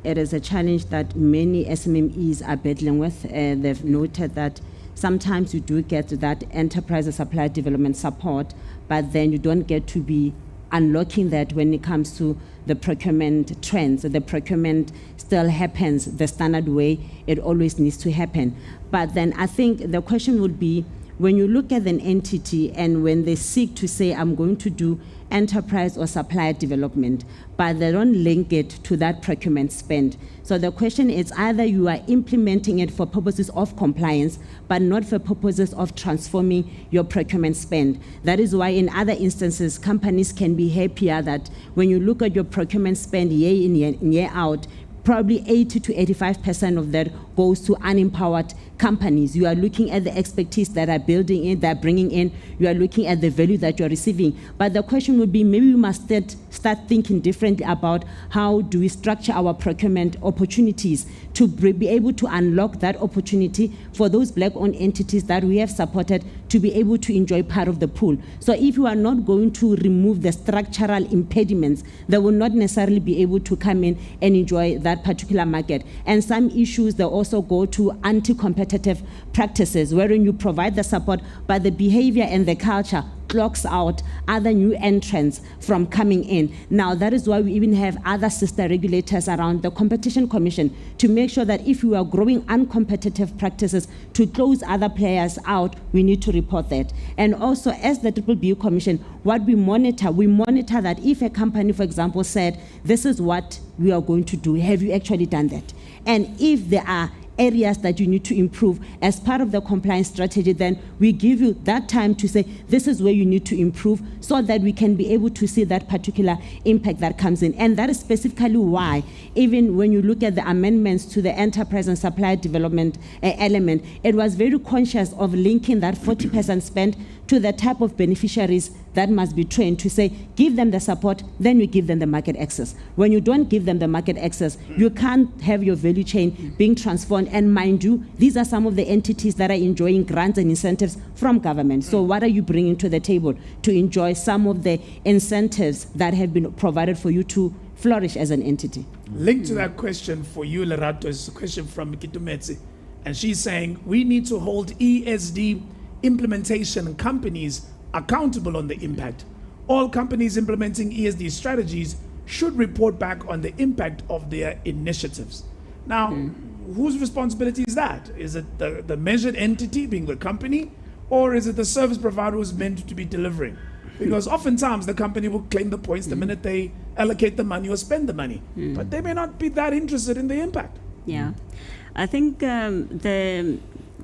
it is a challenge that many SMEs are battling with. They've noted that sometimes you do get that enterprise and supply development support, but then you don't get to be unlocking that when it comes to the procurement trends. The procurement still happens the standard way it always needs to happen. But then I think the question would be, when you look at an entity and when they seek to say, I'm going to do enterprise or supplier development, but they don't link it to that procurement spend. So the question is either you are implementing it for purposes of compliance, but not for purposes of transforming your procurement spend. That is why in other instances, companies can be happier that when you look at your procurement spend year in, year out, probably 80 to 85% of that goes to unempowered companies. You are looking at the expertise that are building in, that are bringing in. You are looking at the value that you are receiving. But the question would be, maybe we must start thinking differently about how do we structure our procurement opportunities to be able to unlock that opportunity for those black-owned entities that we have supported to be able to enjoy part of the pool. So if you are not going to remove the structural impediments, they will not necessarily be able to come in and enjoy that particular market. And some issues, they also go to anti-competitive practices, wherein you provide the support, but the behavior and the culture clocks out other new entrants from coming in. Now, that is why we even have other sister regulators around the Competition Commission to make sure that if we are growing uncompetitive practices to close other players out, we need to report that. And also, as the B-BBEE Commission, what we monitor that if a company, for example, said, this is what we are going to do, have you actually done that? And if there are areas that you need to improve as part of the compliance strategy, then we give you that time to say, this is where you need to improve, so that we can be able to see that particular impact that comes in. And that is specifically why, even when you look at the amendments to the enterprise and supply development element, it was very conscious of linking that 40% spend to the type of beneficiaries that must be trained to say, give them the support, then you give them the market access. When you don't give them the market access, you can't have your value chain being transformed. And mind you, these are some of the entities that are enjoying grants and incentives from government. So what are you bringing to the table to enjoy some of the incentives that have been provided for you to flourish as an entity? Linked to that question for you, Lerato, is a question from Mkitumetse. And she's saying, we need to hold ESD implementation companies accountable on the impact. All companies implementing ESD strategies should report back on the impact of their initiatives. Now, whose responsibility is that? Is it the measured entity, being the company, or is it the service provider who's meant to be delivering? Because oftentimes the company will claim the points the minute they allocate the money or spend the money, but they may not be that interested in the impact. Yeah, I think the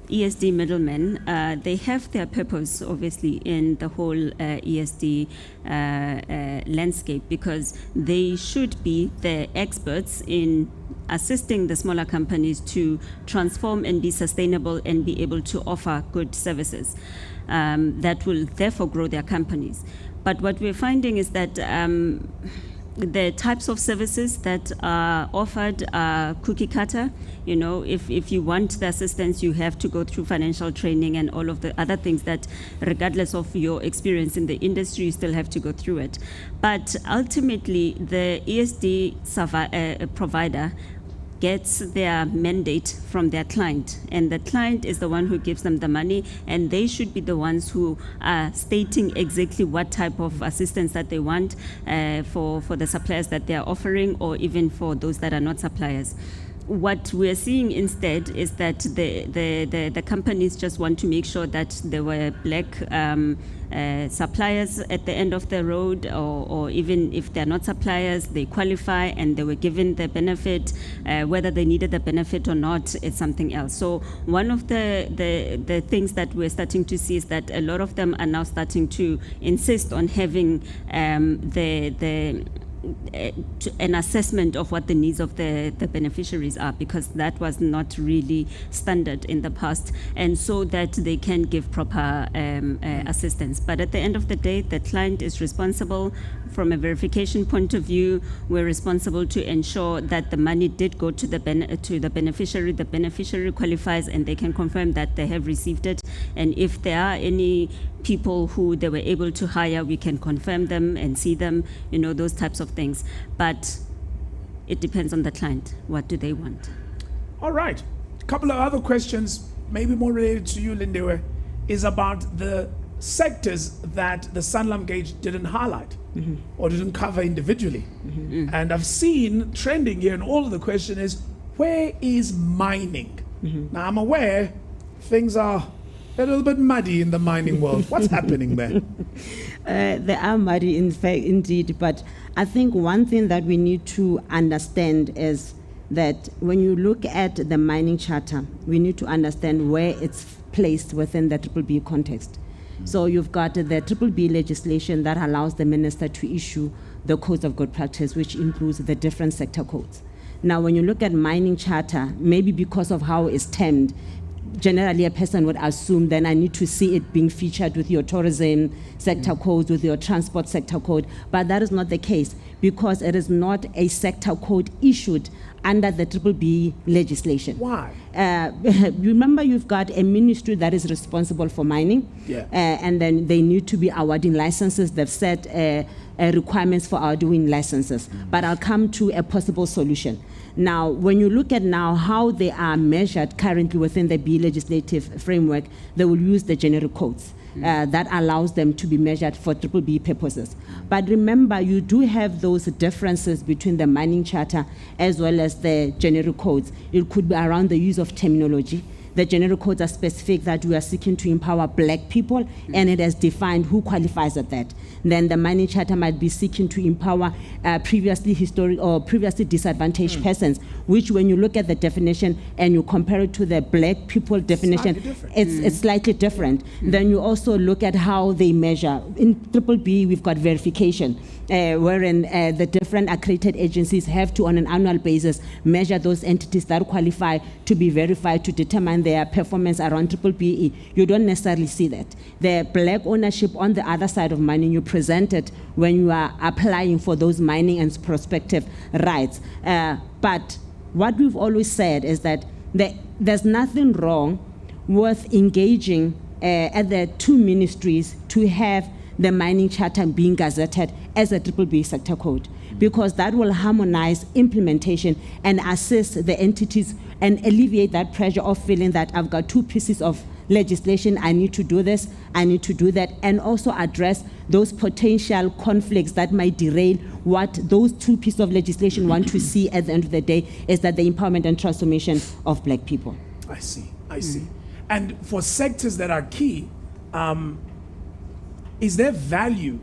ESD middlemen, they have their purpose, obviously, in the whole ESD landscape, because they should be the experts in assisting the smaller companies to transform and be sustainable and be able to offer good services that will therefore grow their companies. But what we're finding is that the types of services that are offered are cookie cutter. You know, if you want the assistance, you have to go through financial training and all of the other things that, regardless of your experience in the industry, you still have to go through it. But ultimately, the ESD provider gets their mandate from their client, and the client is the one who gives them the money, and they should be the ones who are stating exactly what type of assistance that they want for the suppliers that they are offering, or even for those that are not suppliers. What we're seeing instead is that the companies just want to make sure that there were black suppliers at the end of the road, or even if they're not suppliers, they qualify and they were given the benefit. Whether they needed the benefit or not, it's something else. So one of the things that we're starting to see is that a lot of them are now starting to insist on having an assessment of what the needs of the beneficiaries are, because that was not really standard in the past, and so that they can give proper assistance. But at the end of the day, the client is responsible. From a verification point of view, we're responsible to ensure that the money did go to the beneficiary. The beneficiary qualifies, and they can confirm that they have received it. And if there are any people who they were able to hire, we can confirm them and see them, you know, those types of things. But it depends on the client. What do they want? All right. A couple of other questions, maybe more related to you, Lindewe, is about the sectors that the Sanlam Gauge didn't highlight or didn't cover individually. And I've seen trending here, and all of the question is, where is mining? Now, I'm aware things are a little bit muddy in the mining world. What's happening there? They are muddy, in fact, indeed. But I think one thing that we need to understand is that when you look at the mining charter, we need to understand where it's placed within the B-BBEE context. So you've got the B-BBEE legislation that allows the minister to issue the codes of good practice, which includes the different sector codes. Now, when you look at mining charter, maybe because of how it's termed, generally a person would assume then I need to see it being featured with your tourism sector codes, with your transport sector code, but that is not the case because it is not a sector code issued under the B-BBEE legislation. Why? Remember, you've got a ministry that is responsible for mining, and then they need to be awarding licenses. They've set requirements for awarding licenses, but I'll come to a possible solution. Now, when you look at now how they are measured currently within the B legislative framework, they will use the generic codes. That allows them to be measured for B-BBEE purposes. But remember, you do have those differences between the mining charter as well as the generic codes. It could be around the use of terminology. The generic codes are specific that we are seeking to empower black people, and it has defined who qualifies at that. Then the mining charter might be seeking to empower previously historic or previously disadvantaged persons, which when you look at the definition and you compare it to the black people definition, it's slightly different. Then you also look at how they measure. In B-BBEE, we've got verification, wherein the different accredited agencies have to, on an annual basis, measure those entities that qualify to be verified to determine their performance around B-BBEE. You don't necessarily see that. The black ownership on the other side of mining, you present it when you are applying for those mining and prospective rights. But what we've always said is that there's nothing wrong with engaging at the two ministries to have the mining charter being gazetted as a B-BBEE sector code, because that will harmonize implementation and assist the entities and alleviate that pressure of feeling that I've got two pieces of legislation, I need to do this, I need to do that, and also address those potential conflicts that might derail what those two pieces of legislation want to see at the end of the day, is that the empowerment and transformation of black people. I see. And for sectors that are key, is there value,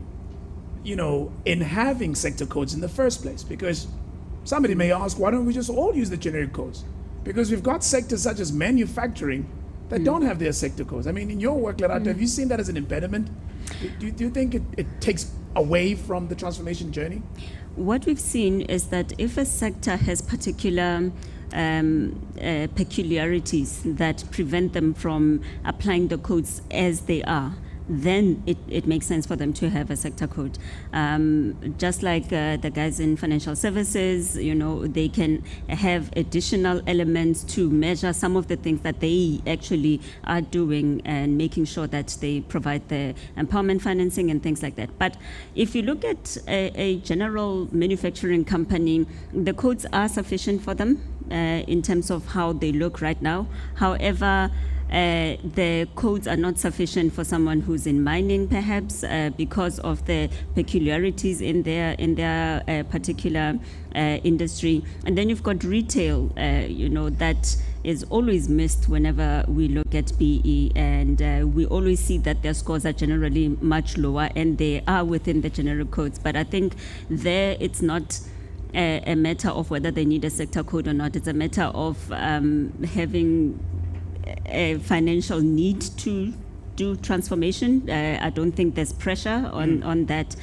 in having sector codes in the first place? Because somebody may ask, why don't we just all use the generic codes? Because we've got sectors such as manufacturing that don't have their sector codes. I mean, in your work, Lerato, have you seen that as an impediment? Do you think it takes away from the transformation journey? What we've seen is that if a sector has particular peculiarities that prevent them from applying the codes as they are, then it makes sense for them to have a sector code. Just like the guys in financial services, they can have additional elements to measure some of the things that they actually are doing and making sure that they provide the empowerment financing and things like that. But if you look at a general manufacturing company, the codes are sufficient for them in terms of how they look right now. However, the codes are not sufficient for someone who's in mining, perhaps, because of the peculiarities in their particular industry. And then you've got retail, that is always missed whenever we look at BE, and we always see that their scores are generally much lower, and they are within the generic codes. But I think there it's not a matter of whether they need a sector code or not. It's a matter of having a financial need to do transformation. I don't think there's pressure on that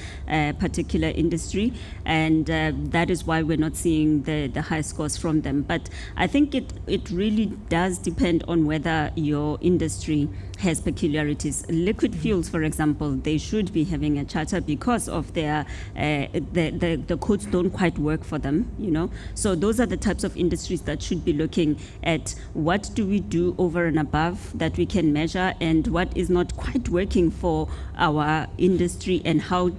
particular industry, and that is why we're not seeing the high scores from them. But I think it really does depend on whether your industry has peculiarities. Liquid fuels, for example, they should be having a charter because of their the codes don't quite work for them, So those are the types of industries that should be looking at what do we do over and above that we can measure, and what is not quite working for our industry, and how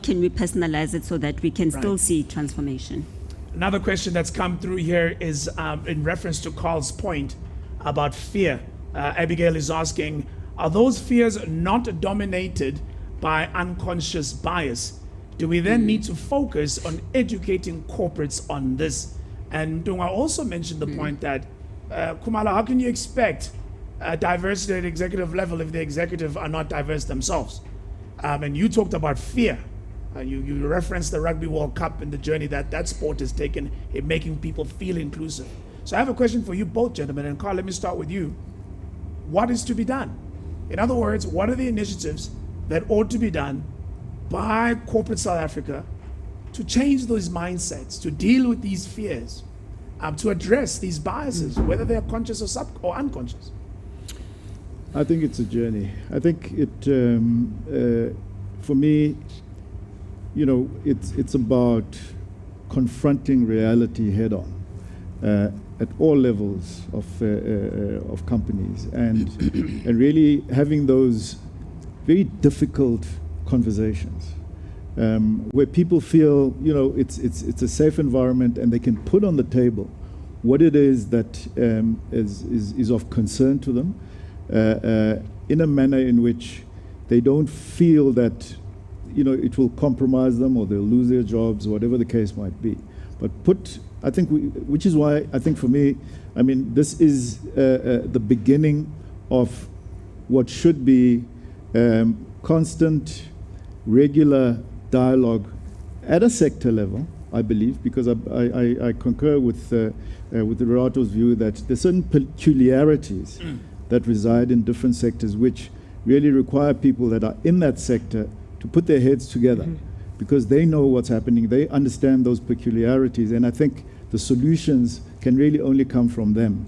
can we personalize it so that we can still see transformation. Another question that's come through here is in reference to Carl's point about fear. Abigail is asking, are those fears not dominated by unconscious bias? Do we then need to focus on educating corporates on this? And Dunga also mentioned the point that, Kumala, how can you expect diversity at executive level if the executive are not diverse themselves? And you talked about fear. You referenced the Rugby World Cup and the journey that sport has taken in making people feel inclusive. So I have a question for you both, gentlemen. And Carl, let me start with you. What is to be done? In other words, what are the initiatives that ought to be done by corporate South Africa to change those mindsets, to deal with these fears, to address these biases, whether they are conscious or unconscious? I think it's a journey. I think it, for me, you know, it's about confronting reality head on at all levels of companies, and really having those very difficult conversations where people feel, you know, it's a safe environment and they can put on the table what it is that is of concern to them in a manner in which they don't feel that, you know, it will compromise them or they'll lose their jobs, whatever the case might be. But I think, which is why I think for me, I mean, this is the beginning of what should be constant, regular dialogue at a sector level, I believe, because I concur with Lerato's view that there's certain peculiarities that reside in different sectors which really require people that are in that sector to put their heads together because they know what's happening, they understand those peculiarities, and I think the solutions can really only come from them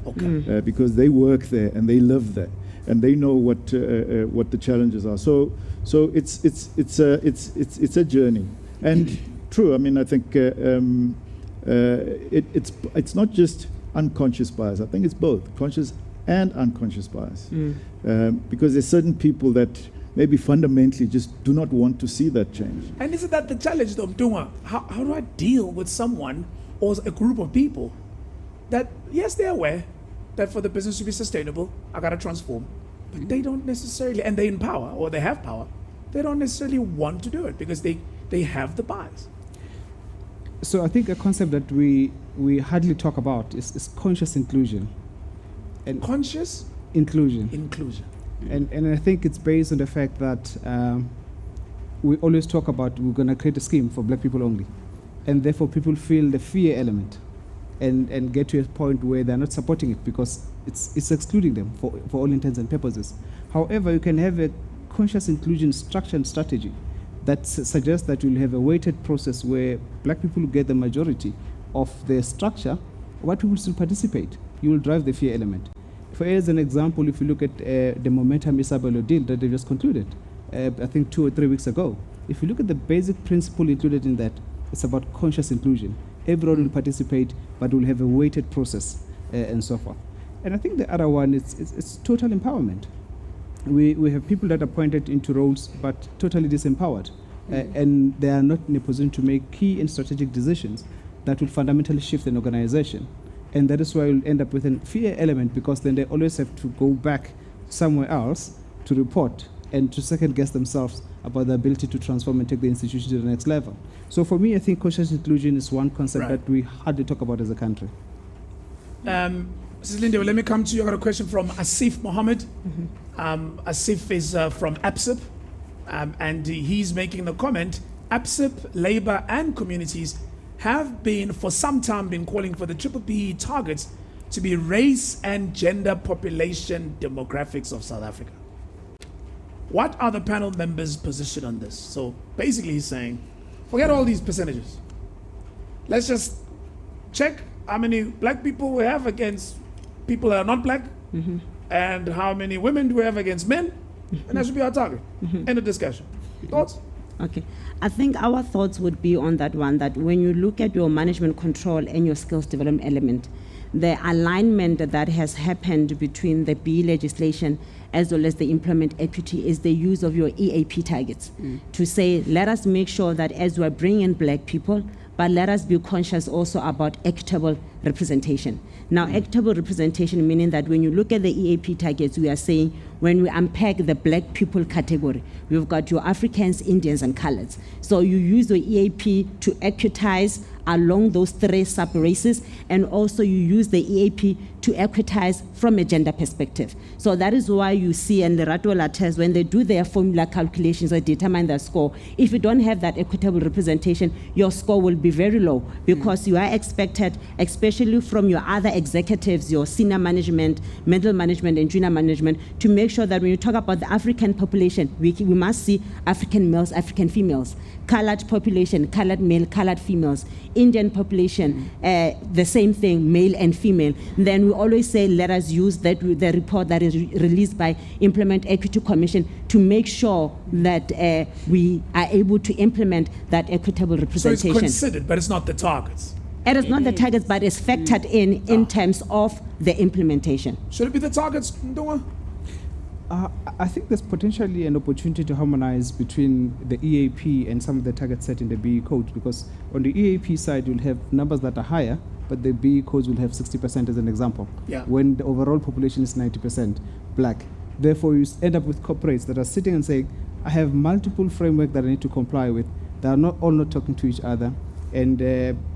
because they work there and they live there and they know what the challenges are. So it's a journey, and true. I mean, I think it's not just unconscious bias. I think it's both conscious and unconscious bias, because there's certain people that maybe fundamentally just do not want to see that change. And isn't that the challenge, though, Mtunga? How do I deal with someone or a group of people that, yes, they're aware that for the business to be sustainable, I got to transform, but they don't necessarily, and they in power or they have power, they don't necessarily want to do it because they have the bias. So I think a concept that we hardly talk about is conscious inclusion. And conscious inclusion. And I think it's based on the fact that we always talk about we're going to create a scheme for black people only. And therefore people feel the fear element and get to a point where they're not supporting it because it's excluding them for all intents and purposes. However, you can have a conscious inclusion structure and strategy that suggests that you'll have a weighted process where black people get the majority of the structure, white people still participate. You will drive the fear element. For as an example, if you look at the Momentum Isabelo deal that they just concluded, I think 2 or 3 weeks ago, if you look at the basic principle included in that, it's about conscious inclusion. Everyone will participate, but will have a weighted process and so forth. And I think the other one is it's total empowerment. We have people that are appointed into roles, but totally disempowered, and they are not in a position to make key and strategic decisions that will fundamentally shift an organization. And that is why you'll end up with a fear element, because then they always have to go back somewhere else to report and to second guess themselves about the ability to transform and take the institution to the next level. So for me, I think conscious inclusion is one concept that we hardly talk about as a country. Mrs. Linde, let me come to you. I got a question from Asif Mohammed. Asif is from APSIP, and he's making the comment, APSIP, Labour and communities have been for some time been calling for the B-BBEE targets to be race and gender population demographics of South Africa. What are the panel members' position on this? So basically he's saying, forget all these percentages. Let's just check how many black people we have against people that are not black, and how many women do we have against men, and that should be our target. End of discussion. Thoughts? Okay. I think our thoughts would be on that one, that when you look at your management control and your skills development element, the alignment that has happened between the BEE legislation as well as the employment equity is the use of your EAP targets to say, let us make sure that as we are bringing in black people, but let us be conscious also about equitable representation. Now, equitable representation meaning that when you look at the EAP targets, we are saying when we unpack the black people category, we've got your Africans, Indians, and coloreds. So you use the EAP to equitize along those 3 sub-races, and also you use the EAP to equitize from a gender perspective. So that is why you see, and the Lerato attest, when they do their formula calculations or determine their score, if you don't have that equitable representation, your score will be very low, because you are expected, especially from your other executives, your senior management, middle management, and junior management, to make sure that when you talk about the African population, we must see African males, African females, colored population, colored male, colored females, Indian population, the same thing, male and female. Then we always say, let us use the report that is released by Implement Equity Commission to make sure that we are able to implement that equitable representation. So it's considered, but it's not the targets. It is not the targets, but it's factored in terms of the implementation. Should it be the targets, Ndunga? I think there's potentially an opportunity to harmonize between the EAP and some of the targets set in the BE code, because on the EAP side, you'll have numbers that are higher, but the BE codes will have 60% as an example, when the overall population is 90% black. Therefore, you end up with corporates that are sitting and saying, I have multiple frameworks that I need to comply with. They are all not talking to each other. And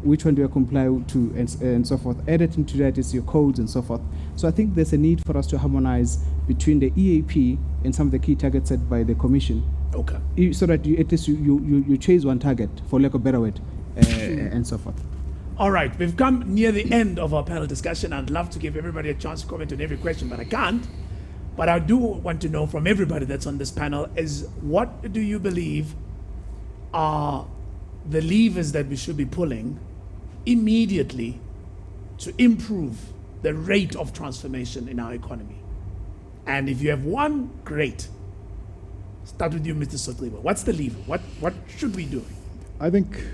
which one do I comply to, and so forth. Added into that is your codes and so forth. So I think there's a need for us to harmonize between the EAP and some of the key targets set by the Commission. Okay. So that at least you chase one target, for lack of a better word, and so forth. All right, we've come near the end of our panel discussion. I'd love to give everybody a chance to comment on every question, but I can't. But I do want to know from everybody that's on this panel is, what do you believe are the levers that we should be pulling immediately to improve the rate of transformation in our economy? And if you have one, great. Start with you, Mr. Sotliwa. What's the lever? What should we do? I think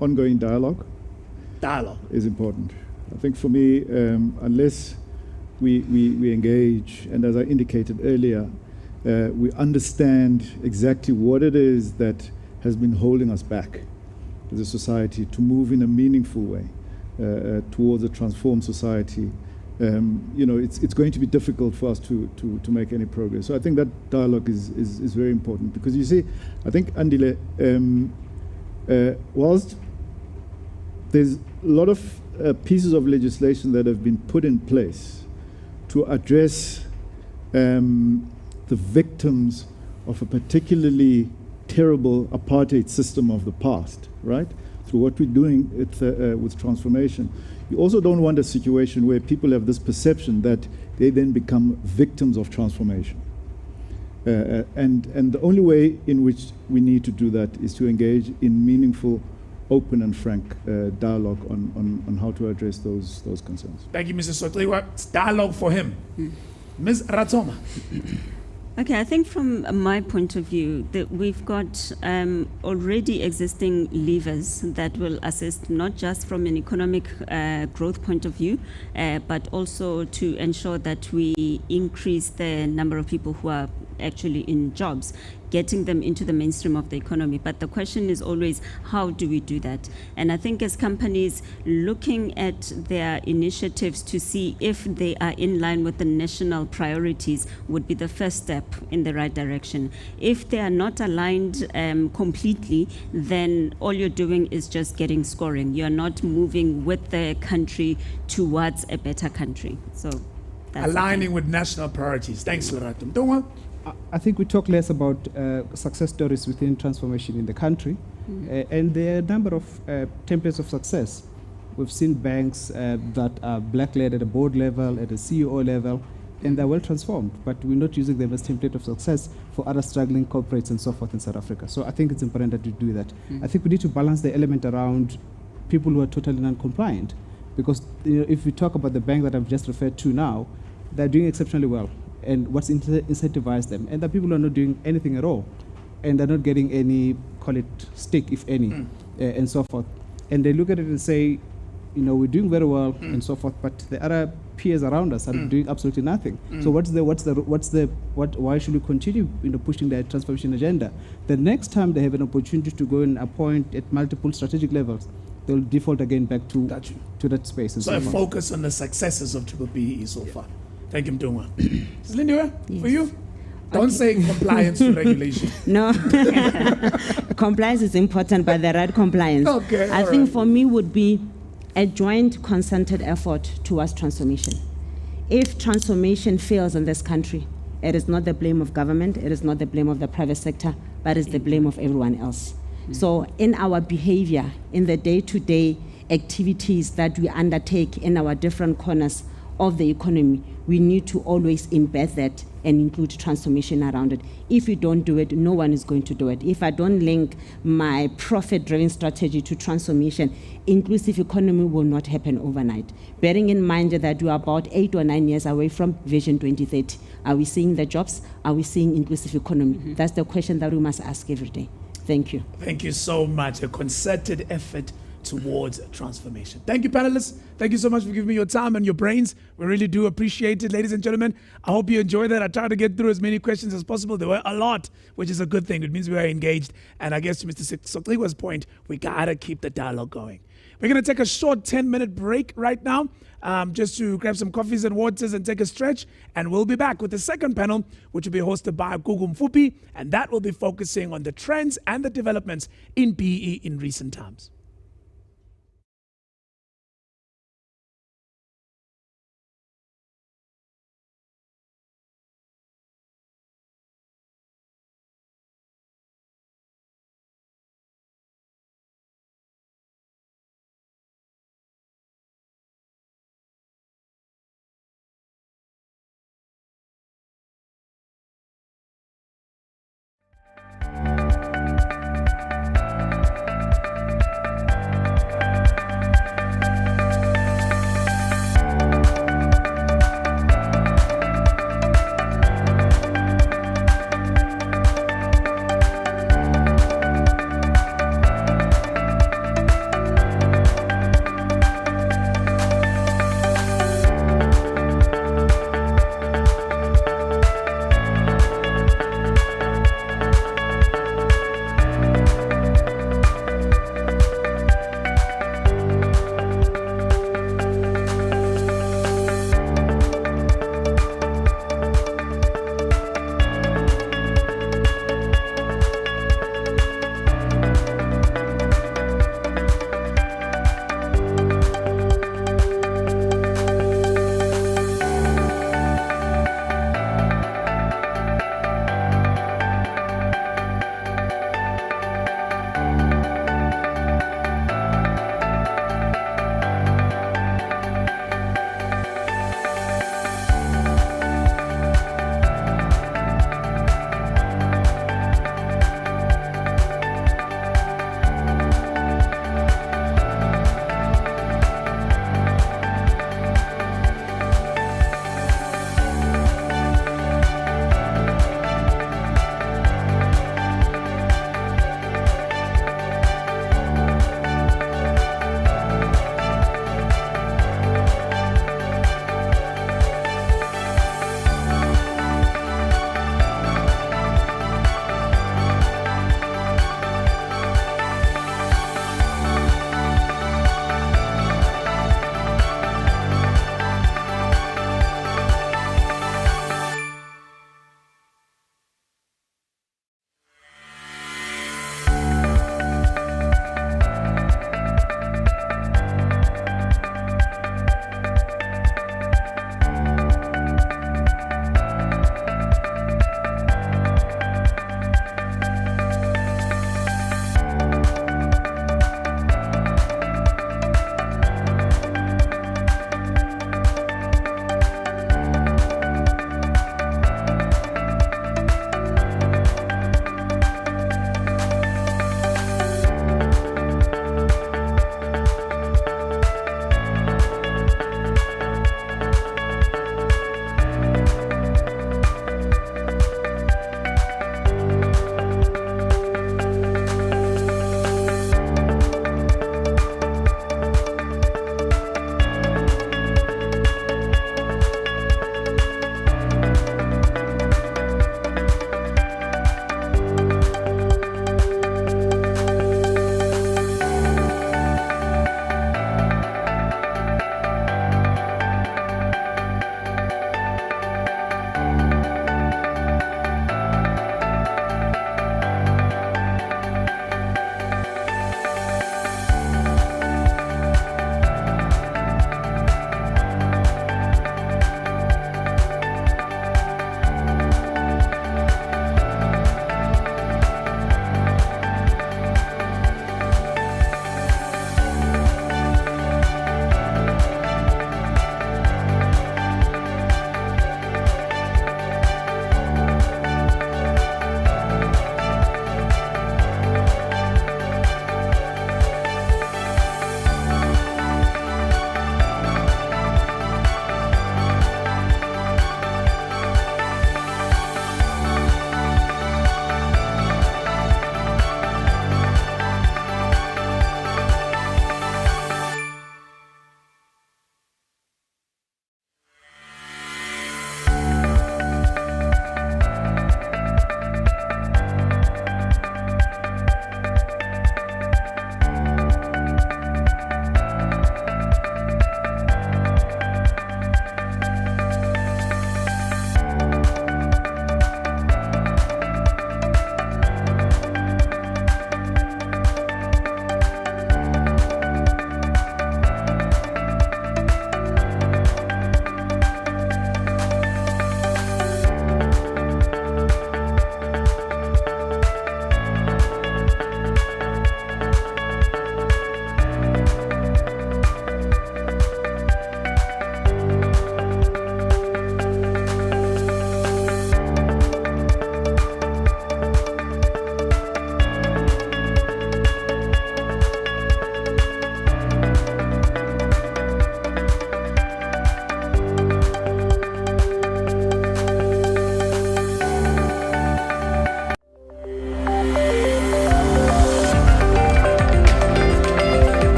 ongoing dialogue is important. I think for me, unless we engage, and as I indicated earlier, we understand exactly what it is that has been holding us back as a society to move in a meaningful way towards a transformed society. It's going to be difficult for us to make any progress. So I think that dialogue is very important, because you see, I think, Andile, whilst there's a lot of pieces of legislation that have been put in place to address the victims of a particularly terrible apartheid system of the past, right? Through what we're doing with transformation. You also don't want a situation where people have this perception that they then become victims of transformation. And the only way in which we need to do that is to engage in meaningful, open and frank dialogue on how to address those concerns. Thank you, Mr. Sotliwa. It's dialogue for him. Ms. Ratsoma. Okay, I think from my point of view that we've got already existing levers that will assist not just from an economic growth point of view, but also to ensure that we increase the number of people who are actually in jobs, getting them into the mainstream of the economy. But the question is always, how do we do that? And I think as companies looking at their initiatives to see if they are in line with the national priorities would be the first step in the right direction. If they are not aligned completely, then all you're doing is just getting scoring. You're not moving with the country towards a better country. So that's aligning with national priorities. Thanks, Lerato. Don't I think we talk less about success stories within transformation in the country, and there are a number of templates of success. We've seen banks that are black-led at a board level, at a CEO level, and they're well transformed, but we're not using them as template of success for other struggling corporates and so forth in South Africa. So I think it's important that we do that. I think we need to balance the element around people who are totally non-compliant, because if we talk about the bank that I've just referred to now, they're doing exceptionally well. And what's incentivized them? And the people are not doing anything at all. And they're not getting any, call it stick, if any, and so forth. And they look at it and say, we're doing very well and so forth, but the other peers around us are doing absolutely nothing. So why should we continue pushing the transformation agenda? The next time they have an opportunity to go and appoint at multiple strategic levels, they'll default again back to that space. And so a focus on the successes of B-BBEE so far. Thank you, Mtungwa. Lindiwe, for you? Don't say compliance to regulation. No. Compliance is important, but the right compliance. Okay, I think for me would be a joint concerted effort towards transformation. If transformation fails in this country, it is not the blame of government, it is not the blame of the private sector, but it's the blame of everyone else. So in our behavior, in the day-to-day activities that we undertake in our different corners of the economy, we need to always embed that and include transformation around it. If you don't do it, no one is going to do it. If I don't link my profit-driven strategy to transformation, inclusive economy will not happen overnight. Bearing in mind that we are about 8 or 9 years away from Vision 2030. Are we seeing the jobs? Are we seeing inclusive economy? That's the question that we must ask every day. Thank you. Thank you so much. A concerted effort towards transformation. Thank you, panelists. Thank you so much for giving me your time and your brains. We really do appreciate it, ladies and gentlemen. I hope you enjoyed that. I tried to get through as many questions as possible. There were a lot, which is a good thing. It means we are engaged. And I guess to Mr. Sokliwa's point, we gotta keep the dialogue going. We're gonna take a short 10-minute break right now, just to grab some coffees and waters and take a stretch. And we'll be back with the second panel, which will be hosted by Gugu Mfupi, and that will be focusing on the trends and the developments in BEE in recent times.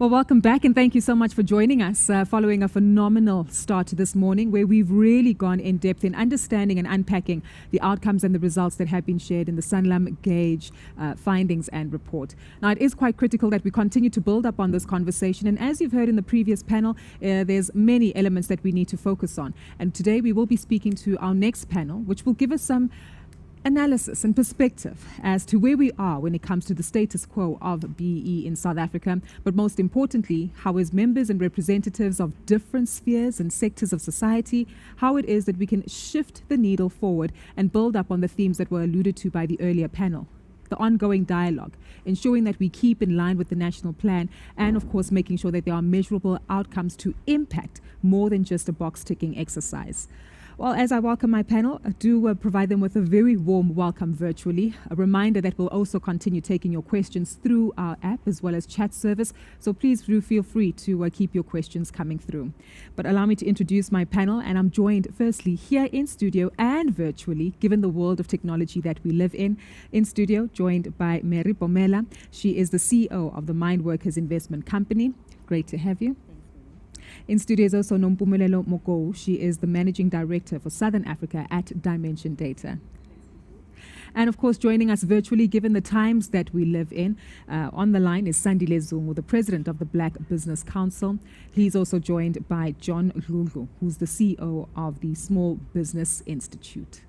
Well, welcome back, and thank you so much for joining us following a phenomenal start to this morning where we've really gone in depth in understanding and unpacking the outcomes and the results that have been shared in the Sanlam Gauge findings and report. Now, it is quite critical that we continue to build up on this conversation, and as you've heard in the previous panel, there's many elements that we need to focus on. And today we will be speaking to our next panel, which will give us some analysis and perspective as to where we are when it comes to the status quo of BEE in South Africa, but most importantly, how as members and representatives of different spheres and sectors of society, how it is that we can shift the needle forward and build up on the themes that were alluded to by the earlier panel. The ongoing dialogue, ensuring that we keep in line with the national plan, and of course making sure that there are measurable outcomes to impact more than just a box-ticking exercise. Well, as I welcome my panel, I do provide them with a very warm welcome virtually. A reminder that we'll also continue taking your questions through our app as well as chat service. So please do feel free to keep your questions coming through. But allow me to introduce my panel, and I'm joined firstly here in studio and virtually, given the world of technology that we live in. In studio, joined by Mary Pomela. She is the CEO of the Mind Workers Investment Company. Great to have you. In studio is also Nompumelelo Moko. She is the Managing Director for Southern Africa at Dimension Data. And of course, joining us virtually, given the times that we live in, on the line is Sandile Zungu, the President of the Black Business Council. He's also joined by John Lulu, who's the CEO of the Small Business Institute.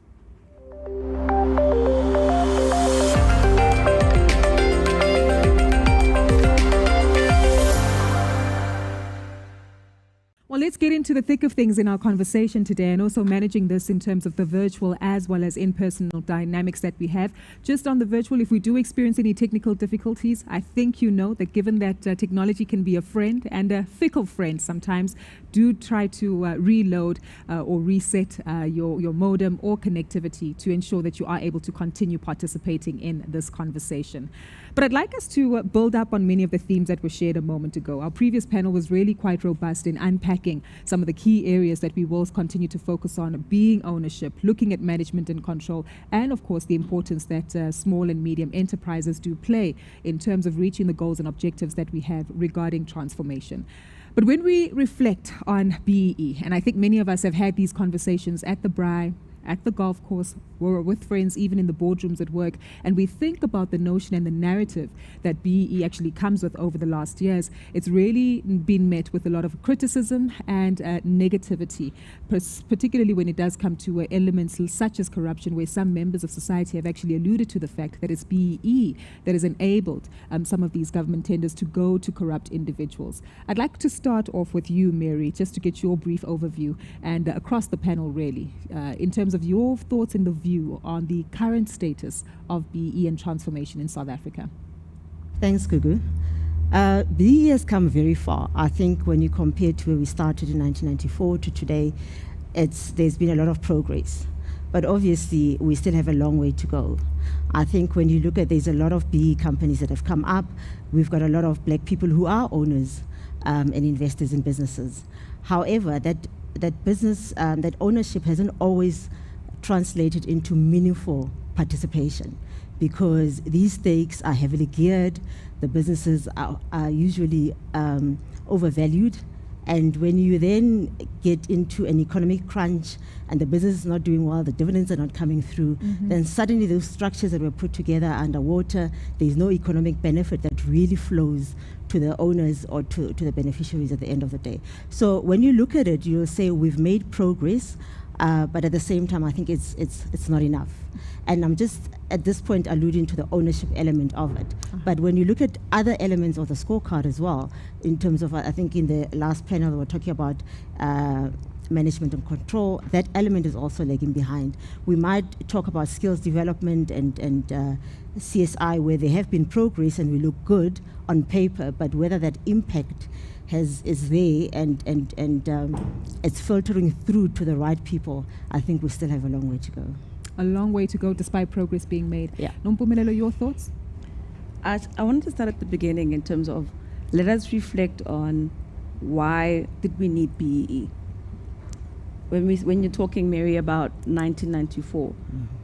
Well, let's get into the thick of things in our conversation today, and also managing this in terms of the virtual as well as in-person dynamics that we have. Just on the virtual, if we do experience any technical difficulties, I think you know that given that technology can be a friend and a fickle friend sometimes, do try to reload or reset your modem or connectivity to ensure that you are able to continue participating in this conversation. But I'd like us to build up on many of the themes that were shared a moment ago. Our previous panel was really quite robust in unpacking some of the key areas that we will continue to focus on, being ownership, looking at management and control, and of course the importance that small and medium enterprises do play in terms of reaching the goals and objectives that we have regarding transformation. But when we reflect on BEE, and I think many of us have had these conversations at the braai, at the golf course, or with friends, even in the boardrooms at work, and we think about the notion and the narrative that BEE actually comes with over the last years, it's really been met with a lot of criticism and negativity, particularly when it does come to elements such as corruption, where some members of society have actually alluded to the fact that it's BEE that has enabled some of these government tenders to go to corrupt individuals. I'd like to start off with you, Mary, just to get your brief overview, and across the panel really, in terms of your thoughts and the view on the current status of BEE and transformation in South Africa. Thanks, Gugu. BEE has come very far. I think when you compare to where we started in 1994 to today, there's been a lot of progress. But obviously, we still have a long way to go. I think when you look at, there's a lot of BEE companies that have come up. We've got a lot of black people who are owners and investors in businesses. However, that business, that ownership hasn't always translated into meaningful participation, because these stakes are heavily geared, the businesses are usually overvalued, and when you then get into an economic crunch and the business is not doing well, the dividends are not coming through, then suddenly those structures that were put together underwater, there's no economic benefit that really flows to the owners or to the beneficiaries at the end of the day. So when you look at it, you'll say we've made progress, but at the same time, I think it's not enough. And I'm just at this point alluding to the ownership element of it. But when you look at other elements of the scorecard as well, in terms of, I think in the last panel we were talking about management and control, that element is also lagging behind. We might talk about skills development and CSI, where there have been progress and we look good on paper, but whether that impact is there and it's filtering through to the right people, I think we still have a long way to go. A long way to go despite progress being made. Yeah. Nompumelelo, your thoughts? I wanted to start at the beginning in terms of, let us reflect on why did we need BEE? When you're talking, Mary, about 1994,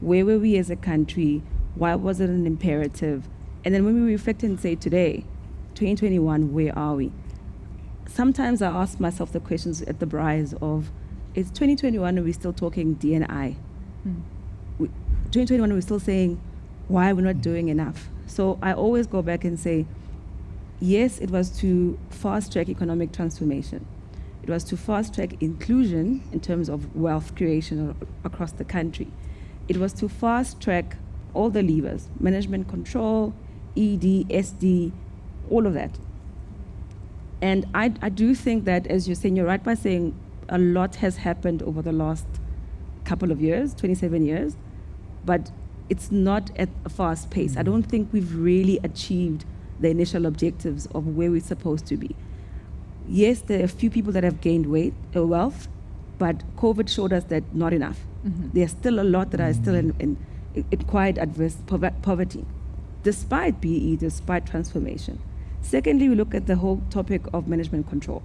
where were we as a country? Why was it an imperative? And then when we reflect and say today, 2021, where are we? sometimes I ask myself the questions at the rise of, is 2021 and we're still talking D&I? 2021 we're still saying, why we're not doing enough? So I always go back and say, yes, it was to fast-track economic transformation. It was to fast-track inclusion in terms of wealth creation across the country. It was to fast-track all the levers, management control, ED, SD, all of that. And I do think that, as you're saying, you're right by saying a lot has happened over the last couple of years, 27 years, but it's not at a fast pace. I don't think we've really achieved the initial objectives of where we're supposed to be. Yes, there are a few people that have gained wealth, but COVID showed us that not enough. There's still a lot that are still in quite adverse poverty, despite BEE, despite transformation. Secondly, we look at the whole topic of management control.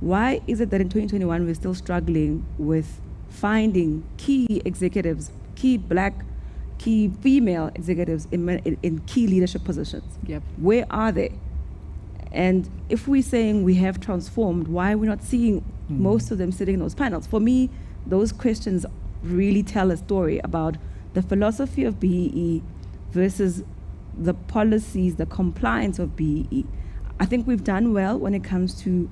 Why is it that in 2021 we're still struggling with finding key executives, key black, key female executives in key leadership positions? Yep. Where are they? And if we're saying we have transformed, why are we not seeing most of them sitting in those panels? For me, those questions really tell a story about the philosophy of BEE versus the policies, the compliance of BEE. I think we've done well when it comes to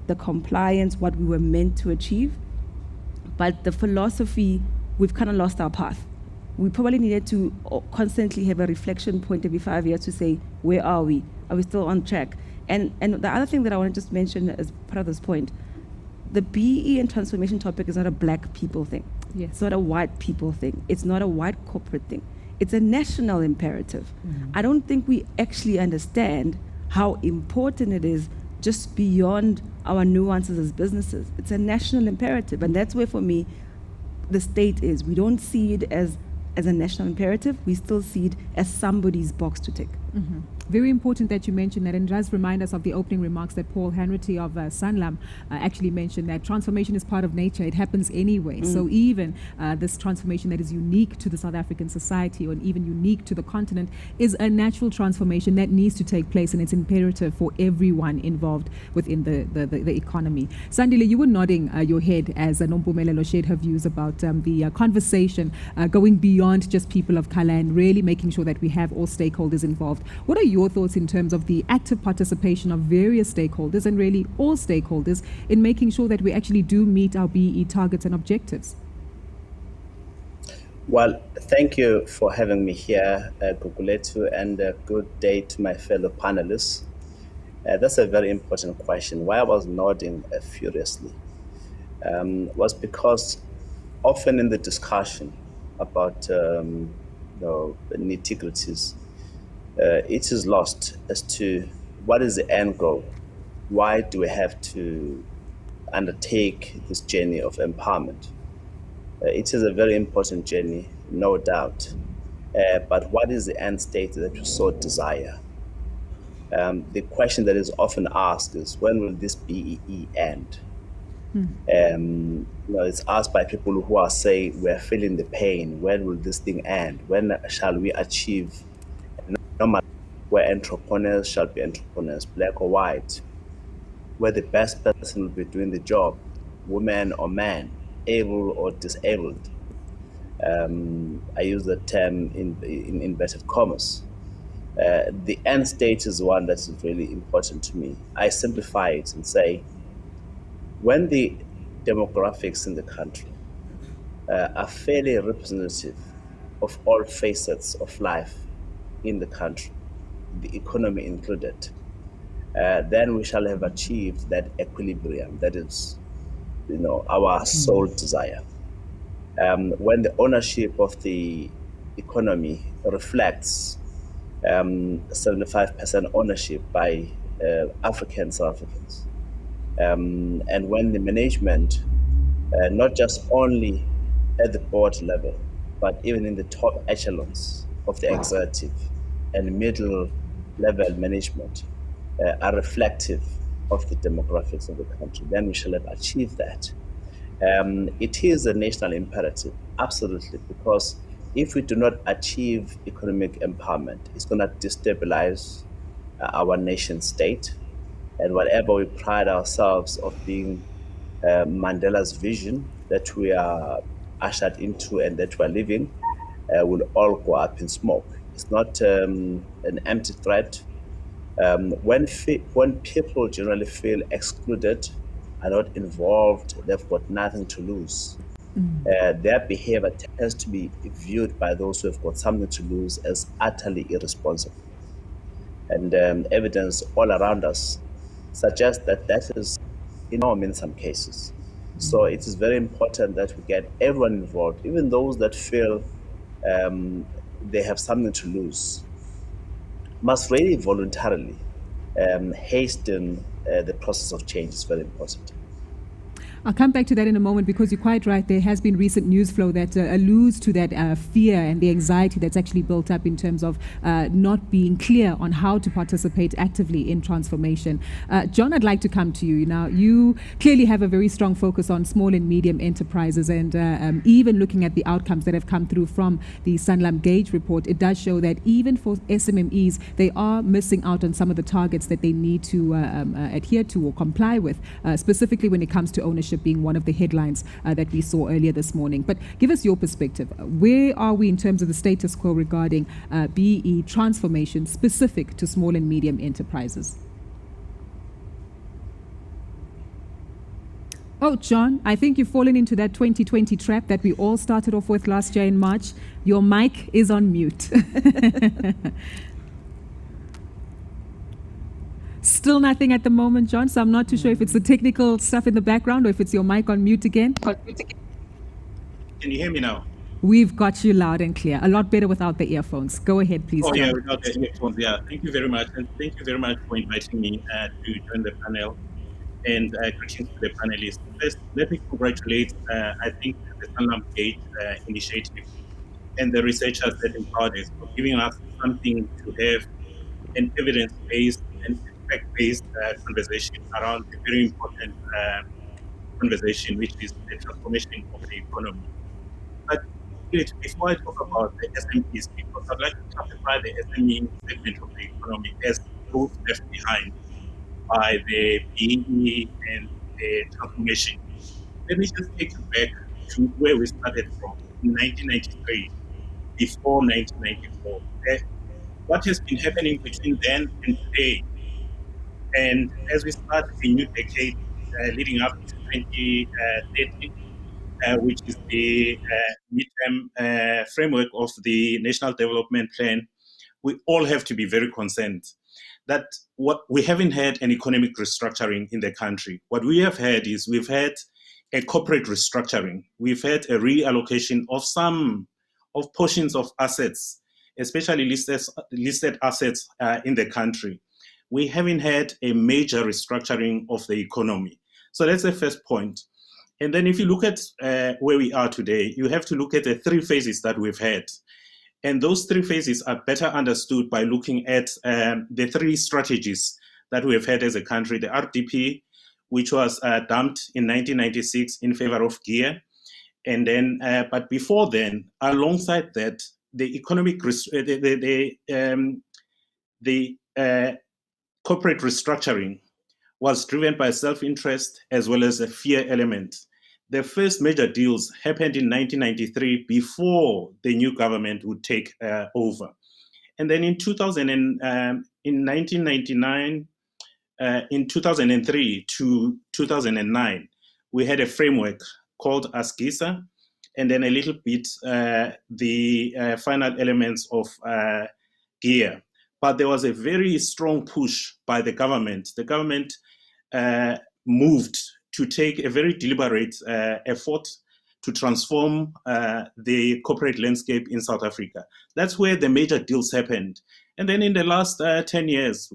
the compliance, what we were meant to achieve, but the philosophy, we've kind of lost our path. We probably needed to constantly have a reflection point every 5 years to say, where are we? Are we still on track? And the other thing that I want to just mention as part of this point, the BEE and transformation topic is not a black people thing. Yes. It's not a white people thing. It's not a white corporate thing. It's a national imperative. I don't think we actually understand how important it is just beyond our nuances as businesses. It's a national imperative, and that's where, for me, the state is. We don't see it as a national imperative. We still see it as somebody's box to tick. Very important that you mentioned that, and does remind us of the opening remarks that Paul Henry of Sanlam actually mentioned, that transformation is part of nature. It happens anyway. So even this transformation that is unique to the South African society, or even unique to the continent, is a natural transformation that needs to take place, and it's imperative for everyone involved within the economy. Sandile, you were nodding your head as Nompumelelo shared her views about the conversation going beyond just people of color and really making sure that we have all stakeholders involved. What are your thoughts in terms of the active participation of various stakeholders, and really all stakeholders, in making sure that we actually do meet our BEE targets and objectives? Well, thank you for having me here, Guguletu, and good day to my fellow panelists. That's a very important question. Why I was nodding furiously was because often in the discussion about the nitty-gritties, it is lost as to what is the end goal. Why do we have to undertake this journey of empowerment? It is a very important journey, no doubt. But what is the end state that we so desire? The question that is often asked is, when will this BEE end? It's asked by people who are saying, we're feeling the pain. When will this thing end? When shall we achieve where entrepreneurs shall be entrepreneurs, black or white, where the best person will be doing the job, woman or man, able or disabled? I use the term in inverted commas. The end state is one that is really important to me. I simplify it and say, when the demographics in the country are fairly representative of all facets of life in the country, the economy included, then we shall have achieved that equilibrium that is, our sole desire. When the ownership of the economy reflects 75% ownership by African South Africans, and when the management, not just only at the board level, but even in the top echelons of the executive and middle level management are reflective of the demographics of the country, then we shall have achieved that. It is a national imperative, absolutely, because if we do not achieve economic empowerment, it's going to destabilize our nation state. And whatever we pride ourselves of being Mandela's vision that we are ushered into and that we're living will all go up in smoke. It's not an empty threat. When people generally feel excluded, are not involved, they've got nothing to lose. Their behavior tends to be viewed by those who have got something to lose as utterly irresponsible. And evidence all around us suggests that that is the norm in some cases. So it is very important that we get everyone involved, even those that feel they have something to lose, must really voluntarily hasten the process of change. Is very important. I'll come back to that in a moment because you're quite right. There has been recent news flow that alludes to that fear and the anxiety that's actually built up in terms of not being clear on how to participate actively in transformation. John, I'd like to come to you. Now, you clearly have a very strong focus on small and medium enterprises, and even looking at the outcomes that have come through from the Sanlam Gauge report, it does show that even for SMMEs, they are missing out on some of the targets that they need to adhere to or comply with, specifically when it comes to ownership being one of the headlines that we saw earlier this morning. But give us your perspective. Where are we in terms of the status quo regarding BEE transformation specific to small and medium enterprises? Oh, John, I think you've fallen into that 2020 trap that we all started off with last year in March. Your mic is on mute. Still nothing at the moment, John, so I'm not too sure if it's the technical stuff in the background or if it's your mic on mute again. Can you hear me now? We've got you loud and clear. A lot better without the earphones. Go ahead, please, Oh, John. yeah, without the earphones, yeah. Thank you very much. And thank you very much for inviting me to join the panel. And greetings to the panelists. First, let me congratulate, I think, the Sanlam Gauge initiative and the researchers that empowered us for giving us something to have an evidence-based and fact-based conversation around a very important conversation, which is the transformation of the economy. But before I talk about the SMEs, because I'd like to classify the SME segment of the economy as those left behind by the BEE and the transformation. Let me just take you back to where we started from in 1993, before 1994. What has been happening between then and today? And as we start a new decade leading up to 2030, which is the midterm framework of the National Development Plan, we all have to be very concerned that what we haven't had an economic restructuring in the country. What we have had is we've had a corporate restructuring. We've had a reallocation of some of portions of assets, especially listed assets in the country. We haven't had a major restructuring of the economy. So that's the first point. And then if you look at where we are today, you have to look at the three phases that we've had. And those three phases are better understood by looking at the three strategies that we have had as a country. The RDP, which was dumped in 1996 in favor of gear. And then, but before then, alongside that, the economic, the corporate restructuring was driven by self-interest as well as a fear element. The first major deals happened in 1993 before the new government would take over. And then in 1999, in 2003 to 2009, we had a framework called ASGISA, and then a little bit the final elements of GEAR. But there was a very strong push by the government. The government moved to take a very deliberate effort to transform the corporate landscape in South Africa. That's where the major deals happened. And then in the last 10 years,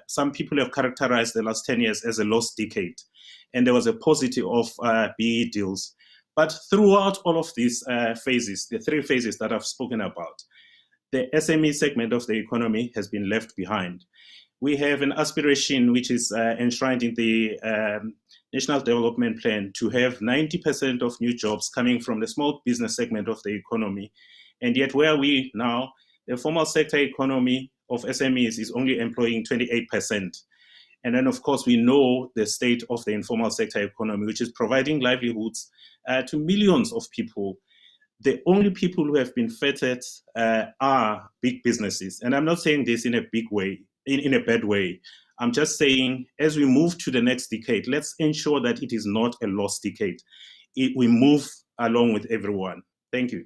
some people have characterized the last 10 years as a lost decade. And there was a paucity of BEE deals. But throughout all of these phases, the three phases that I've spoken about, the SME segment of the economy has been left behind. We have an aspiration which is enshrined in the National Development Plan to have 90% of new jobs coming from the small business segment of the economy. And yet where are we now? The formal sector economy of SMEs is only employing 28%. And then, of course, we know the state of the informal sector economy, which is providing livelihoods to millions of people. The only people who have been fettered are big businesses. And I'm not saying this in a big way, in a bad way. I'm just saying, as we move to the next decade, let's ensure that it is not a lost decade. We move along with everyone. Thank you.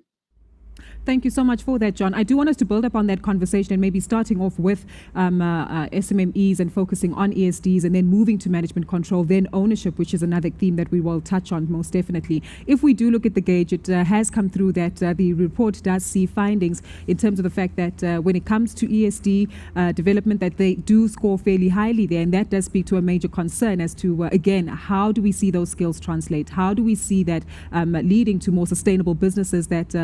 Thank you so much for that, John. I do want us to build up on that conversation and maybe starting off with SMMEs and focusing on ESDs and then moving to management control, then ownership, which is another theme that we will touch on most definitely. If we do look at the gauge, it has come through that the report does see findings in terms of the fact that when it comes to ESD development, that they do score fairly highly there, and that does speak to a major concern as to, again, how do we see those skills translate? How do we see that leading to more sustainable businesses that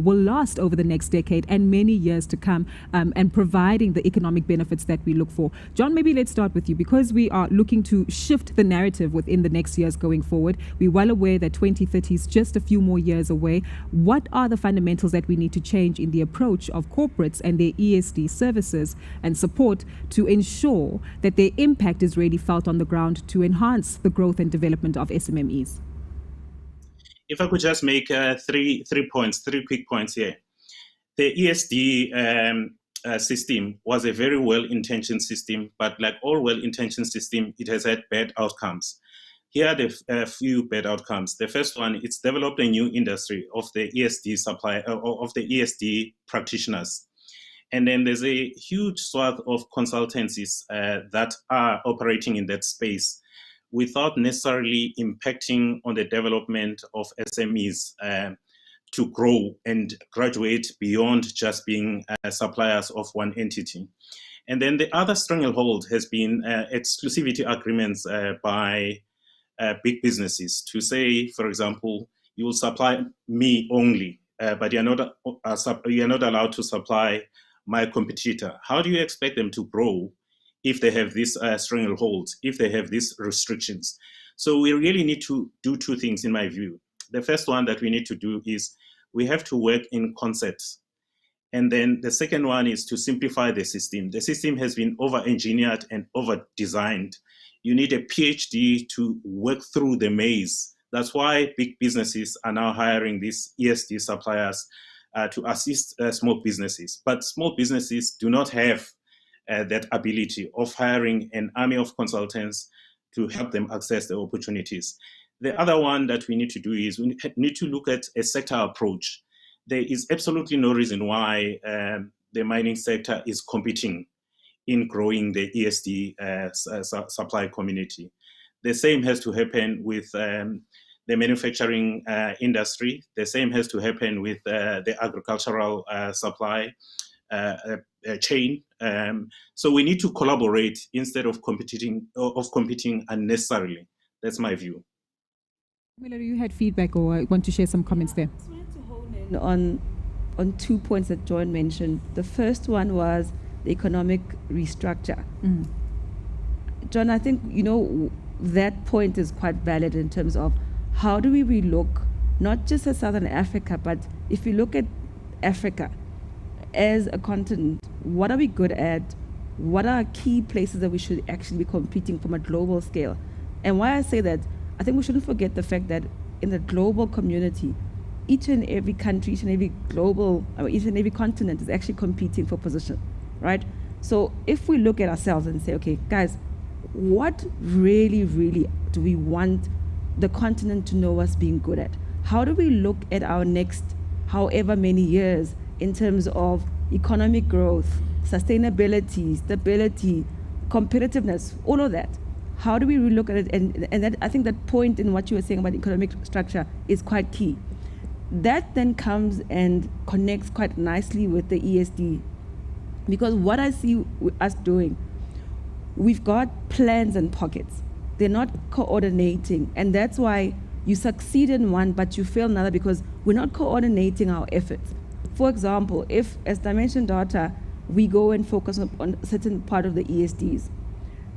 will last over the next decade and many years to come, and providing the economic benefits that we look for. John, maybe let's start with you, because we are looking to shift the narrative within the next years going forward. We're well aware that 2030 is just a few more years away. What are the fundamentals that we need to change in the approach of corporates and their ESD services and support to ensure that their impact is really felt on the ground to enhance the growth and development of SMMEs? If I could just make three quick points here. The ESD system was a very well-intentioned system, but like all well-intentioned systems, it has had bad outcomes. Here are the few bad outcomes. The first one, it's developed a new industry of the ESD supply, of the ESD practitioners. And then there's a huge swath of consultancies that are operating in that space without necessarily impacting on the development of SMEs to grow and graduate beyond just being suppliers of one entity. And then the other stranglehold has been exclusivity agreements by big businesses to say, for example, you will supply me only, but you're not allowed to supply my competitor. How do you expect them to grow if they have these strangleholds, if they have these restrictions? So we really need to do two things, in my view. The first one that we need to do is we have to work in concert. And then the second one is to simplify the system. The system has been over-engineered and over-designed. You need a PhD to work through the maze. That's why big businesses are now hiring these ESD suppliers to assist small businesses. But small businesses do not have that ability of hiring an army of consultants to help them access the opportunities. The other one that we need to do is we need to look at a sector approach. There is absolutely no reason why the mining sector is competing in growing the ESD supply community. The same has to happen with the manufacturing industry. The same has to happen with the agricultural supply chain. So we need to collaborate instead of competing unnecessarily. That's my view. Miller, you had feedback or want to share some comments there? I just wanted to hone in on 2 points that John mentioned. The first one was the economic restructure. John, I think, that point is quite valid in terms of how do we relook, not just at Southern Africa, but if you look at Africa as a continent, what are we good at? What are key places that we should actually be competing from a global scale? And why I say that, I think we shouldn't forget the fact that in the global community, each and every country, each and every continent is actually competing for position, right? So if we look at ourselves and say, okay, guys, what really do we want the continent to know us being good at? How do we look at our next however many years in terms of economic growth, sustainability, stability, competitiveness, all of that? How do we relook at it? And that, I think that point in what you were saying about economic structure is quite key. That then comes and connects quite nicely with the ESD. Because what I see us doing, we've got plans and pockets. They're not coordinating. And that's why you succeed in one, but you fail another, because we're not coordinating our efforts. For example, if, as dimension data, we go and focus on a certain part of the ESDs,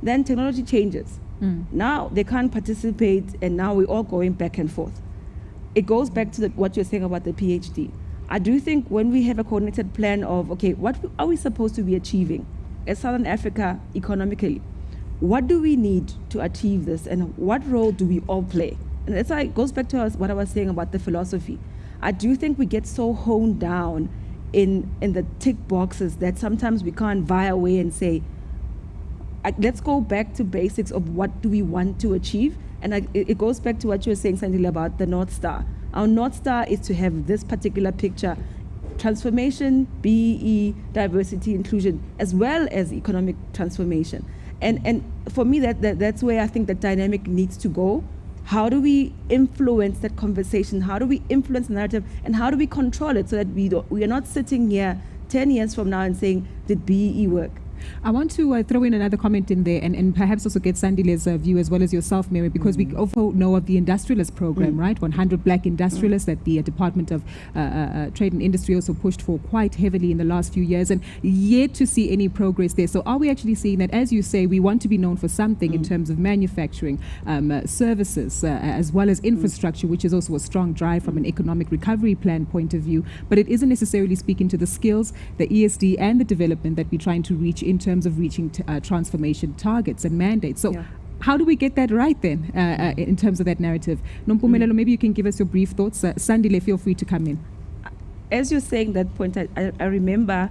then technology changes. Now they can't participate, and now we're all going back and forth. It goes back to what you're saying about the PhD. I do think when we have a coordinated plan of, okay, what are we supposed to be achieving as Southern Africa economically? what do we need to achieve this, and what role do we all play? And that's why it goes back to what I was saying about the philosophy. I do think we get so honed down in the tick boxes that sometimes we can't vie away and say, let's go back to basics of what do we want to achieve. And it goes back to what you were saying, Sandile, about the North Star. Our North Star is to have this particular picture: transformation, BEE, diversity, inclusion, as well as economic transformation. And for me, that's where I think the dynamic needs to go. How do we influence that conversation? How do we influence the narrative? And how do we control it so that we are not sitting here 10 years from now and saying, did BEE work? I want to throw in another comment in there and perhaps also get Sandile's view as well as yourself, Mary, because we also know of the industrialist program, right? 100 black industrialists that the Department of Trade and Industry also pushed for quite heavily in the last few years, and yet to see any progress there. So are we actually seeing that, as you say, we want to be known for something in terms of manufacturing, services, as well as infrastructure, which is also a strong drive from an economic recovery plan point of view, but it isn't necessarily speaking to the skills, the ESD and the development that we're trying to reach in terms of reaching transformation targets and mandates. So how do we get that right then in terms of that narrative? Nompumelelo, maybe you can give us your brief thoughts. Sandile, feel free to come in. As you're saying that point, I remember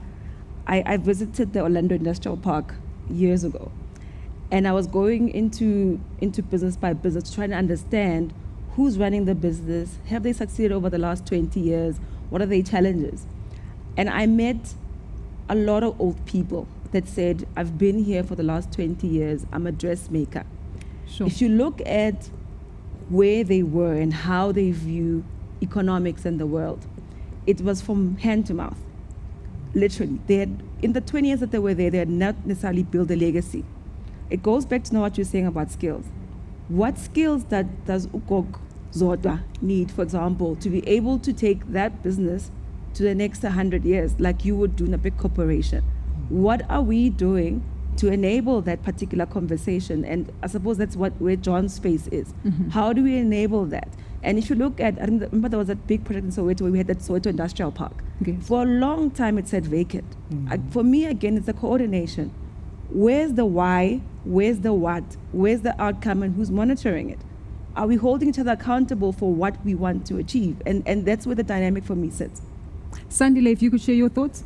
I visited the Orlando Industrial Park years ago, and I was going into business by business, trying to understand who's running the business, have they succeeded over the last 20 years, what are their challenges? And I met a lot of old people that said, I've been here for the last 20 years, I'm a dressmaker. Sure. If you look at where they were and how they view economics and the world, it was from hand to mouth. Literally, they had, in the 20 years that they were there, they had not necessarily built a legacy. It goes back to what you're saying about skills. What skills does Ukok Zodwa need, for example, to be able to take that business to the next 100 years, like you would do in a big corporation? What are we doing to enable that particular conversation? And I suppose that's where John's space is. How do we enable that? And if you look at, I remember there was that big project in Soweto where we had that Soweto Industrial Park. For a long time it sat vacant. For me, again, it's the coordination. Where's the why? Where's the what? Where's the outcome, and who's monitoring it? Are we holding each other accountable for what we want to achieve? And that's where the dynamic for me sits. Sandile, if you could share your thoughts.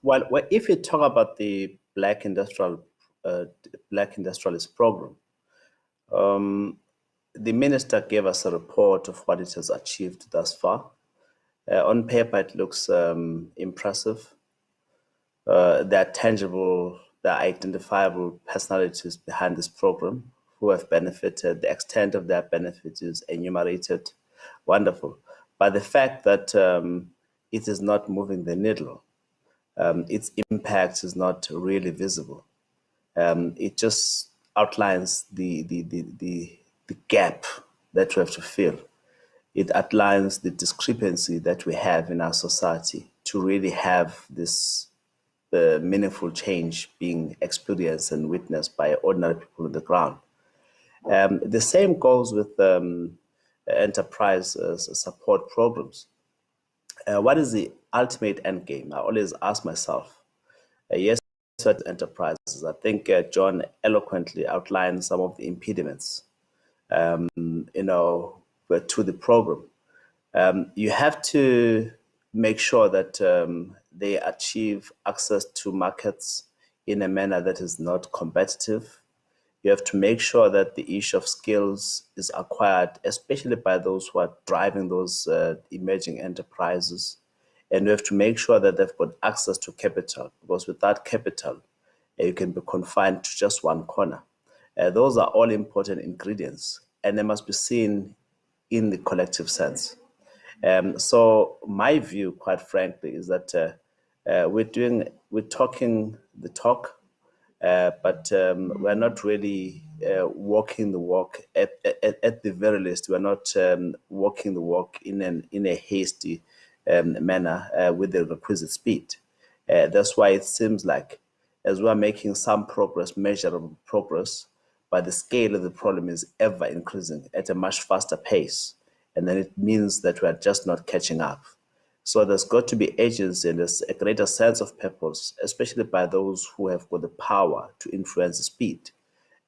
Well, if you talk about the Black Industrialist program, the minister gave us a report of what it has achieved thus far. On paper, it looks impressive. There are tangible, there are identifiable personalities behind this program who have benefited. The extent of their benefit is enumerated. Wonderful. But the fact that it is not moving the needle, its impact is not really visible. It just outlines the gap that we have to fill. It outlines the discrepancy that we have in our society to really have this meaningful change being experienced and witnessed by ordinary people on the ground. The same goes with enterprise support programs. What is the ultimate end game? I always ask myself. Yes, certain enterprises. I think John eloquently outlined some of the impediments, to the program. You have to make sure that they achieve access to markets in a manner that is not competitive. You have to make sure that the issue of skills is acquired, especially by those who are driving those emerging enterprises. And you have to make sure that they've got access to capital, because without capital, you can be confined to just one corner. Those are all important ingredients, and they must be seen in the collective sense. So my view, quite frankly, is that we're talking the talk, but we're not really walking the walk. At the very least, we're not walking the walk in a hasty manner with the requisite speed. That's why it seems like, as we're making some progress, measurable progress, but the scale of the problem is ever increasing at a much faster pace. And then it means that we're just not catching up. So there's got to be agency and there's a greater sense of purpose, especially by those who have got the power to influence the speed,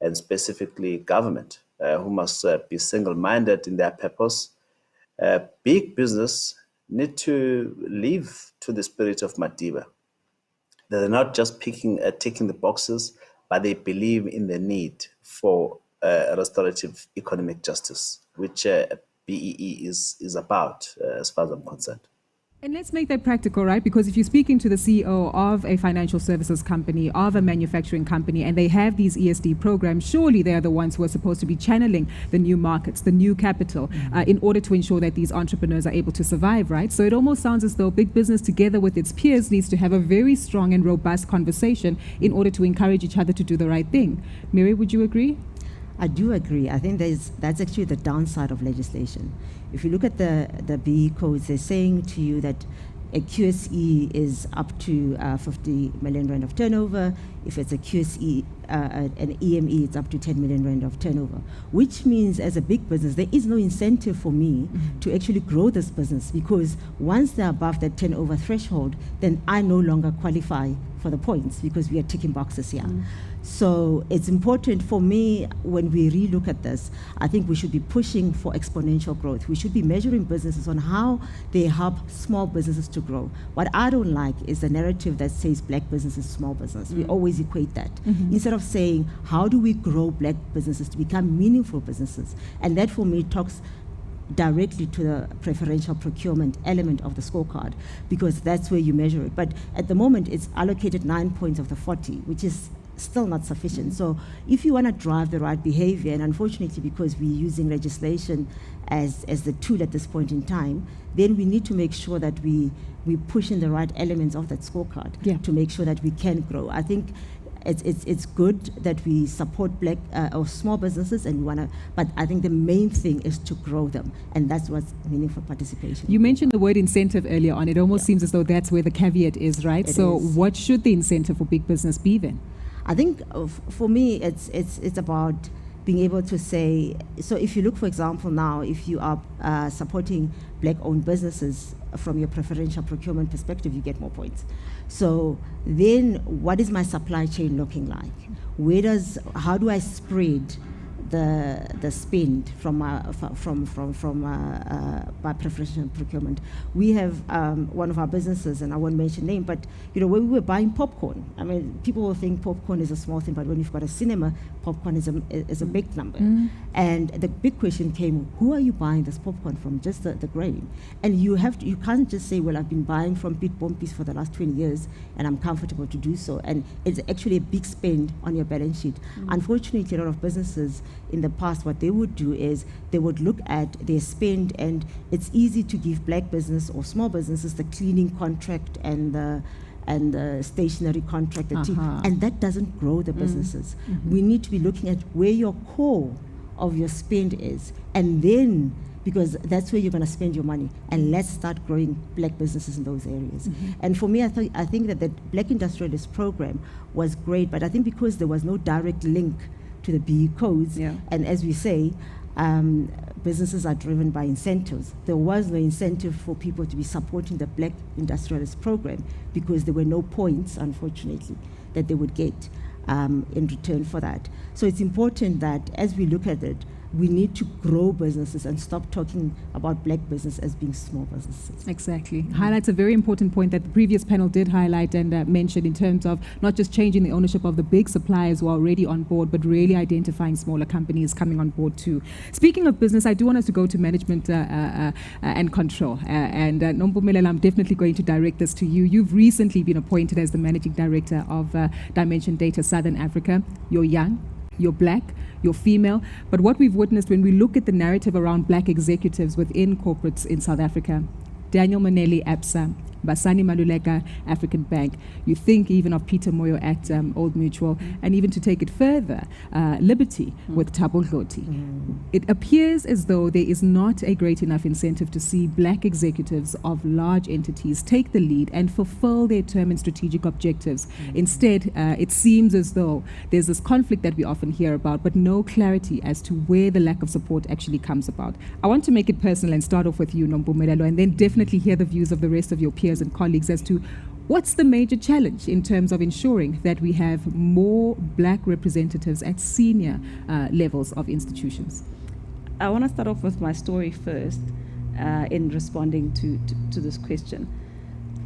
and specifically government, who must be single-minded in their purpose. Big business need to live to the spirit of Madiba. They're not just ticking the boxes, but they believe in the need for restorative economic justice, which BEE is about, as far as I'm concerned. And let's make that practical, right? Because if you're speaking to the CEO of a financial services company, of a manufacturing company, and they have these ESD programs, surely they are the ones who are supposed to be channeling the new markets, the new capital, in order to ensure that these entrepreneurs are able to survive, right? So it almost sounds as though big business, together with its peers, needs to have a very strong and robust conversation in order to encourage each other to do the right thing. Mary, would you agree? I do agree. I think that's actually the downside of legislation. If you look at the BEE codes, they're saying to you that a QSE is up to 50 million rand of turnover. If it's a QSE, an EME, it's up to 10 million rand of turnover, which means as a big business, there is no incentive for me to actually grow this business, because once they're above that turnover threshold, then I no longer qualify for the points, because we are ticking boxes here. So it's important for me, when we relook at this, I think we should be pushing for exponential growth. We should be measuring businesses on how they help small businesses to grow. What I don't like is the narrative that says black business is small business. We always equate that. Instead of saying, how do we grow black businesses to become meaningful businesses? And that for me talks directly to the preferential procurement element of the scorecard, because that's where you measure it. But at the moment, it's allocated 9 points of the 40, which is still not sufficient. So if you want to drive the right behavior, and unfortunately because we're using legislation as the tool at this point in time, then we need to make sure that we push in the right elements of that scorecard to make sure that we can grow. I think it's good that we support black or small businesses, and we want to, but I think the main thing is to grow them, and that's what's meaningful participation. You mentioned the word incentive earlier on. It almost seems as though that's where the caveat is, right? So what should the incentive for big business be then? I think for me, it's about being able to say, so if you look, for example, now, if you are supporting black-owned businesses from your preferential procurement perspective, you get more points. So then what is my supply chain looking like? How do I spread the spend from my preferential procurement? We have one of our businesses, and I won't mention name, but when we were buying popcorn, I mean, people will think popcorn is a small thing, but when you've got a cinema, popcorn is a big number. And the big question came, who are you buying this popcorn from? Just the grain. And you can't just say, well, I've been buying from Piet Bompies for the last 20 years, and I'm comfortable to do so. And it's actually a big spend on your balance sheet. Unfortunately, a lot of businesses in the past, what they would do is they would look at their spend, and it's easy to give black business or small businesses the cleaning contract and the stationery contract, and that doesn't grow the businesses. We need to be looking at where your core of your spend is, and then, because that's where you're going to spend your money, and let's start growing black businesses in those areas. And for me, I think that the Black Industrialist program was great, but I think because there was no direct link to the BEE codes, and as we say, businesses are driven by incentives. There was no incentive for people to be supporting the Black Industrialist program, because there were no points, unfortunately, that they would get in return for that. So it's important that as we look at it, we need to grow businesses and stop talking about black business as being small businesses. Exactly. Highlights a very important point that the previous panel did highlight and mention, in terms of not just changing the ownership of the big suppliers who are already on board, but really identifying smaller companies coming on board too. Speaking of business, I do want us to go to management and control. And Nompumelelo, I'm definitely going to direct this to you. You've recently been appointed as the Managing Director of Dimension Data Southern Africa. You're young, you're black, you're female, but what we've witnessed when we look at the narrative around black executives within corporates in South Africa, Daniel Maneli, ABSA, Basani Maluleka, African Bank. You think even of Peter Moyo at Old Mutual, and even to take it further, Liberty with Thabo Dloti. It appears as though there is not a great enough incentive to see black executives of large entities take the lead and fulfill their term and strategic objectives. Instead, it seems as though there's this conflict that we often hear about, but no clarity as to where the lack of support actually comes about. I want to make it personal and start off with you, Nompumelelo, and then definitely hear the views of the rest of your peers and colleagues as to what's the major challenge in terms of ensuring that we have more black representatives at senior levels of institutions. I want to start off with my story first in responding to this question.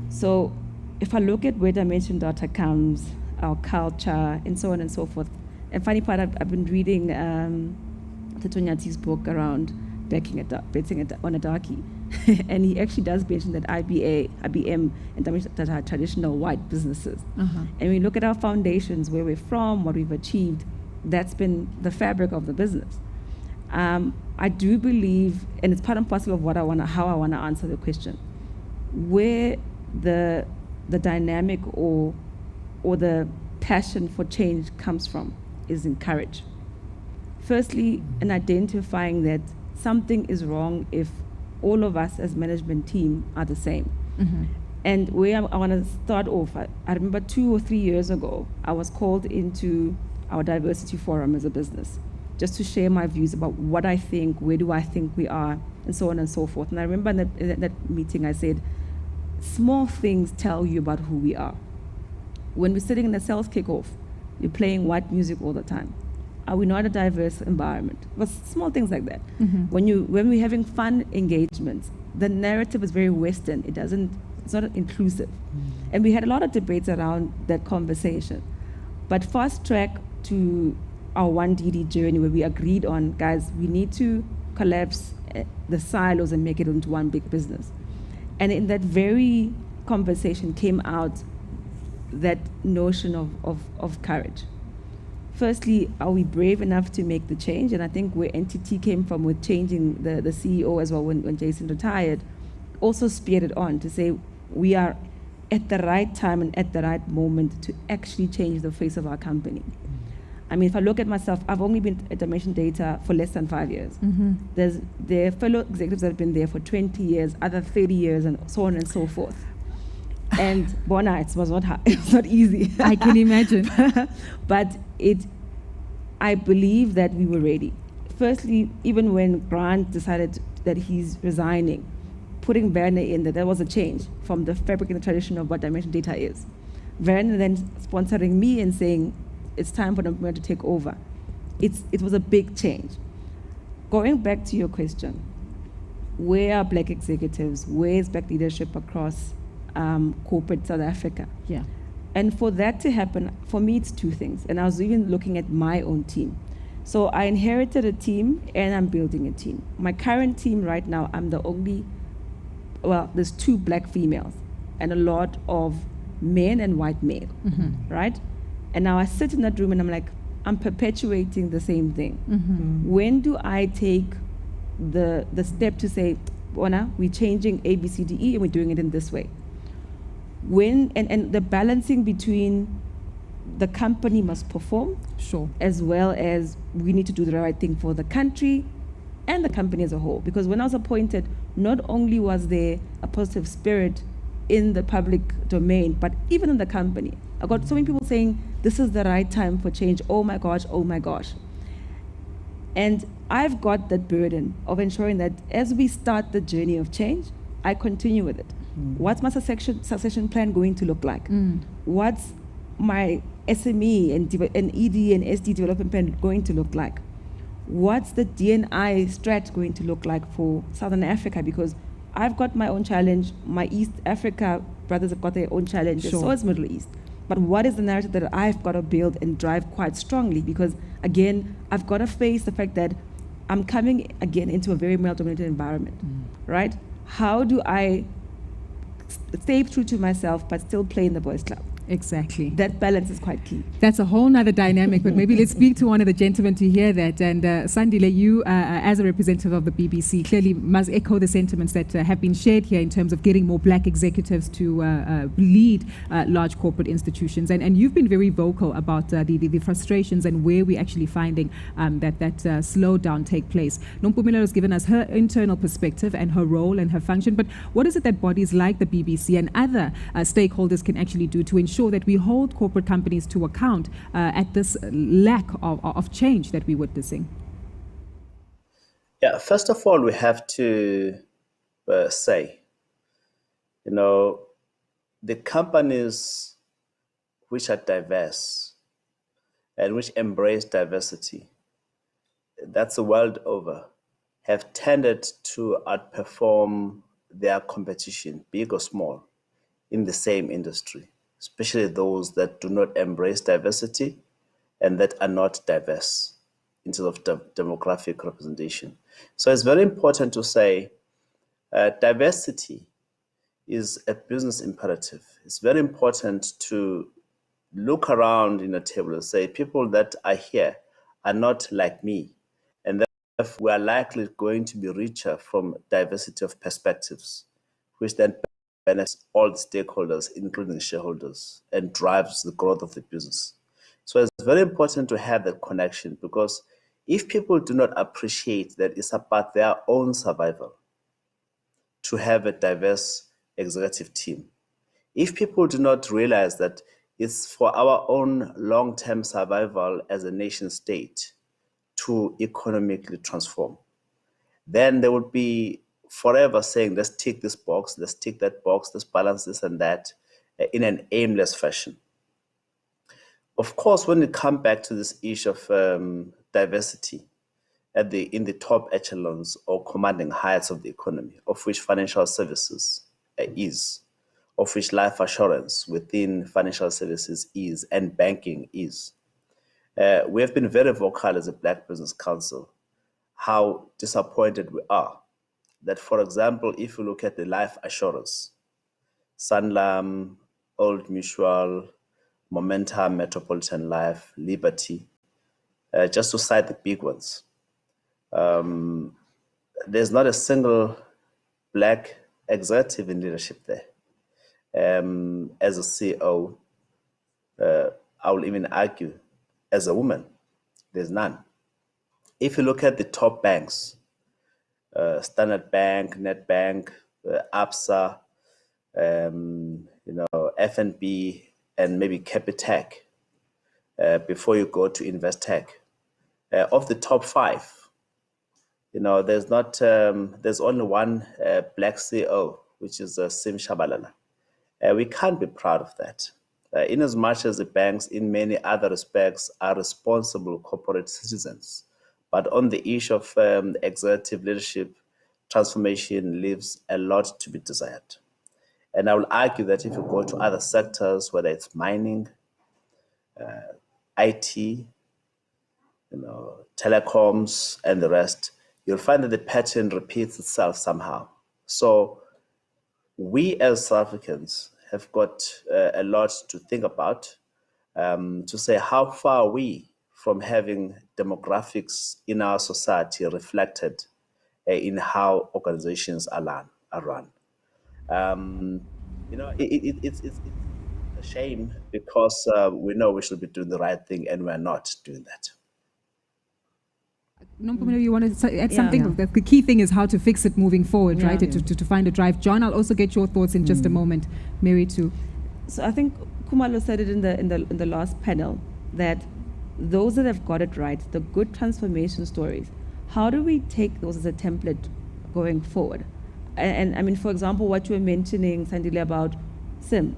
So if I look at where dimension data comes, our culture, and so on and so forth, and funny part, I've been reading Tetonyati's book around betting it on a darkie. And he actually does mention that IBM and dimension data are traditional white businesses. And we look at our foundations, where we're from, what we've achieved, that's been the fabric of the business. I do believe, and it's part and parcel of how I want to answer the question, where the dynamic or the passion for change comes from is in courage. Firstly, in identifying that something is wrong if all of us as management team are the same. And where I want to start off, I remember 2 or 3 years ago, I was called into our diversity forum as a business, just to share my views about what I think, where do I think we are, and so on and so forth. And I remember in that meeting I said, small things tell you about who we are. When we're sitting in a sales kickoff, you're playing white music all the time. Are we not a diverse environment? But small things like that. When we're having fun engagements, the narrative is very Western. It's not inclusive. And we had a lot of debates around that conversation. But fast track to our 1DD journey, where we agreed on, guys, we need to collapse the silos and make it into one big business. And in that very conversation came out that notion of courage. Firstly, are we brave enough to make the change? And I think where NTT came from with changing the CEO as well when Jason retired, also speared it on to say we are at the right time and at the right moment to actually change the face of our company. I mean, if I look at myself, I've only been at Dimension Data for less than 5 years. There are fellow executives that have been there for 20 years, other 30 years, and so on and so forth. And Bona, it was not hard. It was not easy. I can imagine. But I believe that we were ready. Firstly, even when Grant decided that he's resigning, putting Werner in there was a change from the fabric and the tradition of what Dimension Data is. Werner then sponsoring me and saying, it's time for them to take over. It was a big change. Going back to your question, where are black executives? Where is black leadership across corporate South Africa? Yeah. And for that to happen, for me, it's two things. And I was even looking at my own team. So I inherited a team and I'm building a team. My current team right now, I'm the only, there's 2 black females and a lot of men and white male, right? And now I sit in that room and I'm like, I'm perpetuating the same thing. When do I take the step to say, Bona, we're changing A, B, C, D, E, and we're doing it in this way? When and the balancing between the company must perform, as well as we need to do the right thing for the country and the company as a whole. Because when I was appointed, not only was there a positive spirit in the public domain, but even in the company. I got so many people saying, this is the right time for change. Oh my gosh, oh my gosh. And I've got that burden of ensuring that as we start the journey of change, I continue with it. What's my succession plan going to look like? What's my SME and ED and SD development plan going to look like? What's the D&I strat going to look like for Southern Africa? Because I've got my own challenge. My East Africa brothers have got their own challenges. So is Middle East. But what is the narrative that I've got to build and drive quite strongly? Because again, I've got to face the fact that I'm coming again into a very male-dominated environment, right? How do I stay true to myself but still play in the boys' club? Exactly. That balance is quite key. That's a whole nother dynamic, but maybe let's speak to one of the gentlemen to hear that. And Sandile, you, as a representative of the BBC, clearly must echo the sentiments that have been shared here in terms of getting more black executives to lead large corporate institutions. And you've been very vocal about the frustrations and where we're actually finding that slowdown take place. Nompumela has given us her internal perspective and her role and her function, but what is it that bodies like the BBC and other stakeholders can actually do to ensure that we hold corporate companies to account at this lack of change that we're witnessing? Yeah, first of all, we have to say, the companies which are diverse and which embrace diversity, that's the world over, have tended to outperform their competition, big or small, in the same industry, especially those that do not embrace diversity and that are not diverse in terms of demographic representation. So it's very important to say diversity is a business imperative. It's very important to look around in a table and say, people that are here are not like me, and therefore we are likely going to be richer from diversity of perspectives, which then benefits all the stakeholders, including the shareholders, and drives the growth of the business. So it's very important to have that connection, because if people do not appreciate that it's about their own survival to have a diverse executive team, if people do not realize that it's for our own long-term survival as a nation state to economically transform, then they would be forever saying, let's tick this box, let's tick that box, let's balance this and that in an aimless fashion. Of course, when we come back to this issue of diversity in the top echelons or commanding heights of the economy, of which financial services is, of which life assurance within financial services is, and banking is. We have been very vocal as a Black Business Council how disappointed we are that, for example, if you look at the life assurance, Sanlam, Old Mutual, Momentum, Metropolitan Life, Liberty, just to cite the big ones, there's not a single Black executive in leadership there. As a CEO, I will even argue, as a woman, there's none. If you look at the top banks, Standard Bank, Nedbank, ABSA, FNB, and maybe Capitec, before you go to Investec, of the top five, there's only one Black CEO, which is Sim Shabalala. We can't be proud of that. In as much as the banks, in many other respects, are responsible corporate citizens. But on the issue of executive leadership, transformation leaves a lot to be desired. And I will argue that if you go to other sectors, whether it's mining, IT, telecoms, and the rest, you'll find that the pattern repeats itself somehow. So we as South Africans have got a lot to think about, to say how far are we from having demographics in our society reflected in how organizations are run. It's a shame, because we know we should be doing the right thing and we're not doing that. Nompumela, you want to add something? Yeah. The key thing is how to fix it moving forward, right? To find a drive. John, I'll also get your thoughts in just a moment. Mary too. So I think Kumalo said it in the last panel, that those that have got it right, the good transformation stories, how do we take those as a template going forward? And I mean, for example, what you were mentioning, Sandile, about SIM,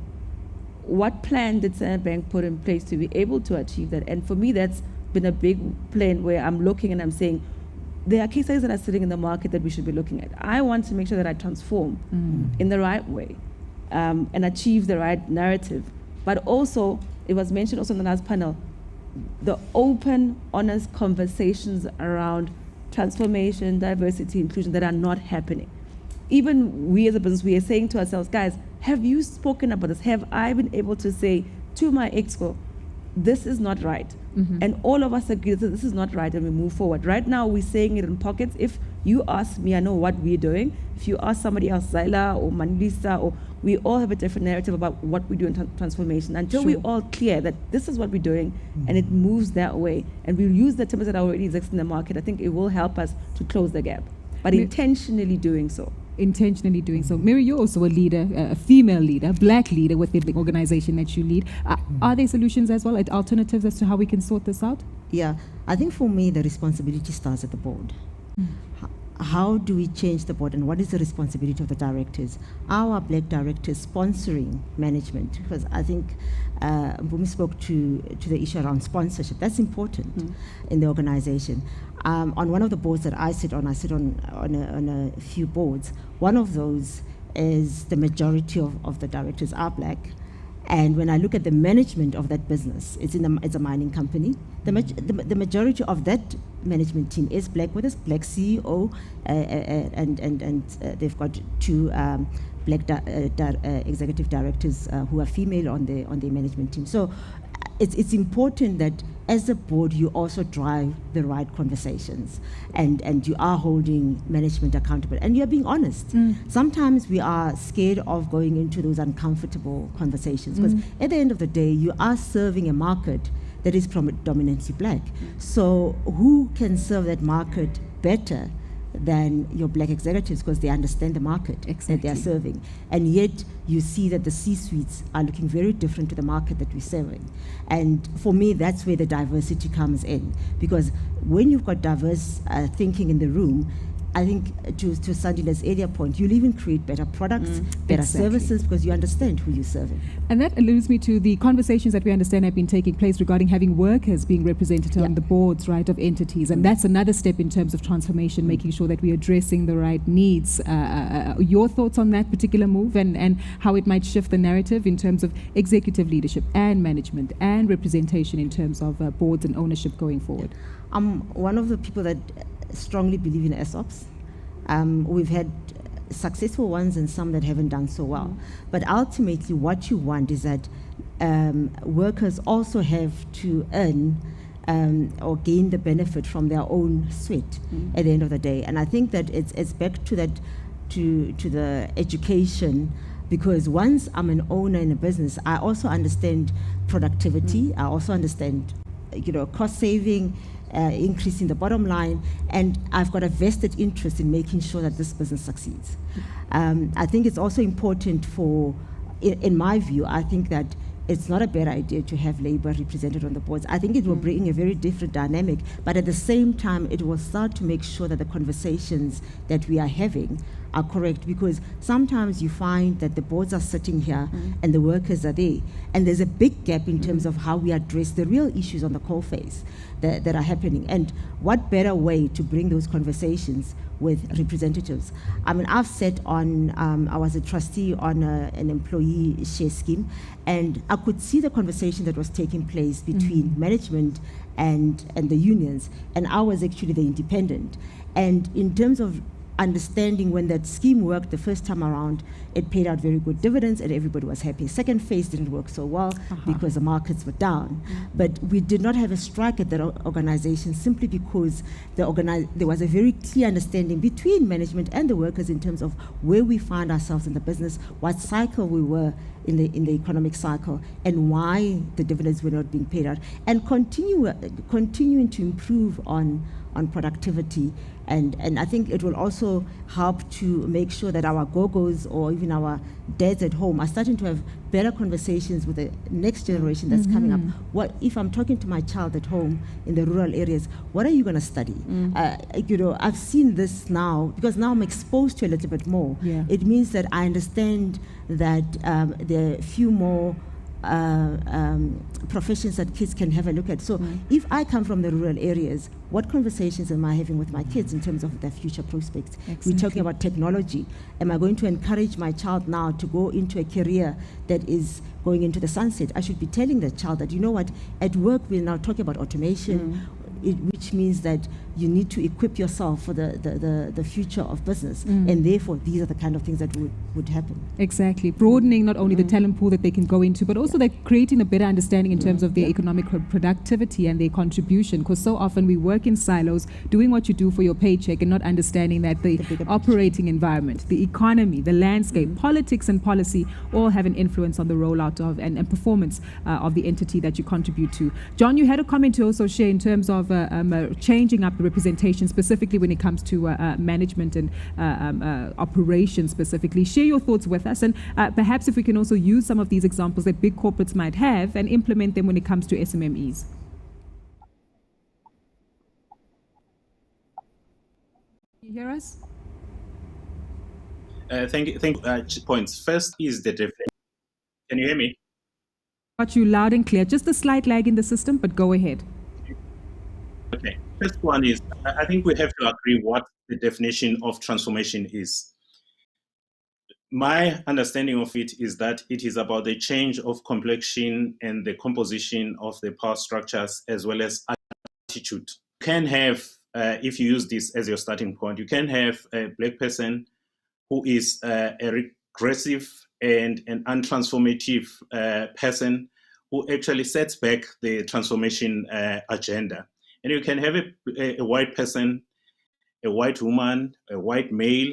what plan did Standard Bank put in place to be able to achieve that? And for me, that's been a big plan where I'm looking and I'm saying, there are case studies that are sitting in the market that we should be looking at. I want to make sure that I transform in the right way and achieve the right narrative. But also, it was mentioned also in the last panel, the open, honest conversations around transformation, diversity, inclusion that are not happening. Even we as a business, we are saying to ourselves, guys, have you spoken about this? Have I been able to say, to my exco, this is not right. And all of us agree that this is not right, and we move forward. Right now, we're saying it in pockets. If you ask me, I know what we're doing. If you ask somebody else, Zaila or Mandisa, or we all have a different narrative about what we do in transformation. Until we're all clear that this is what we're doing, and it moves that way, and we use the terms that already exist in the market, I think it will help us to close the gap, but intentionally doing so. Intentionally doing so. Mary, you're also a leader, a female leader, a black leader within the organization that you lead. Are there solutions as well, alternatives as to how we can sort this out? Yeah, I think for me, the responsibility starts at the board. How do we change the board, and what is the responsibility of the directors? Our black directors sponsoring management, because I think Mpumi spoke to the issue around sponsorship. That's important in the organization. On one of the boards that I sit on a few boards. One of those is the majority of the directors are black. And when I look at the management of that business, it's a mining company. The majority of that management team is black, with a black CEO, and they've got two black executive directors who are female on the management team. So it's important that as a board you also drive the right conversations, and you are holding management accountable, and you're being honest. Sometimes we are scared of going into those uncomfortable conversations, because at the end of the day you are serving a market that is predominantly black. So who can serve that market better than your black executives, because they understand the market that they are serving. And yet you see that the C-suites are looking very different to the market that we're serving. And for me, that's where the diversity comes in, because when you've got diverse thinking in the room, I think to Sandila's earlier point, you'll even create better products, better services, because you understand who you're serving. And that alludes me to the conversations that we understand have been taking place regarding having workers being represented on the boards, right, of entities. And that's another step in terms of transformation, making sure that we're addressing the right needs. Your thoughts on that particular move, and how it might shift the narrative in terms of executive leadership and management and representation in terms of boards and ownership going forward? I'm one of the people that strongly believe in SOPs. We've had successful ones and some that haven't done so well. But ultimately what you want is that workers also have to earn or gain the benefit from their own sweat at the end of the day. And I think that it's back to that, to the education, because once I'm an owner in a business, I also understand productivity, I also understand cost saving, increasing the bottom line, and I've got a vested interest in making sure that this business succeeds. I think it's also important in my view, I think that it's not a bad idea to have labor represented on the boards. I think it will bring a very different dynamic, but at the same time, it will start to make sure that the conversations that we are having are correct, because sometimes you find that the boards are sitting here and the workers are there, and there's a big gap in terms of how we address the real issues on the coalface that are happening. And what better way to bring those conversations with representatives? I mean, I've sat on, I was a trustee on an employee share scheme, and I could see the conversation that was taking place between management and the unions, and I was actually the independent. And in terms of understanding, when that scheme worked the first time around, it paid out very good dividends and everybody was happy. Second phase didn't work so well because the markets were down. But we did not have a strike at that organization, simply because there was a very clear understanding between management and the workers in terms of where we found ourselves in the business, what cycle we were in the economic cycle, and why the dividends were not being paid out, and continuing to improve on productivity. And I think it will also help to make sure that our go-go's or even our dads at home are starting to have better conversations with the next generation that's coming up. What if I'm talking to my child at home in the rural areas, what are you going to study? I've seen this now, because now I'm exposed to a little bit more. It means that I understand that there are a few more professions that kids can have a look at. So if I come from the rural areas, what conversations am I having with my kids in terms of their future prospects? We're talking about technology. Am I going to encourage my child now to go into a career that is going into the sunset? I should be telling the child that, you know what, at work we're now talking about automation. which means that you need to equip yourself for the future of business. And therefore, these are the kind of things that would happen. Exactly. Broadening not only the talent pool that they can go into, but also that creating a better understanding in terms of their economic productivity and their contribution. Because so often we work in silos, doing what you do for your paycheck and not understanding that the operating environment, the economy, the landscape, politics and policy all have an influence on the rollout of and performance of the entity that you contribute to. John, you had a comment to also share in terms of changing up the representation, specifically when it comes to management and operations specifically. Share your thoughts with us, and perhaps if we can also use some of these examples that big corporates might have and implement them when it comes to SMMEs. You hear us? Thank you. Points. First is the definition. Can you hear me? Got you loud and clear. Just a slight lag in the system, but go ahead. Okay. First one is, I think we have to agree what the definition of transformation is. My understanding of it is that it is about the change of complexion and the composition of the power structures as well as attitude. You can have, if you use this as your starting point, you can have a black person who is a regressive and an untransformative person who actually sets back the transformation agenda. And you can have a white person, a white woman, a white male,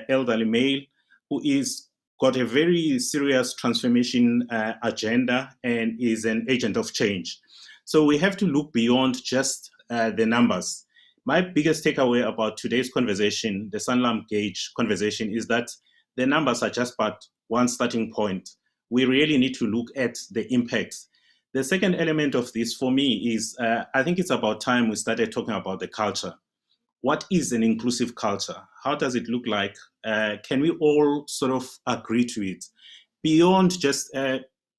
elderly male, who is got a very serious transformation agenda and is an agent of change. So we have to look beyond just the numbers. My biggest takeaway about today's conversation, the Sanlam Gauge conversation, is that the numbers are just but one starting point. We really need to look at the impacts. The second element of this for me is, I think it's about time we started talking about the culture. What is an inclusive culture? How does it look like? Can we all sort of agree to it? Beyond just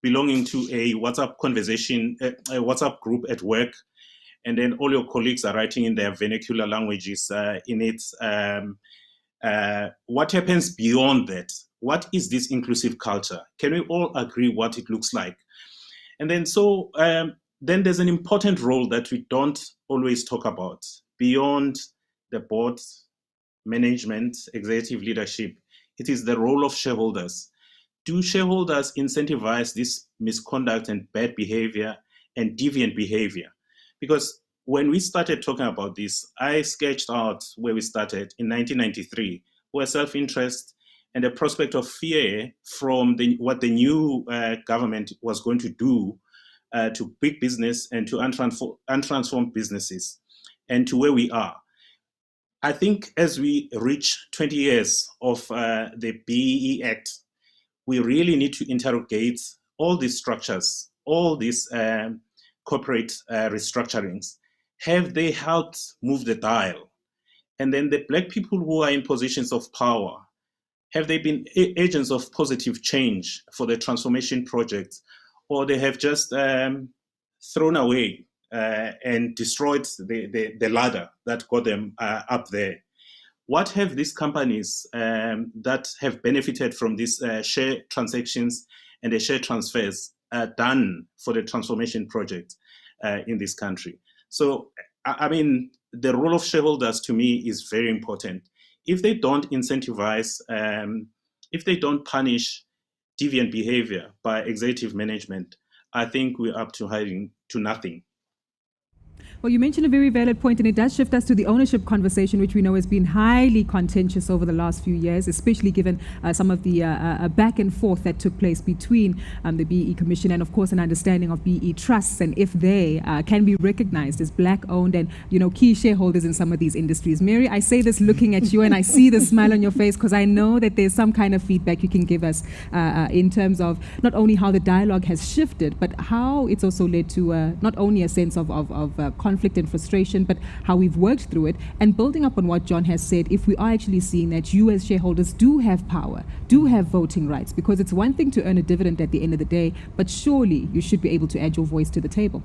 belonging to a WhatsApp conversation, a WhatsApp group at work, and then all your colleagues are writing in their vernacular languages in it. What happens beyond that? What is this inclusive culture? Can we all agree what it looks like? And then then there's an important role that we don't always talk about beyond the board, management, executive leadership. It is the role of shareholders. Do shareholders incentivize this misconduct and bad behavior and deviant behavior? Because when we started talking about this, I sketched out where we started in 1993, where self-interest and the prospect of fear from what the new government was going to do to big business and to untransformed businesses, and to where we are. I think as we reach 20 years of the BEE Act, we really need to interrogate all these structures, all these corporate restructurings. Have they helped move the dial? And then the black people who are in positions of power, have they been agents of positive change for the transformation project, or they have just thrown away and destroyed the ladder that got them up there? What have these companies that have benefited from these share transactions and the share transfers done for the transformation project in this country? So, I mean, the role of shareholders to me is very important. If they don't incentivize, if they don't punish deviant behavior by executive management, I think we're up to hiding to nothing. Well, you mentioned a very valid point, and it does shift us to the ownership conversation, which we know has been highly contentious over the last few years, especially given some of the back and forth that took place between the BEE Commission and, of course, an understanding of BEE trusts and if they can be recognized as black-owned and, you know, key shareholders in some of these industries. Mary, I say this looking at you, and I see the smile on your face because I know that there's some kind of feedback you can give us in terms of not only how the dialogue has shifted, but how it's also led to not only a sense of conflict and frustration, but how we've worked through it. And building up on what John has said, if we are actually seeing that you as shareholders do have power, do have voting rights, because it's one thing to earn a dividend at the end of the day, but surely you should be able to add your voice to the table.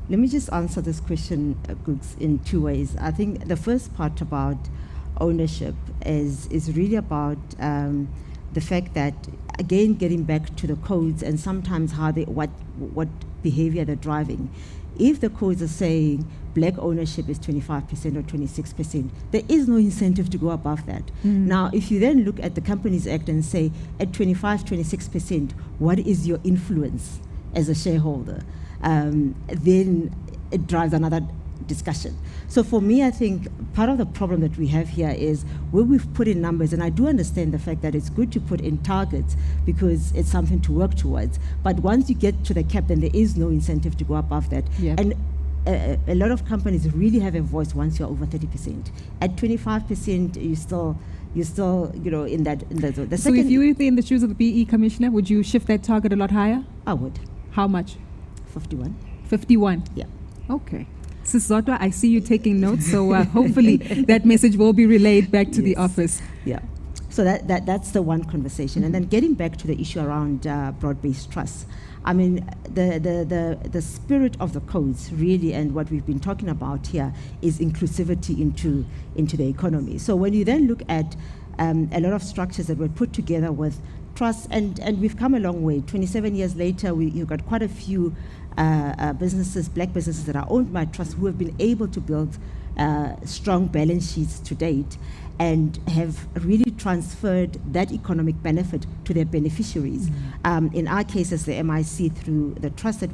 Let me just answer this question, Gooks, in two ways. I think the first part about ownership is really about the fact that, again, getting back to the codes and sometimes how what behavior they're driving. If the codes are saying black ownership is 25% or 26%, there is no incentive to go above that. Now, if you then look at the Companies Act and say at 25, 26%, what is your influence as a shareholder? Then it drives another discussion. So for me, I think part of the problem that we have here is where we've put in numbers, and I do understand the fact that it's good to put in targets because it's something to work towards. But once you get to the cap, then there is no incentive to go above that. Yep. And a lot of companies really have a voice once you're over 30%. At 25%, you still, in that zone. The So if you were in the shoes of the BE commissioner, would you shift that target a lot higher? I would. How much? 51. 51? Yeah. Okay. Sis Zodwa, I see you taking notes, so hopefully that message will be relayed back to the office. Yeah. So that's the one conversation. And then getting back to the issue around broad-based trusts. I mean, the spirit of the codes really, and what we've been talking about here, is inclusivity into the economy. So when you then look at a lot of structures that were put together with trusts, and we've come a long way. 27 years later, you've got quite a few businesses, black businesses that are owned by trusts who have been able to build strong balance sheets to date and have really transferred that economic benefit to their beneficiaries. In our case, as the MIC, through the trust that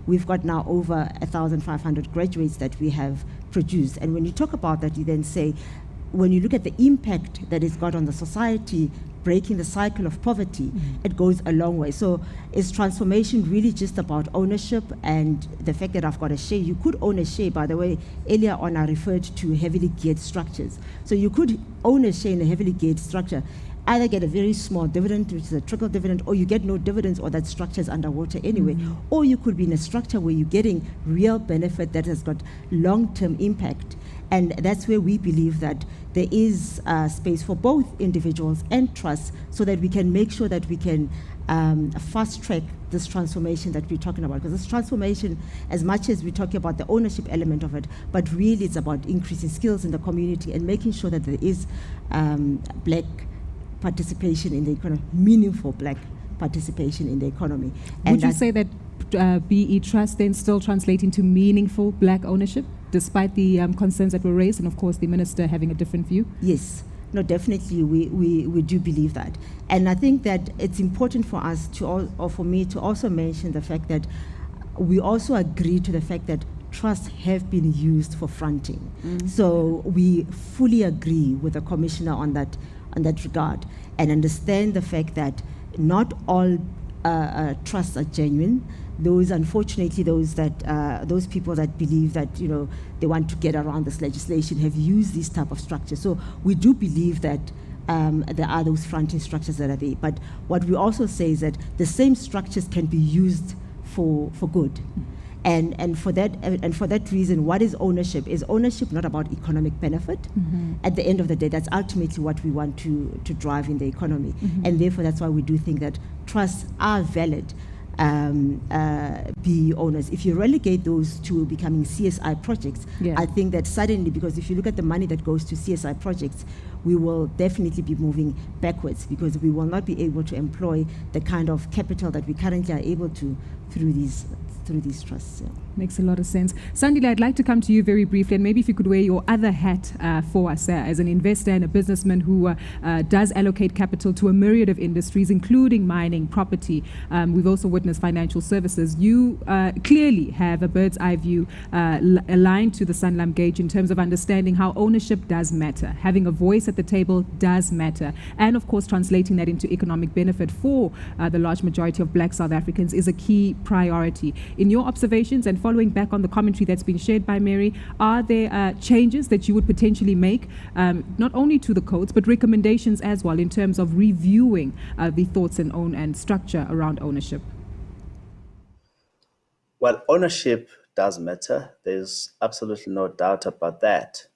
we've got now over 1,500 graduates that we have produced. And when you talk about that, you then say, when you look at the impact that it's got on the society, breaking the cycle of poverty, it goes a long way. So is transformation really just about ownership and the fact that I've got a share? You could own a share, by the way, earlier on I referred to heavily geared structures. So you could own a share in a heavily geared structure, either get a very small dividend, which is a trickle dividend, or you get no dividends, or that structure is underwater anyway. Or you could be in a structure where you're getting real benefit that has got long-term impact. And that's where we believe that there is space for both individuals and trusts, so that we can make sure that we can fast track this transformation that we're talking about. Because this transformation, as much as we're talking about the ownership element of it, but really it's about increasing skills in the community and making sure that there is black participation in the economy, meaningful black participation in the economy. Would you say that BE Trust then still translate into meaningful black ownership, despite the concerns that were raised, and of course the minister having a different view? Yes. No, definitely we do believe that. And I think that it's important for us to, or for me to also mention the fact that we also agree to the fact that trusts have been used for fronting. So we fully agree with the commissioner on that regard, and understand the fact that not all trusts are genuine. Unfortunately, those people that believe that they want to get around this legislation have used these type of structures. So we do believe that there are those fronting structures that are there. But what we also say is that the same structures can be used for good. And for that reason, what is ownership? Is ownership not about economic benefit? At the end of the day, that's ultimately what we want to drive in the economy. And therefore, that's why we do think that trusts are valid BE owners. If you relegate those to becoming CSI projects, I think that suddenly, because if you look at the money that goes to CSI projects, we will definitely be moving backwards, because we will not be able to employ the kind of capital that we currently are able to through these trusts. Makes a lot of sense. Sandile, I'd like to come to you very briefly, and maybe if you could wear your other hat for us as an investor and a businessman who does allocate capital to a myriad of industries, including mining, property. We've also witnessed financial services. You clearly have a bird's eye view aligned to the Sanlam Gauge in terms of understanding how ownership does matter. Having a voice at the table does matter. And of course, translating that into economic benefit for the large majority of black South Africans is a key priority. In your observations, and following back on the commentary that's been shared by Mary, are there changes that you would potentially make, not only to the codes, but recommendations as well in terms of reviewing the thoughts and structure around ownership? Well, ownership does matter. There's absolutely no doubt about that.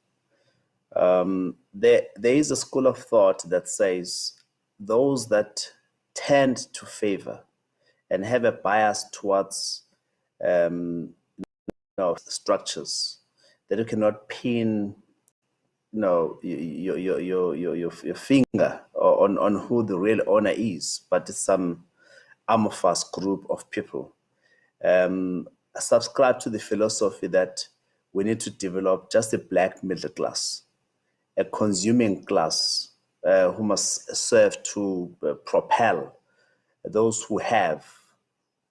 There is a school of thought that says those that tend to favor and have a bias towards structures, that you cannot pin your finger on who the real owner is, but it's some amorphous group of people. subscribe to the philosophy that we need to develop just a black middle class, a consuming class who must serve to propel those who have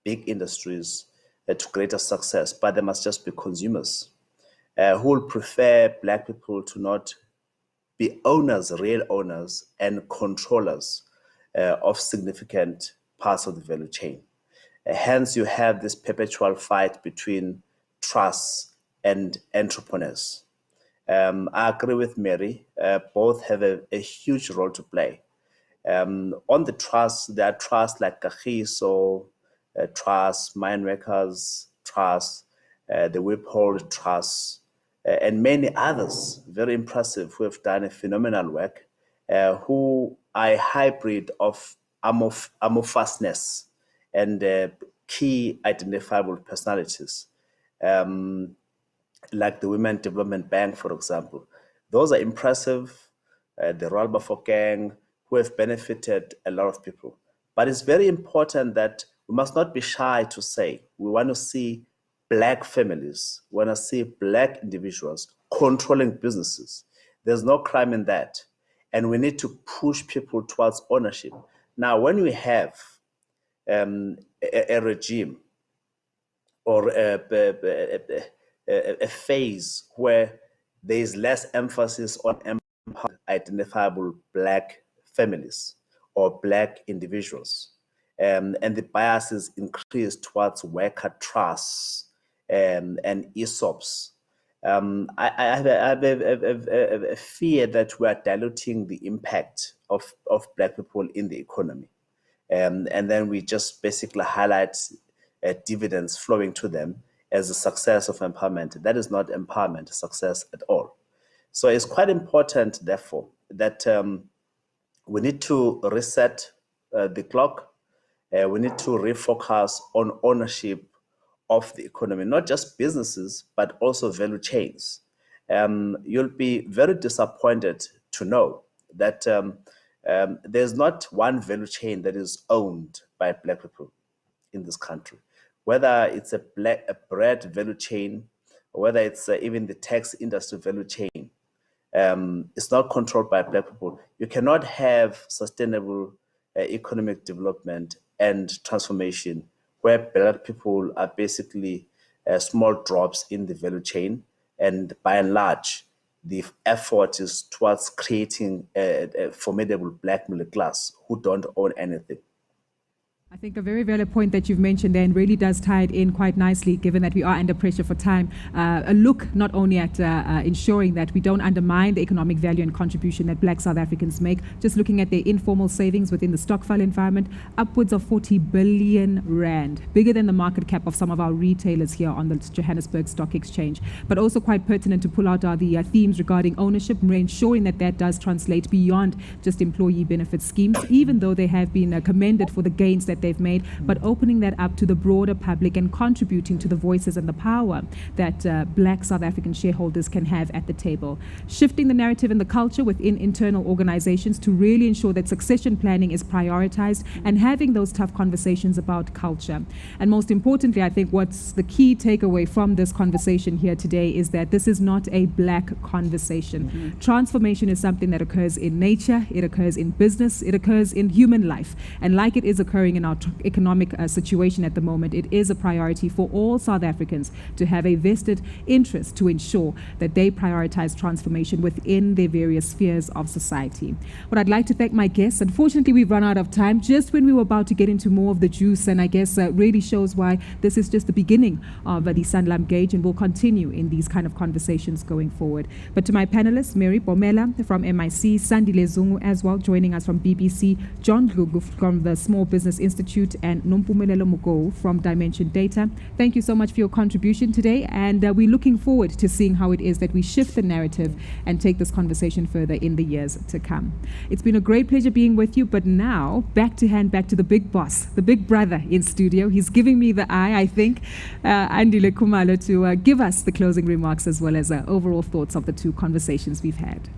big industries to greater success, but they must just be consumers who will prefer black people to not be owners, real owners, and controllers of significant parts of the value chain. Hence, you have this perpetual fight between trusts and entrepreneurs. I agree with Mary. Both have a huge role to play. On the trusts, there are trusts like Kagiso, Trust, Mineworkers Trust, the Whiphold Trust, and many others, very impressive, who have done a phenomenal work, who are a hybrid of amorphousness and key identifiable personalities, like the Women Development Bank, for example. Those are impressive, the Royal Bafokeng, who have benefited a lot of people. But it's very important that we must not be shy to say we want to see black families, we want to see black individuals controlling businesses. There's no crime in that. And we need to push people towards ownership. Now, when we have a regime or a phase where there is less emphasis on identifiable black families or black individuals, and the bias is increased towards worker trusts and ESOPs, I have a fear that we are diluting the impact of black people in the economy. And then we just basically highlight dividends flowing to them as a success of empowerment. That is not empowerment success at all. So it's quite important, therefore, that we need to reset the clock. We need to refocus on ownership of the economy, not just businesses, but also value chains. You'll be very disappointed to know that there's not one value chain that is owned by black people in this country. Whether it's a bread value chain, or whether it's even the tax industry value chain, it's not controlled by black people. You cannot have sustainable economic development and transformation where black people are basically small drops in the value chain, and by and large, the effort is towards creating a formidable black middle class who don't own anything. I think a very valid point that you've mentioned there, and really does tie it in quite nicely, given that we are under pressure for time. A look not only at ensuring that we don't undermine the economic value and contribution that black South Africans make, just looking at their informal savings within the stokvel environment, upwards of 40 billion rand, bigger than the market cap of some of our retailers here on the Johannesburg Stock Exchange. But also quite pertinent to pull out are the themes regarding ownership, and ensuring that that does translate beyond just employee benefit schemes, even though they have been commended for the gains that they've made, but opening that up to the broader public and contributing to the voices and the power that black South African shareholders can have at the table. Shifting the narrative and the culture within internal organizations to really ensure that succession planning is prioritized, and having those tough conversations about culture. And most importantly, I think what's the key takeaway from this conversation here today is that this is not a black conversation. Transformation is something that occurs in nature, it occurs in business, it occurs in human life. And like it is occurring in our economic situation at the moment, it is a priority for all South Africans to have a vested interest to ensure that they prioritize transformation within their various spheres of society. But I'd like to thank my guests. Unfortunately, we've run out of time just when we were about to get into more of the juice, and I guess really shows why this is just the beginning of the Sanlam Gauge, and will continue in these kind of conversations going forward. But to my panelists, Mary Bomela from MIC, Sandile Zungu as well, joining us from BBC, John Dlugu from the Small Business Institute, and Nompumelelo Mugo from Dimension Data. Thank you so much for your contribution today, and we're looking forward to seeing how it is that we shift the narrative and take this conversation further in the years to come. It's been a great pleasure being with you, but now back to the big boss, the big brother in studio. He's giving me the eye, I think, Andile Khumalo, to give us the closing remarks as well as overall thoughts of the two conversations we've had.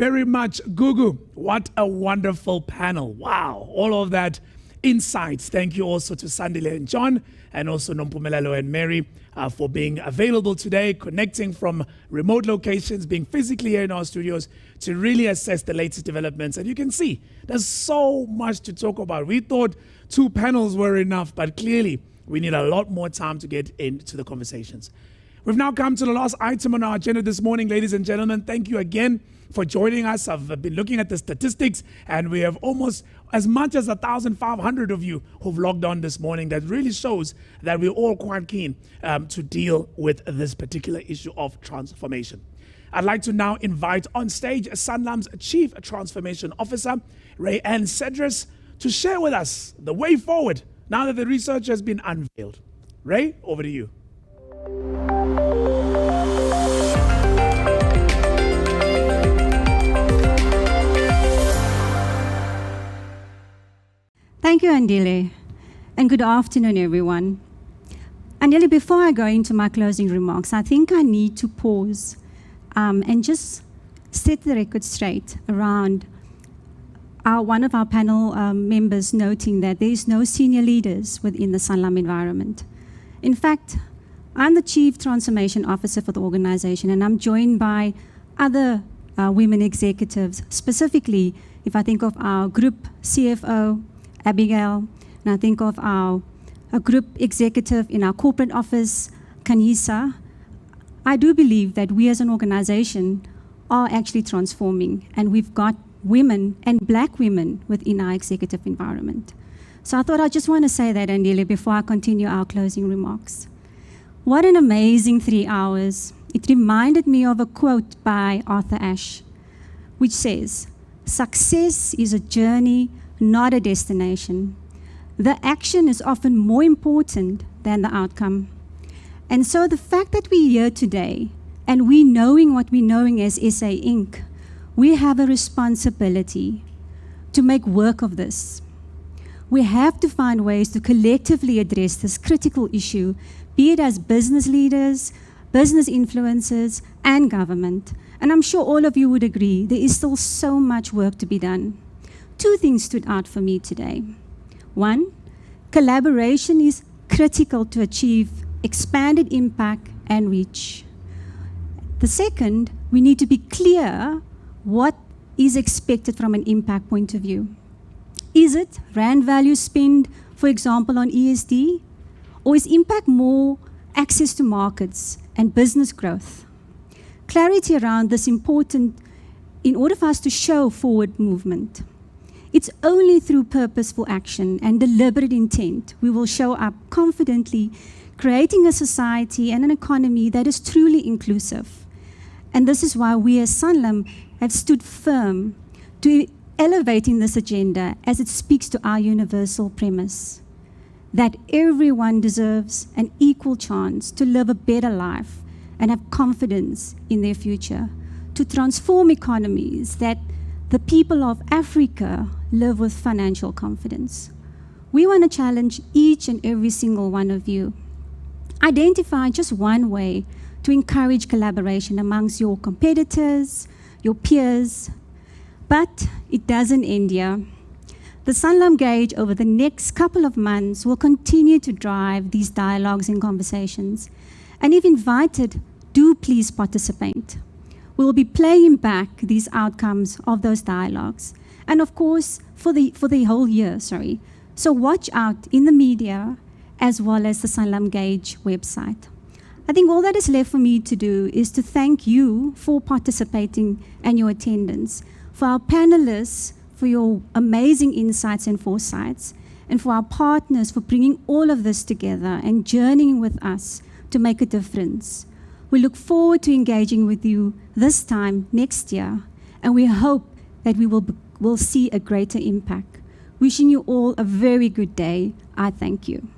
very much, Gugu. What a wonderful panel. Wow. All of that insights. Thank you also to Sandile and John, and also Nompumelelo and Mary for being available today, connecting from remote locations, being physically here in our studios to really assess the latest developments. And you can see there's so much to talk about. We thought 2 panels were enough, but clearly we need a lot more time to get into the conversations. We've now come to the last item on our agenda this morning, ladies and gentlemen. Thank you again for joining us. I've been looking at the statistics, and we have almost as much as 1,500 of you who've logged on this morning. That really shows that we're all quite keen to deal with this particular issue of transformation. I'd like to now invite on stage Sanlam's Chief Transformation Officer, Ray-Ann Cedris, to share with us the way forward now that the research has been unveiled. Ray, over to you. Thank you, Andile, and good afternoon, everyone. Andile, before I go into my closing remarks, I think I need to pause and just set the record straight around one of our panel members noting that there is no senior leaders within the Sanlam environment. In fact, I'm the Chief Transformation Officer for the organization, and I'm joined by other women executives, specifically if I think of our group CFO, Abigail, and I think of a group executive in our corporate office, Kanisa. I do believe that we as an organization are actually transforming, and we've got women and black women within our executive environment. So I thought I just want to say that, Andile, before I continue our closing remarks. What an amazing 3 hours. It reminded me of a quote by Arthur Ashe, which says, "Success is a journey, not a destination. The action is often more important than the outcome." And so the fact that we're here today and we knowing what we're knowing as SA Inc., we have a responsibility to make work of this. We have to find ways to collectively address this critical issue, be it as business leaders, business influencers, and government. And I'm sure all of you would agree there is still so much work to be done. 2 things stood out for me today. 1, collaboration is critical to achieve expanded impact and reach. The second, we need to be clear what is expected from an impact point of view. Is it rand value spend, for example, on ESD? Or is impact more access to markets and business growth? Clarity around this important in order for us to show forward movement. It's only through purposeful action and deliberate intent we will show up confidently, creating a society and an economy that is truly inclusive. And this is why we as Sanlam have stood firm to elevating this agenda as it speaks to our universal premise, that everyone deserves an equal chance to live a better life and have confidence in their future, to transform economies that the people of Africa live with financial confidence. We want to challenge each and every single one of you. Identify just one way to encourage collaboration amongst your competitors, your peers. But it doesn't end here. The Sanlam Gauge over the next couple of months will continue to drive these dialogues and conversations. And if invited, do please participate. We'll be playing back these outcomes of those dialogues. And of course, for the whole year, So watch out in the media as well as the Sanlam Gauge website. I think all that is left for me to do is to thank you for participating and your attendance, for our panelists for your amazing insights and foresights, and for our partners for bringing all of this together and journeying with us to make a difference. We look forward to engaging with you this time next year, and we hope that we will see a greater impact. Wishing you all a very good day. I thank you.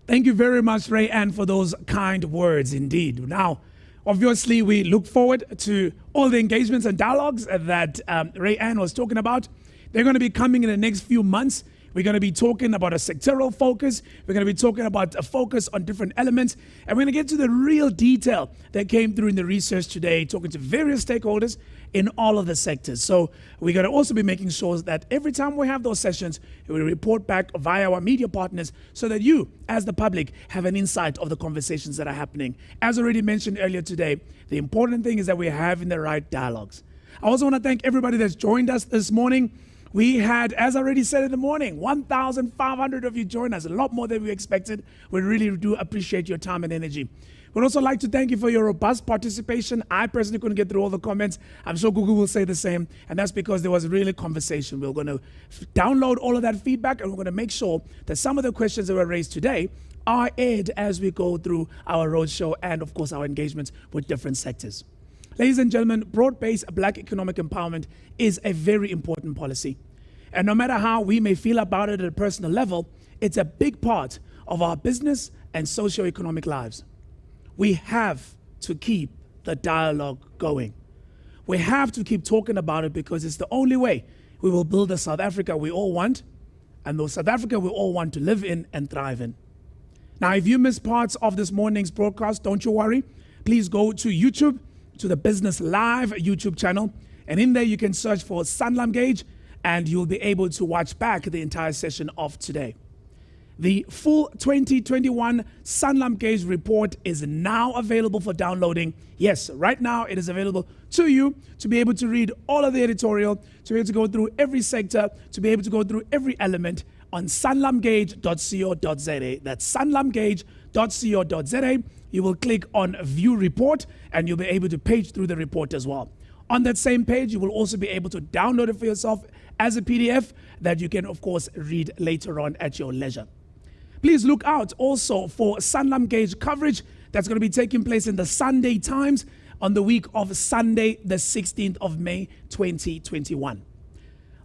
Thank you very much, Ray-Ann, for those kind words indeed. Now, Obviously, we look forward to all the engagements and dialogues that Ray Ann was talking about. They're going to be coming in the next few months. We're going to be talking about a sectoral focus. We're going to be talking about a focus on different elements. And we're going to get to the real detail that came through in the research today, talking to various stakeholders in all of the sectors. So we're going to also be making sure that every time we have those sessions, we report back via our media partners so that you, as the public, have an insight of the conversations that are happening. As already mentioned earlier today, the important thing is that we're having the right dialogues. I also want to thank everybody that's joined us this morning. We had, as I already said in the morning, 1,500 of you join us, a lot more than we expected. We really do appreciate your time and energy. We'd also like to thank you for your robust participation. I personally couldn't get through all the comments. I'm sure Google will say the same, and that's because there was really conversation. We're going to download all of that feedback, and we're going to make sure that some of the questions that were raised today are aired as we go through our roadshow and, of course, our engagements with different sectors. Ladies and gentlemen, broad-based Black economic empowerment is a very important policy. And no matter how we may feel about it at a personal level, it's a big part of our business and socio-economic lives. We have to keep the dialogue going. We have to keep talking about it because it's the only way we will build the South Africa we all want, and the South Africa we all want to live in and thrive in. Now, if you missed parts of this morning's broadcast, don't you worry. Please go to YouTube, to the Business Live YouTube channel, and in there you can search for Sanlam Gauge, and you'll be able to watch back the entire session of today. The full 2021 Sanlam Gauge report is now available for downloading. Yes, right now it is available to you to be able to read all of the editorial, to be able to go through every sector, to be able to go through every element on sanlamgauge.co.za. That's sanlamgauge.co.za. You will click on View Report, and you'll be able to page through the report as well. On that same page, you will also be able to download it for yourself as a PDF that you can, of course, read later on at your leisure. Please look out also for Sanlam Gauge coverage that's going to be taking place in the Sunday Times on the week of Sunday, the 16th of May, 2021.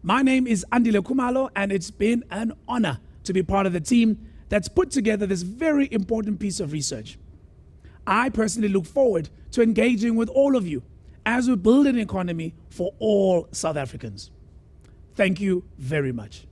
My name is Andile Khumalo, and it's been an honor to be part of the team that's put together this very important piece of research. I personally look forward to engaging with all of you as we build an economy for all South Africans. Thank you very much.